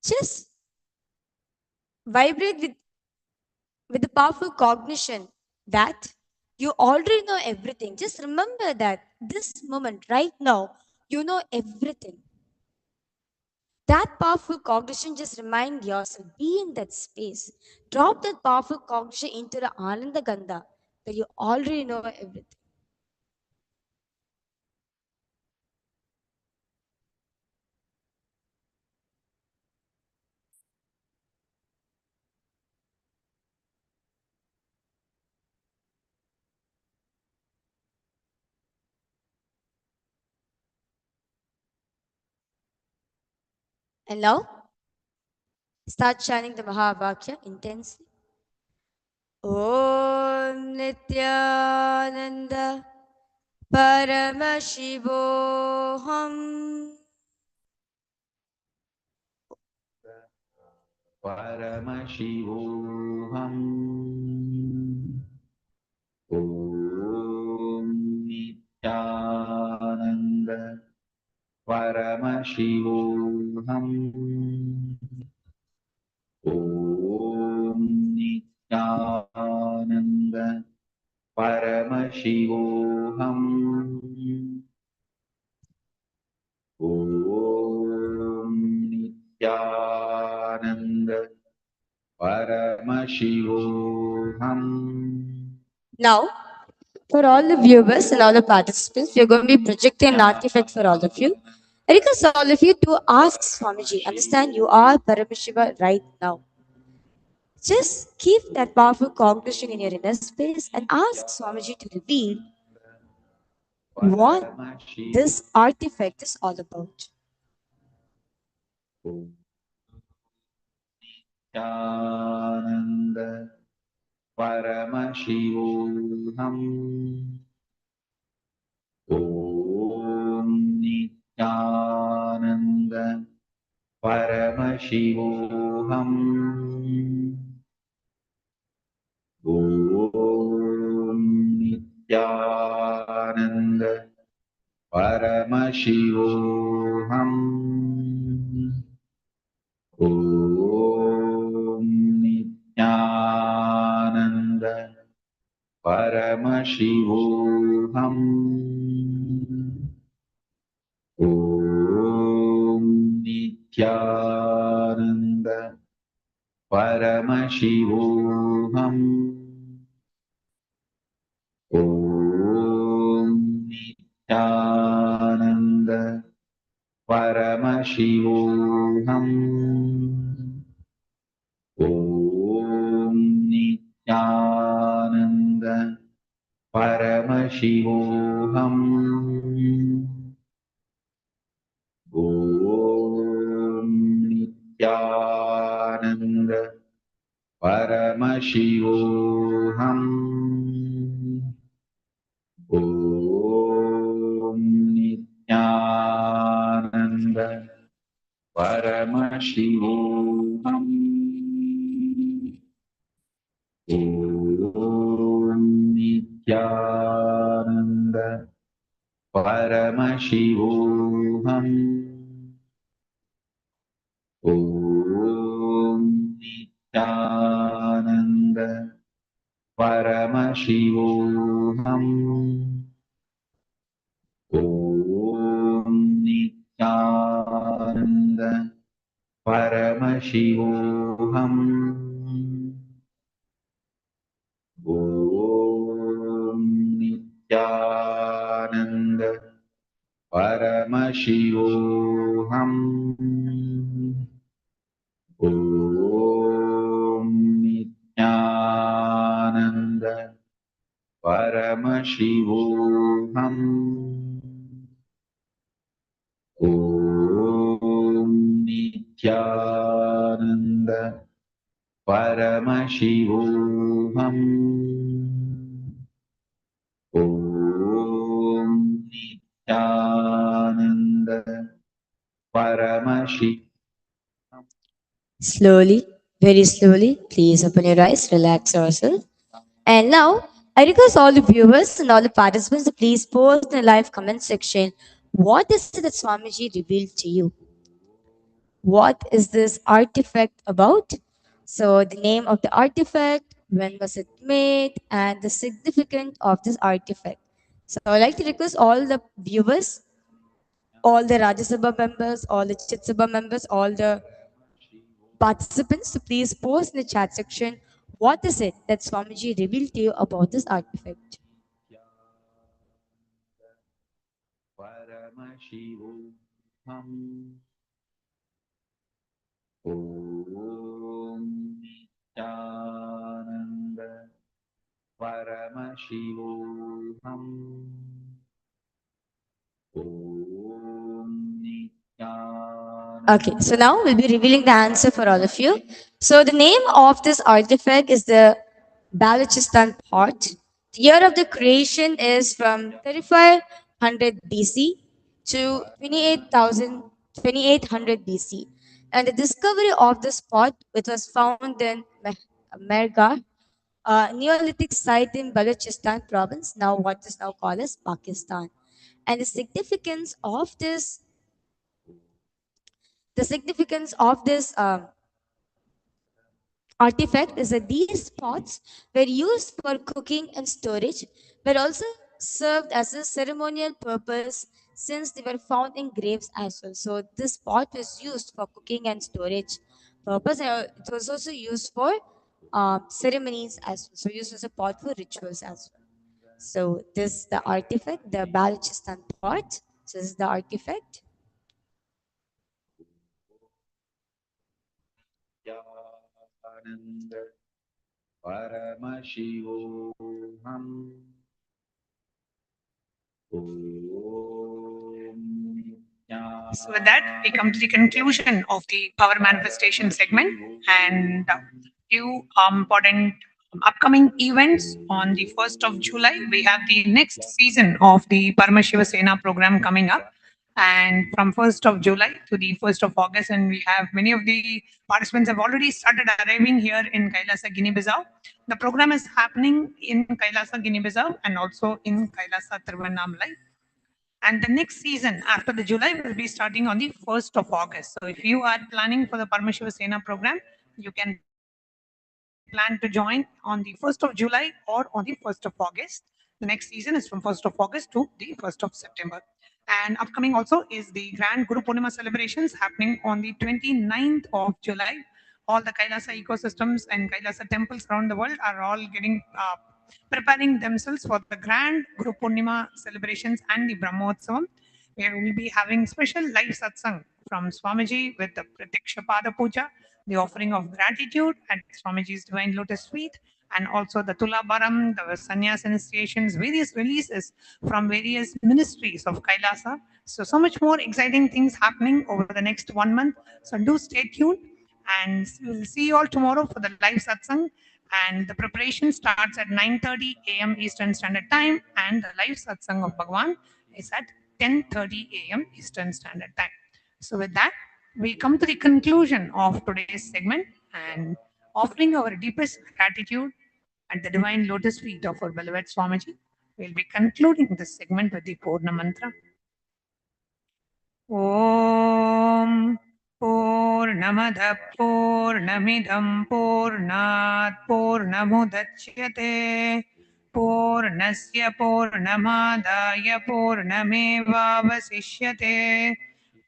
Just vibrate with the powerful cognition that you already know everything. Just remember that this moment, right now, you know everything. That powerful cognition, just remind yourself, be in that space. Drop that powerful cognition into the Ananda Gandha that you already know everything. And now, start chanting the Mahavakya intensely. Om Nithyananda Paramashivoham. Paramashivoham. Om Nithyananda Paramashivoham. Om Nithyananda Paramashivoham. Om Nithyananda Paramashivoham. Now, for all the viewers and all the participants, we are going to be projecting an artifact for all of you. I request all of you to ask Swamiji. Understand, you are Paramashiva right now. Just keep that powerful cognition in your inner space and ask Swamiji to reveal what this artifact is all about. Nithyananda Paramashivoham. Om Nithyananda Paramashivoham. Om Nithyananda Paramashivoham. Om Nithyananda Paramashivoham. Om Nithyananda Paramashivoham. Om Nithyananda Paramashivoham. Om Nithyananda Paramashivoham. Om Nithyananda Paramashivoham. Om Nithyananda Paramashivoham. Om Nithyananda Paramashivoham. Om Nithyananda Paramashivoham. Om Nithyananda Paramashivoham. Om Nithyananda Paramashivoham. Om Nithyananda Paramashivoham. Om Nithyananda Paramashivoham. Om Nithyananda Paramashivoham. Slowly, very slowly, please open your eyes, relax yourself. And now, I request all the viewers and all the participants to please post in the live comment section what is it that Swamiji revealed to you? What is this artifact about? So, the name of the artifact, when was it made, and the significance of this artifact. So, I'd like to request all the viewers, all the Rajya Sabha members, all the Chit Sabha members, all the participants to please post in the chat section what is it that Swamiji revealed to you about this artifact. Paramashivoham. Om Nithyananda Paramashivoham. Om Nithyananda Okay, so now we'll be revealing the answer for all of you. So the name of this artifact is the Balochistan pot. The year of the creation is from 3500 BC to 2800 BC. And the discovery of this pot, which was found in Mergah, a Neolithic site in Balochistan province, now what is now called as Pakistan. And the significance of this artifact is that these pots were used for cooking and storage, but also served as a ceremonial purpose since they were found in graves as well. So this pot was used for cooking and storage purpose, and it was also used for ceremonies as well. So used as a pot for rituals as well. So this is the artifact, the Balochistan pot. So this is the artifact. Nityananda Paramashivoham Om So with that, we come to the conclusion of the power manifestation segment and few important upcoming events. On the 1st of July, we have the next season of the Paramashiva Sena program coming up. And from 1st of July to the 1st of August, and we have many of the participants have already started arriving here in Kailasa, Guinea-Bissau. The program is happening in Kailasa, Guinea-Bissau and also in Kailasa, Tiruvannamalai. And the next season after the July will be starting on the 1st of August. So if you are planning for the Paramashiva Sena program, you can plan to join on the 1st of July or on the 1st of August. The next season is from 1st of August to the 1st of September. And upcoming also is the Grand Guru Purnima celebrations happening on the 29th of July. All the Kailasa ecosystems and Kailasa temples around the world are all getting preparing themselves for the Grand Guru Purnima celebrations and the Brahmotsavam. Where we will be having special live satsang from Swamiji with the Pratiksha Pada Puja, the offering of gratitude at Swamiji's Divine Lotus Feet, and also the Tula Baram, the Sannyas initiations, various releases from various ministries of Kailasa. So much more exciting things happening over the next 1 month. So do stay tuned, and we'll see you all tomorrow for the live satsang. And the preparation starts at 9:30 a.m. Eastern Standard Time, and the live satsang of Bhagavan is at 10:30 a.m. Eastern Standard Time. So with that, we come to the conclusion of today's segment and offering our deepest gratitude at the divine lotus feet of our beloved Swamiji. We'll be concluding this segment with the Purna Mantra. Om Purnamada Purnamidam Purnat Purnamudachyate Purnasya Purnamadaya Purnamevavasishyate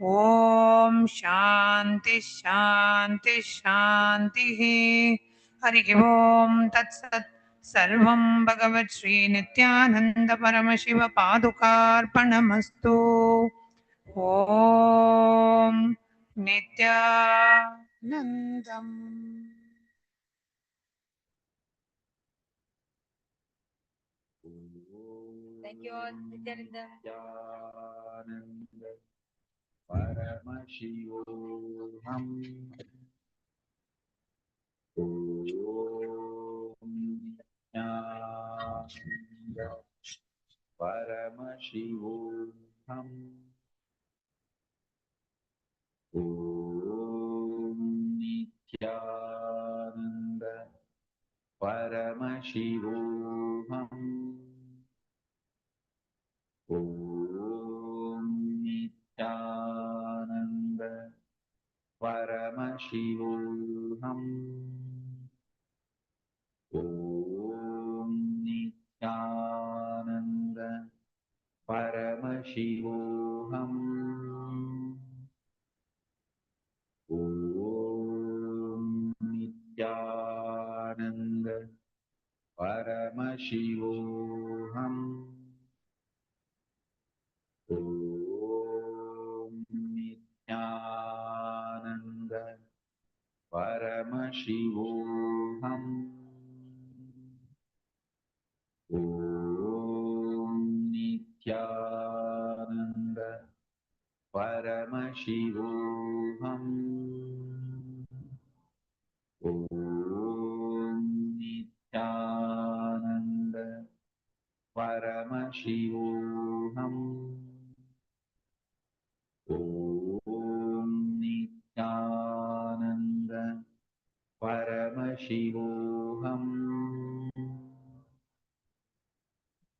Om Shanti Shanti Shanti Hari Om Tat Sat Sarvam Bhagavat Sri Nityananda Paramashiva Padukarpanamastu Om Nityanandam. Thank you all. Nityananda. Nityananda Paramashivoham Om Nityananda Paramashivoham Om Nityananda Paramashivoham Om Nityananda Paramashivoham Om Nityananda Paramashivoham Om Nityananda Paramashivoham Om Nityananda Paramashivoham Om Nityananda Paramashivoham. Om Nithyananda Paramashivoham. Om Nithyananda Paramashivoham.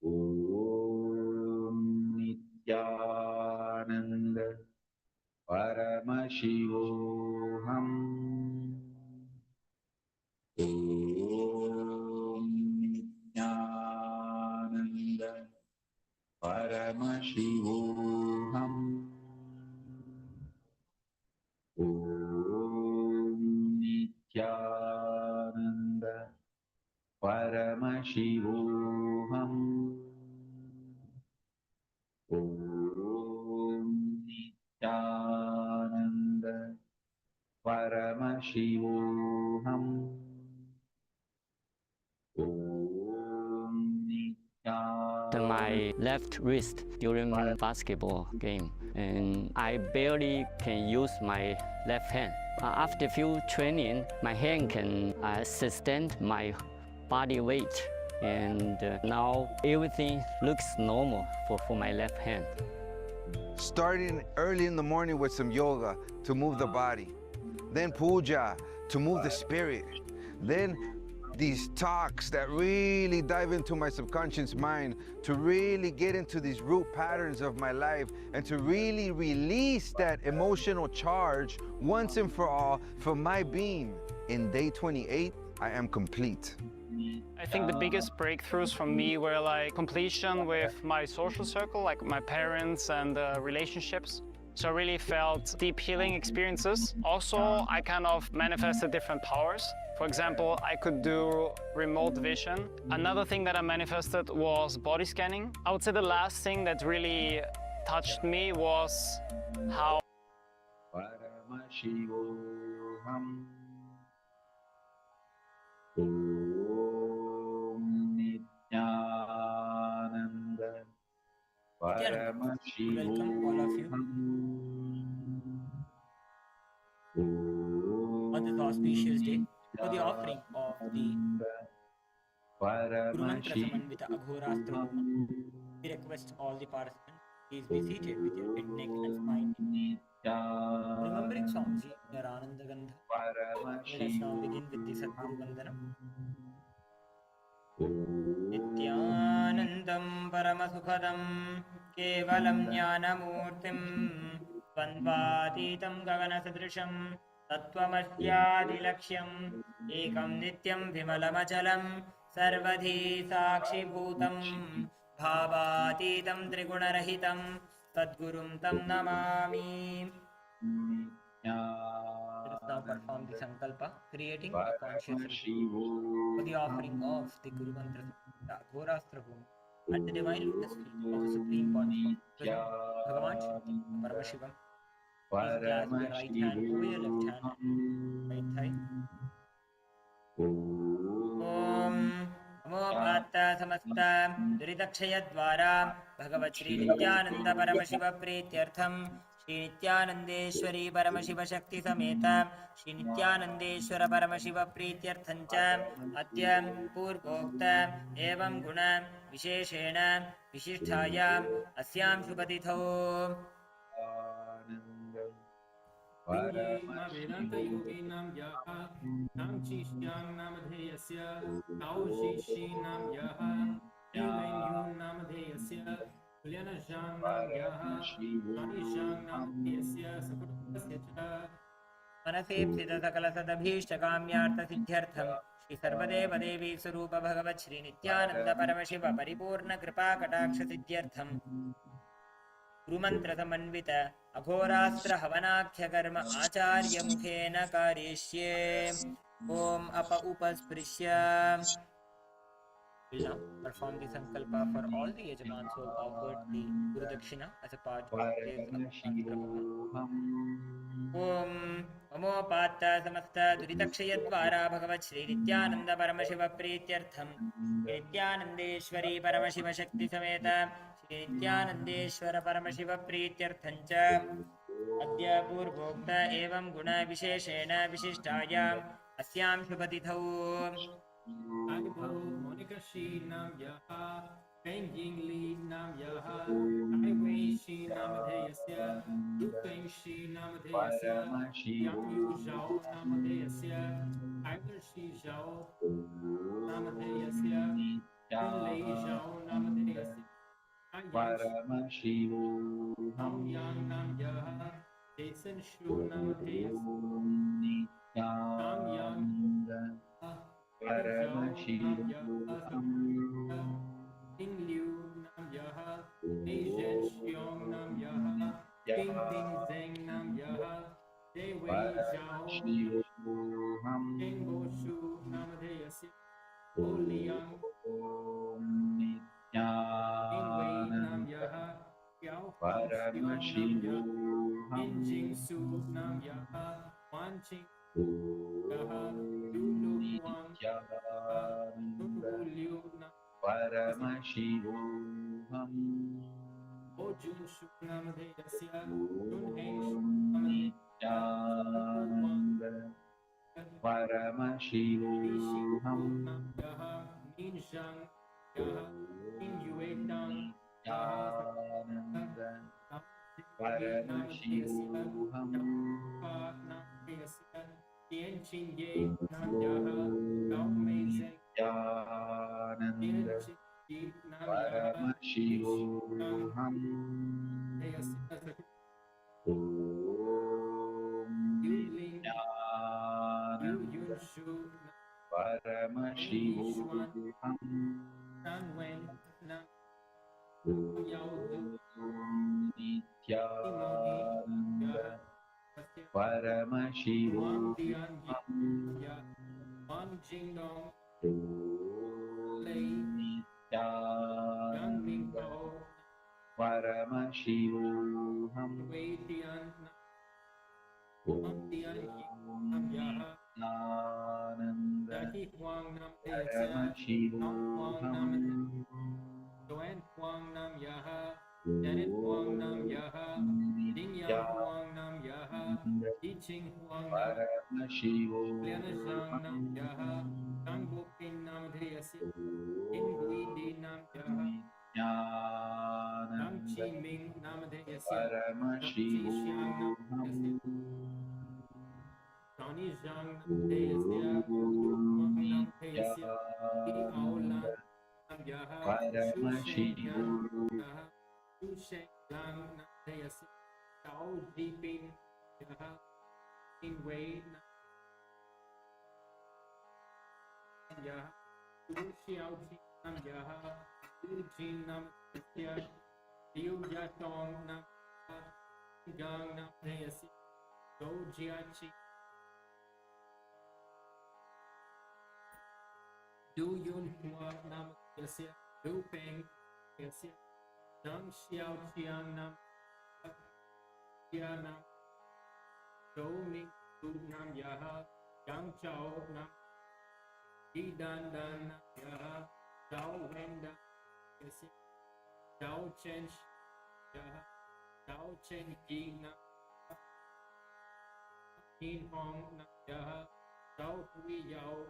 Om Nithyananda Paramashivoham. Om Nithyananda Paramashivoham. Om Nithyananda Paramashivoham. Om Nithyananda Paramashivoham. Om Nithyananda. My left wrist during basketball game, and I barely can use my left hand. After few training, my hand can sustain my body weight, and now everything looks normal for my left hand. Starting early in the morning with some yoga to move the body, then puja to move the spirit, then these talks that really dive into my subconscious mind to really get into these root patterns of my life and to really release that emotional charge once and for all for my being. In day 28, I am complete. I think the biggest breakthroughs for me were like completion with my social circle, like my parents and relationships. So I really felt deep healing experiences. Also, I kind of manifested different powers. For example, I could do remote vision. Another thing that I manifested was body scanning. I would say the last thing that really touched me was how Paramashivoham. Om Nithyananda Welcome all of you on this auspicious day for the offering of the Guru Mantra Samandvita Aghorastra Homa. We request all the participants, please be seated with your head, neck and spine. Remembering Swamiji in your Ananda Gandha. Let us now begin with the Sadguru Vandanam. Nithyanandam Paramasukhadam Kevalam Jnanamurtim Dvandvatitam Gaganasadrisham Tattvamashyadilaksham Ekam Nityam Vimalamachalam Sarvadhi Sakshibhutam Bhavatitam Trigunarahitam Sadgurum Tam Namami. Let us now perform the Sankalpa, creating a conscious ritual for the offering of the Guru Mantra Aghorastra Homa at the divine lotus feet of the Supreme Pontiff, BHAGAVAN Paramashivam. Please clasp your right hand over your left hand and right thigh. Om Amopata Samasta Duridakshayadvara Bhagavat Shri Nithyananda Paramashiva Pretyartham Shri Nithyanandeshwari Paramashiva Shakti Sameta Shri Nithyanandeshwara Paramashiva Pretyarthancha Atyam Purvokta Evam Guna Visheshena Vishisthayam Asyam Shubhatitho. Vedanta yoginam yaha nam chishyam namadheyasya kaushishinam yaha ilayyum namadheyasya kulyanasham nam yaha anisham namadheyasya sakutasya cha. मनसेप्सित सकल सदभीष्टकाम्यार्थ सिद्ध्यर्थम श्री सर्वदेव देवी स्वरूप भगवत श्री नित्यानंद परमशिव परिपूर्ण कृपा कटाक्ष सिद्ध्यर्थम गुरुमंत्र समन्वित अघोरास्त्र हवनाख्य कर्म आचार्य मुखेन कारयिष्ये. ओम up उपस्पृश्य. We'll now perform the sankalpa for all the yajamans who have offered the Guru Dakshina as a part of this Aghorastra Homa. Om Amopata Samasta Duridakshayadvara Bhagavat Shri Nithyananda Paramashiva Pretyartham Nithyanandeshwari Paramashiva Shakti Sameta श्रीनित्यानन्देश्वर परमशिवप्रीत्यर्थं च अद्य पूर्वोक्त एवं गुणविशेषेण विशिष्टायाम् अस्यां शुभतिथौ Agbo Monica Shi Nam Yaha Feng Ying Li Nam Yaha Tai Wei Shi Namadheyasya Du Feng Shi Namadheyasya Yang Yu Zhao Namadheyasya Tiger Shi Zhao Namadheyasya Kun Lei Zhao Namadheyasya Hong Yang Nam Yaha Jason Shu Namadheyasya Tang Yang Paramashivam King Liu Nam Yaha Asian Xiong Nam Yaha Ping Ping Zeng Nam Yaha Dei Wei Zhao Cheng Bo Shu Namadheyasya Ho Liang King Wei Nam Yaha Xiao Hao Xiong Nam Yaha Yin Jing Su Nam Yaha Wan Ching Yaha Yu Lu Huang Sun Hu Liu Nam Paramashivam Ho Jun Shu Namadheyasya Jun Heng Shu Namadheyasya Paramashivam Nam Yaha Min Shang Yaha Min Yue Tang Yaha Paramashivam Namadheyasya Tian Chin Ye Nam Yaha Gao Mei Zeng Tian Chin Ye Nam Yaha Paramashivam Om Yu Ling Yu Yun Shu Paramashivam Nan Wen Nam Yao Du Nithyananda Paramashivam Tian Ya Wan Jing Dong Lei Yang Ming Nithyananda Hao Paramashivam Wei Tian Om Tian Nam Yaha Nithyananda Jackie Huang Nam Deyasya Paramashivam Huang Nam Joanne Huang Nam Yaha Janet Huang Nam Yaha Ding Yang Huang Nam Yaha Yi Ching Huang Nam Liana Zhang Nam Yaha Kang Bo Pin Nam Deyasya In Gui Di Nam Yaha Kang Chi Ming Nam Deyasya Kang Chi Xiang Nam Deyasya Tony Zhang Nam Deyasya Du Huang Nam Deyasya Di Ao Lan Nam Yaha Shu Sheng Yang Yaha Shu Sheng Yang Nam Deyasya Tao Ji Ping Yaha In Wei Nam Yaha Liu Xiao Qi Nam Yaha Liu Jin Nam Deyasya Liu Yatong Nam Yaha Gang Nam Deyasya Zhou Jiachi Du Yun Hua Nam Deyasya Du Peng Deyasya Zhang Xiao Qiang Nam Xia Nam Zhou Ming Du Nam Yaha Yang Chao Nam Yi Dan Dan Nam Yaha Zhao Wen Dan Deyasya Zhao Chen Yaha Zhao Chen Yi Nam Yin Hong Nam Yaha Zhao Hui Yao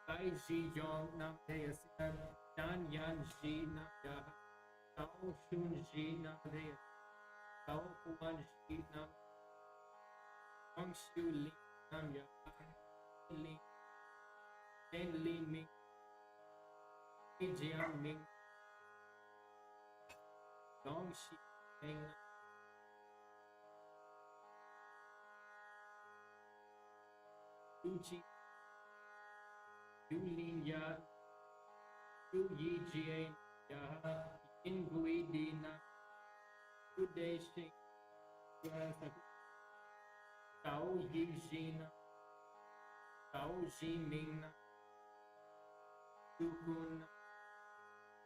Tai Ji Yong Nam Deyasya Dan Yan Ji Nam Yaha Zhao Shun Ji Nam Deyasya Zhao Huan Ji Nam Wang Xiu Li Nam Yaha Li Ten Li Ming Li Jiang Ming Dong Xi Meng Yu Ji Yu Lin Ya Yu Yi Jie Yaha Yin Gui Di Nam Yu Dei Xing Tao Yi Ji Nam Tao Ji Ming Nam Yu Kun Nam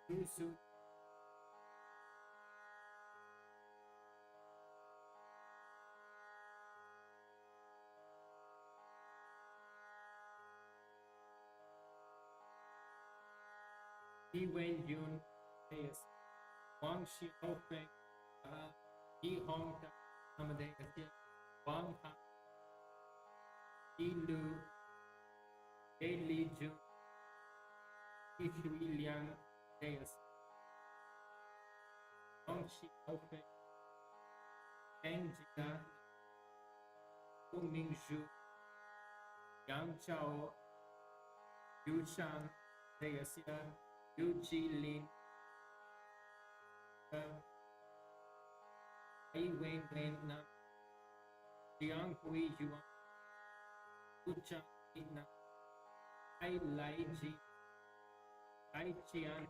Yu Su Yi Wen Yun Deus Wang Xiao Feng Yi Hong Ta Amadeus Wang Ha Yi Lu Ye Li Jun Yi Shui Liang Deus Wang Xiao Feng Feng Jia Wu Ming Zhu Yang Chao Yu Shang Deus Yu Ji Lin Ai Wen Wen Nam Jiang Hui Yuan Wu Chang Yi Nam Ai Lai Ji Ai Chian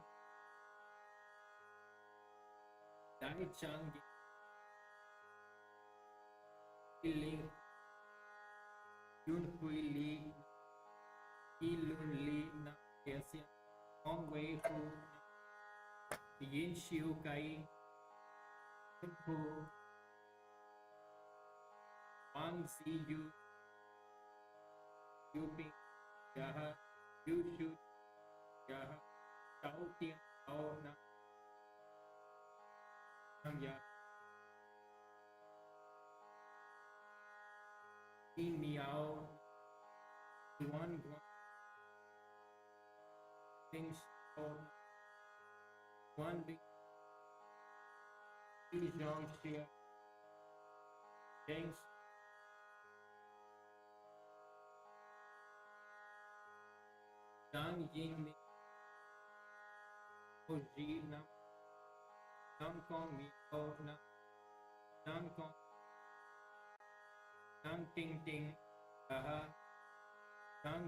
Dai Chang Yi Ling Yun Hui Li Yi Lun Li Nam Desia Hong Wei Hu Yin Xiu Kai Yun Hu Wang Si Yu Yu Ping Yaha Yu Shu Yaha Shao Tian Hao Nam Ya Yi Miao Guan Guan Bing Xiao Guan Bing Yi Zhang Xia Deng Zhang Yin Ming Ho Ji Nam Nam Kong Mi Ho Nam Nam Kong Nam Ting Ting Nam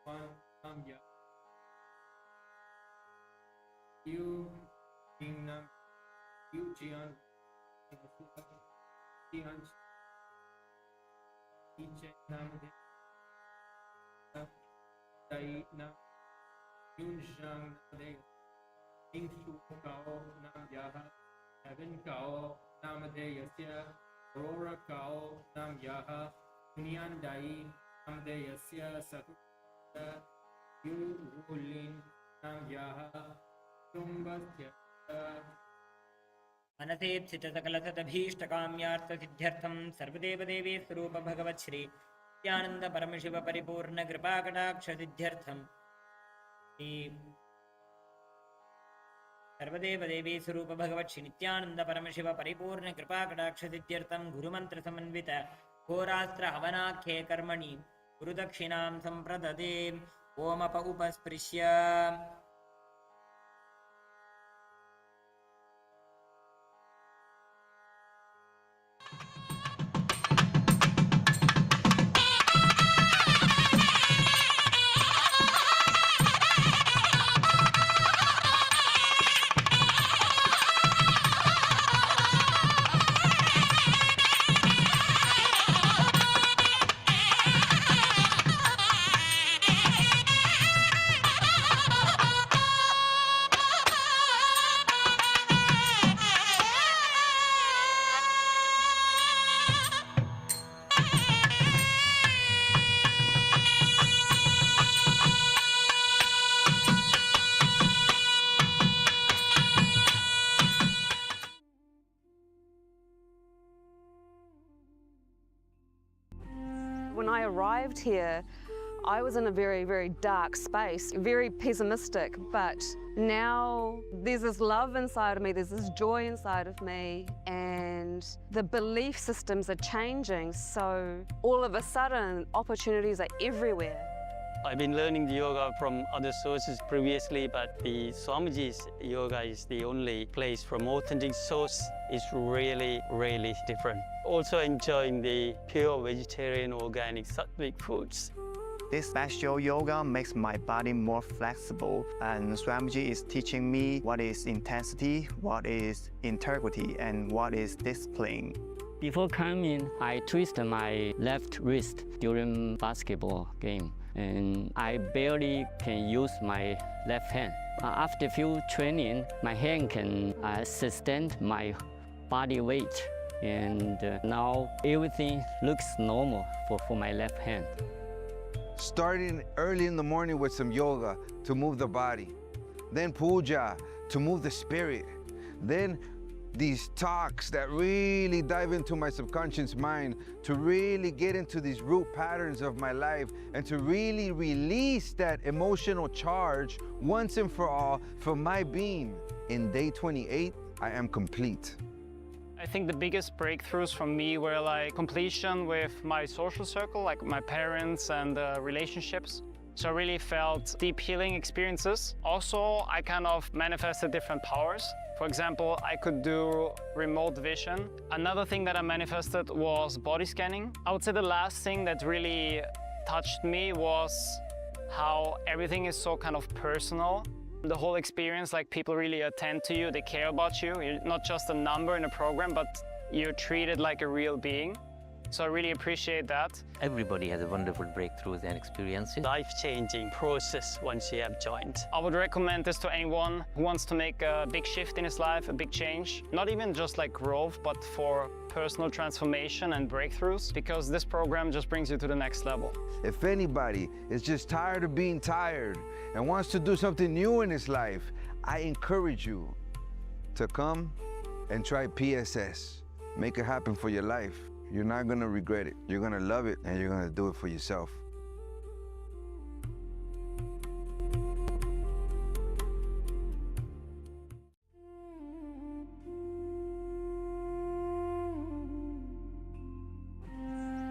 Wan Nam Ya Yu Ting Nam Yu Jian Jian Yi Chen Nam Dai Nam Yun Shang Nam Ning Shu Kao Nam Yaha Evan Kao Nam Deyasya Aurora Kao Nam Yaha Unian Dai Nam Deyasya Sakuta Yu Wulin Nam Yaha Tumbasya मनसेप्सित सकलसदभीष्टकाम्यार्थसिद्ध्यर्थं सर्वदेवदेवी स्वरूप भगवत् श्री नित्यानंद परमशिव परिपूर्ण कृपाकटाक्षसिद्ध्यर्थं सर्वदेवदेवी स्वरूप भगवत् श्री नित्यानंद परमशिव परिपूर्ण कृपाकटाक्षसिद्ध्यर्थं गुरुमंत्र समन्वित होरास्त्र हवनाख्ये कर्मणि गुरुदक्षिणां सम्प्रददे omp उपस्पृश्य When I arrived here, I was in a very, very dark space, very pessimistic, but now there's this love inside of me, there's this joy inside of me, and the belief systems are changing, so all of a sudden, opportunities are everywhere. I've been learning the yoga from other sources previously, but the Swamiji's yoga is the only place from authentic source. It's really, really different. Also enjoying the pure vegetarian, organic, sattvic foods. This special yoga makes my body more flexible, and Swamiji is teaching me what is intensity, what is integrity, and what is discipline. Before coming, I twisted my left wrist during basketball game, and I barely can use my left hand. After few training, my hand can sustain my body weight, and now everything looks normal for my left hand. Starting early in the morning with some yoga to move the body. then puja to move the spirit, then these talks that really dive into my subconscious mind to really get into these root patterns of my life and to really release that emotional charge once and for all for my being. In day 28, I am complete. I think the biggest breakthroughs for me were like completion with my social circle, like my parents and relationships. So I really felt deep healing experiences. Also, I kind of manifested different powers. For example, I could do remote vision. Another thing that I manifested was body scanning. I would say the last thing that really touched me was how everything is so kind of personal. The whole experience, like people really attend to you, they care about you. You're not just a number in a program, but you're treated like a real being. So I really appreciate that. Everybody has a wonderful breakthroughs and experiences. Life-changing process once you have joined. I would recommend this to anyone who wants to make a big shift in his life, a big change. Not even just like growth, but for personal transformation and breakthroughs, because this program just brings you to the next level. If anybody is just tired of being tired and wants to do something new in his life, I encourage you to come and try PSS. Make it happen for your life. You're not gonna regret it. You're gonna love it and you're gonna do it for yourself.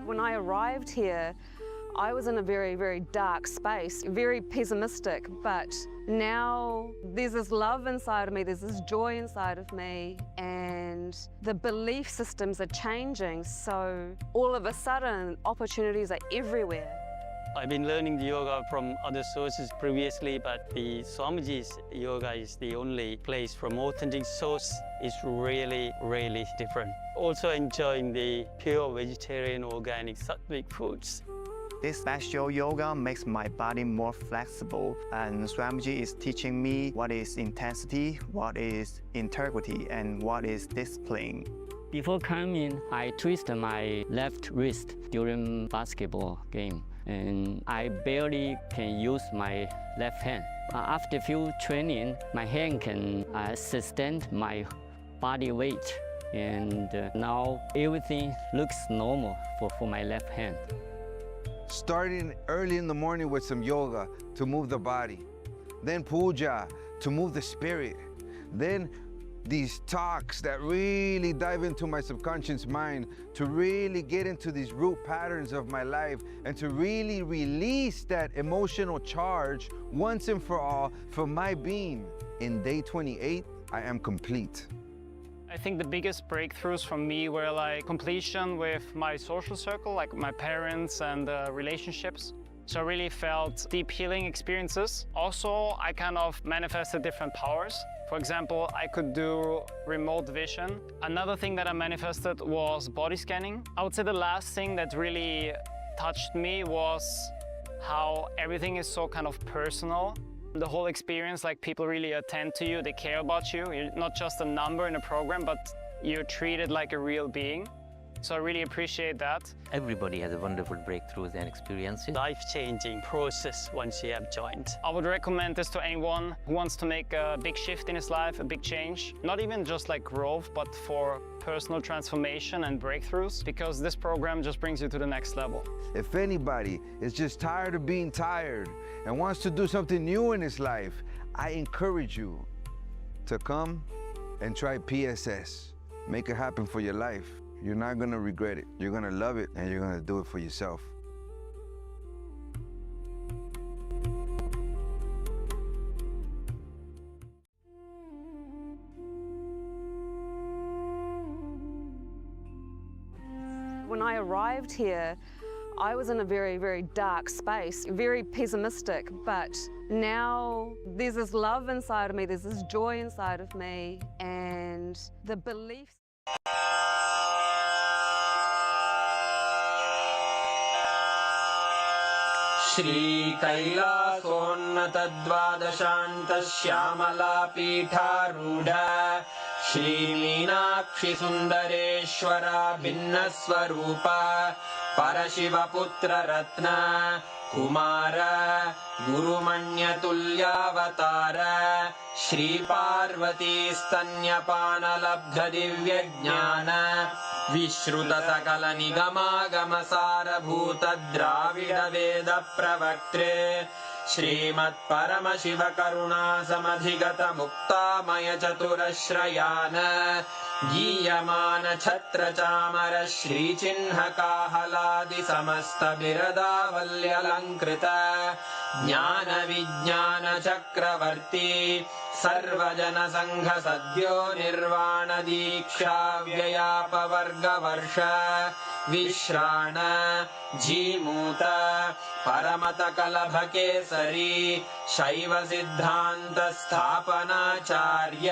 When I arrived here, I was in a very, very dark space, very pessimistic, but now there's this love inside of me, there's this joy inside of me, and the belief systems are changing, so all of a sudden, opportunities are everywhere. I've been learning the yoga from other sources previously, but the Swamiji's yoga is the only place from authentic source. Is really, really different. Also enjoying the pure vegetarian, organic, sattvic foods. This special yoga makes my body more flexible, and Swamiji is teaching me what is intensity, what is integrity, and what is discipline. Before coming, I twisted my left wrist during basketball game, and I barely can use my left hand. After few training, my hand can sustain my body weight, and now everything looks normal for my left hand. Starting early in the morning with some yoga to move the body, then puja to move the spirit, then these talks that really dive into my subconscious mind to really get into these root patterns of my life and to really release that emotional charge once and for all for my being. In day 28, I am complete. I think the biggest breakthroughs for me were like completion with my social circle, like my parents and relationships. So I really felt deep healing experiences. Also, I kind of manifested different powers. For example, I could do remote vision. Another thing that I manifested was body scanning. I would say the last thing that really touched me was how everything is so kind of personal. The whole experience, like people really attend to you, they care about you. You're not just a number in a program, but you're treated like a real being. So I really appreciate that. Everybody has a wonderful breakthroughs and experiences. Life-changing process once you have joined. I would recommend this to anyone who wants to make a big shift in his life, a big change. Not even just like growth, but for personal transformation and breakthroughs, because this program just brings you to the next level. If anybody is just tired of being tired and wants to do something new in his life, I encourage you to come and try PSS. Make it happen for your life. You're not gonna regret it. You're gonna love it and you're gonna do it for yourself. When I arrived here, I was in a very, very dark space, very pessimistic, but now there's this love inside of me, there's this joy inside of me, and the beliefs. Shri कैलासोन्नत द्वादशान्त श्यामला पीठारूढ़ श्री मीनाक्षी सुंदरेश्वरा भिन्न स्वरूपा परशिवपुत्ररत्न कुमार गुरुमण्यतुल्यावतार श्रीपार्वतीस्तन्यपानलब्धदिव्यज्ञान विश्रुतसकलनिगमागमसारभूत द्राविडवेदप्रवक्त्रे श्रीमत्परमशिवकरुणासमधिगतमुक्तामयचतुरश्रयान् गीयमान छत्रचामर श्रीचिह्नकाहलादिसमस्तबिरदावल्यलङ्कृत ज्ञानविज्ञानचक्रवर्ती सर्वजनसङ्घसद्यो निर्वाणदीक्षाव्ययापवर्गवर्ष विश्राण जीमूत परमतकलभकेसरी शैवसिद्धान्तस्थापनाचार्य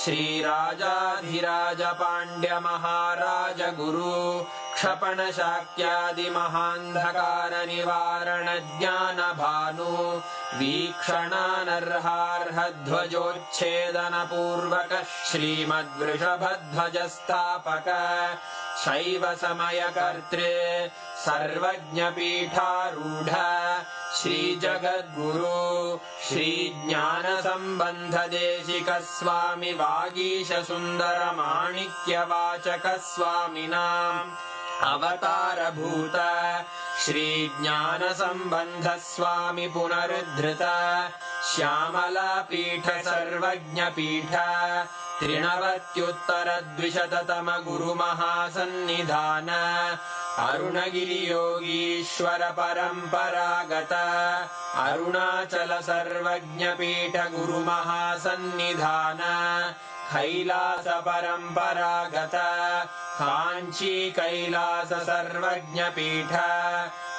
श्रीराजाधिराजपाण्ड्यमहाराज गुरु क्षपणशाक्यादिमहान्धकारनिवारणज्ञानभानु वीक्षणानर्हार्हध्वजोच्छेदनपूर्वक श्रीमद्वृषभध्वजस्थापक शैवसमयकर्त्रे सर्वज्ञपीठारूढ श्रीजगद्गुरु श्रीज्ञानसम्बन्धदेशिकस्वामि वागीशसुन्दरमाणिक्यवाचकस्वामिनाम् अवतारभूत श्रीज्ञानसम्बन्धस्वामि पुनरुद्धृत श्यामलापीठ सर्वज्ञपीठ त्रिनवत्युत्तरद्विशततम गुरुमहासन्निधान अरुणगिरियोगीश्वर परम्परागत अरुणाचल सर्वज्ञपीठ गुरुमहासन्निधान कैलास परम्परागत काञ्ची कैलास सर्वज्ञपीठ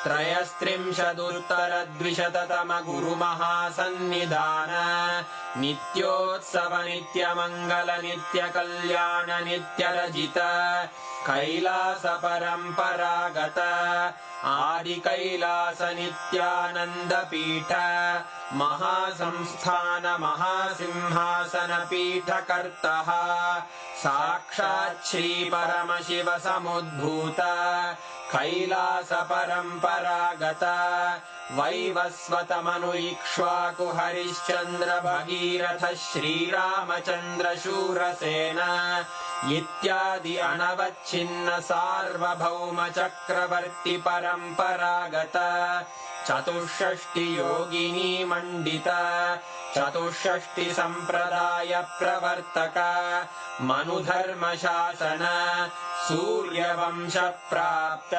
त्रयस्त्रिंशदुत्तरद्विशततम गुरुमहासन्निधान नित्योत्सव नित्यमङ्गल नित्यकल्याण नित्यरजित कैलास परम्परागत आदिकैलास नित्यानन्दपीठ महासंस्थान महासिंहासन पीठकर्तः साक्षात् श्री परमशिव समुद्भूत कैलास परम्परागत वैवस्वत मनु इक्ष्वाकु हरिश्चन्द्र भगीरथ श्रीरामचन्द्र शूरसेन इत्यादि अनवच्छिन्न सार्वभौम चक्रवर्ति परम्परागत चतुष्षष्टि योगिनी मण्डित चतुष्षष्टि सम्प्रदाय प्रवर्तक मनुधर्मशासन सूर्यवंश प्राप्त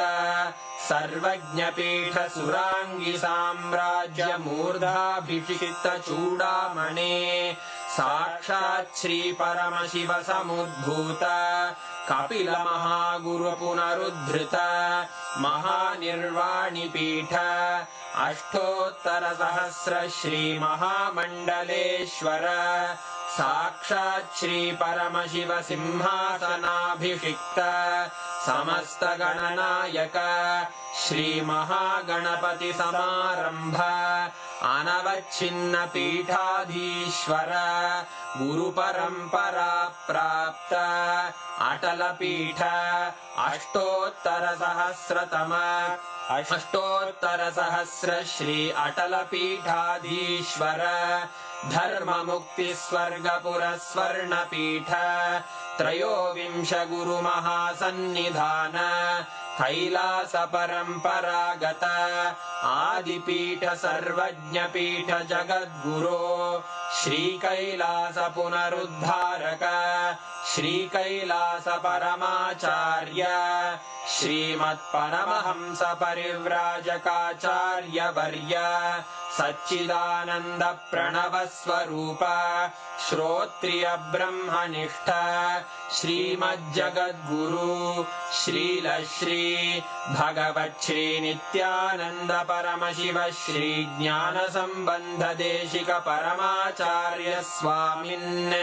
सर्वज्ञपीठ सुराङ्गी साम्राज्य मूर्धाभिषिक्त चूडामणे साक्षात् श्री परमशिव समुद्भूत कपिल महागुरु पुनरुद्धृत महानिर्वाणिपीठ अष्टोत्तर सहस्र श्री महामण्डलेश्वर साक्षात् श्री परमशिव सिंहासनाभिषिक्त समस्त गणनायक श्री महागणपति समारंभ अनवच्छिन्न पीठाधीश्वर गुरु परंपरा प्राप्त अटल पीठ अष्टोत्तर सहस्र श्री अटल पीठाधीश्वर धर्म मुक्ति स्वर्गपुर स्वर्ण पीठ त्रयोविंश गुरु महासन्निधान कैलास परम्परागत आदिपीठ सर्वज्ञपीठ जगद्गुरो श्री कैलास पुनरुद्धारक श्री कैलास परमाचार्य श्रीमत्परमहंस परिव्राजकाचार्य वर्य सच्चिदानंद प्रणव स्वरूप श्रोत्रिय ब्रह्मनिष्ठ श्रीमज्जगद्गुरु श्रील श्री भगवत् श्री नित्यानंद परमशिव श्री ज्ञान संबंध देशिक परमाचार्य स्वामिन्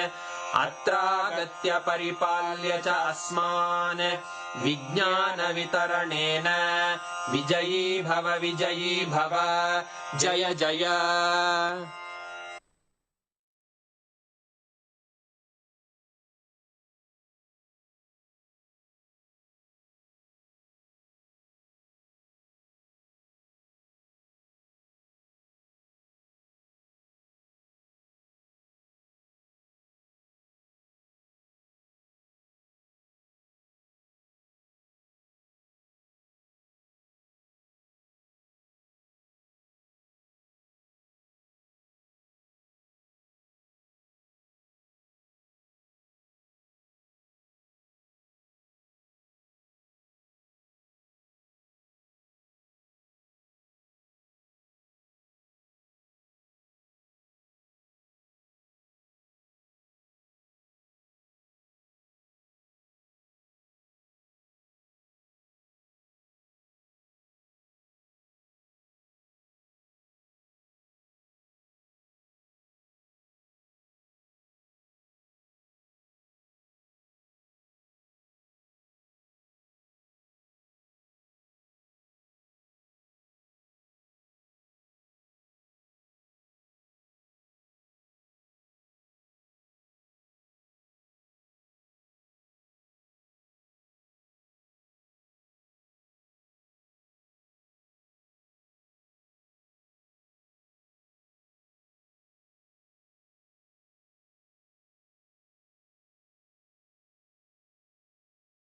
अत्रागत्य परिपाल्य च अस्मान् विज्ञान वितरणेन विजयी भव जय जय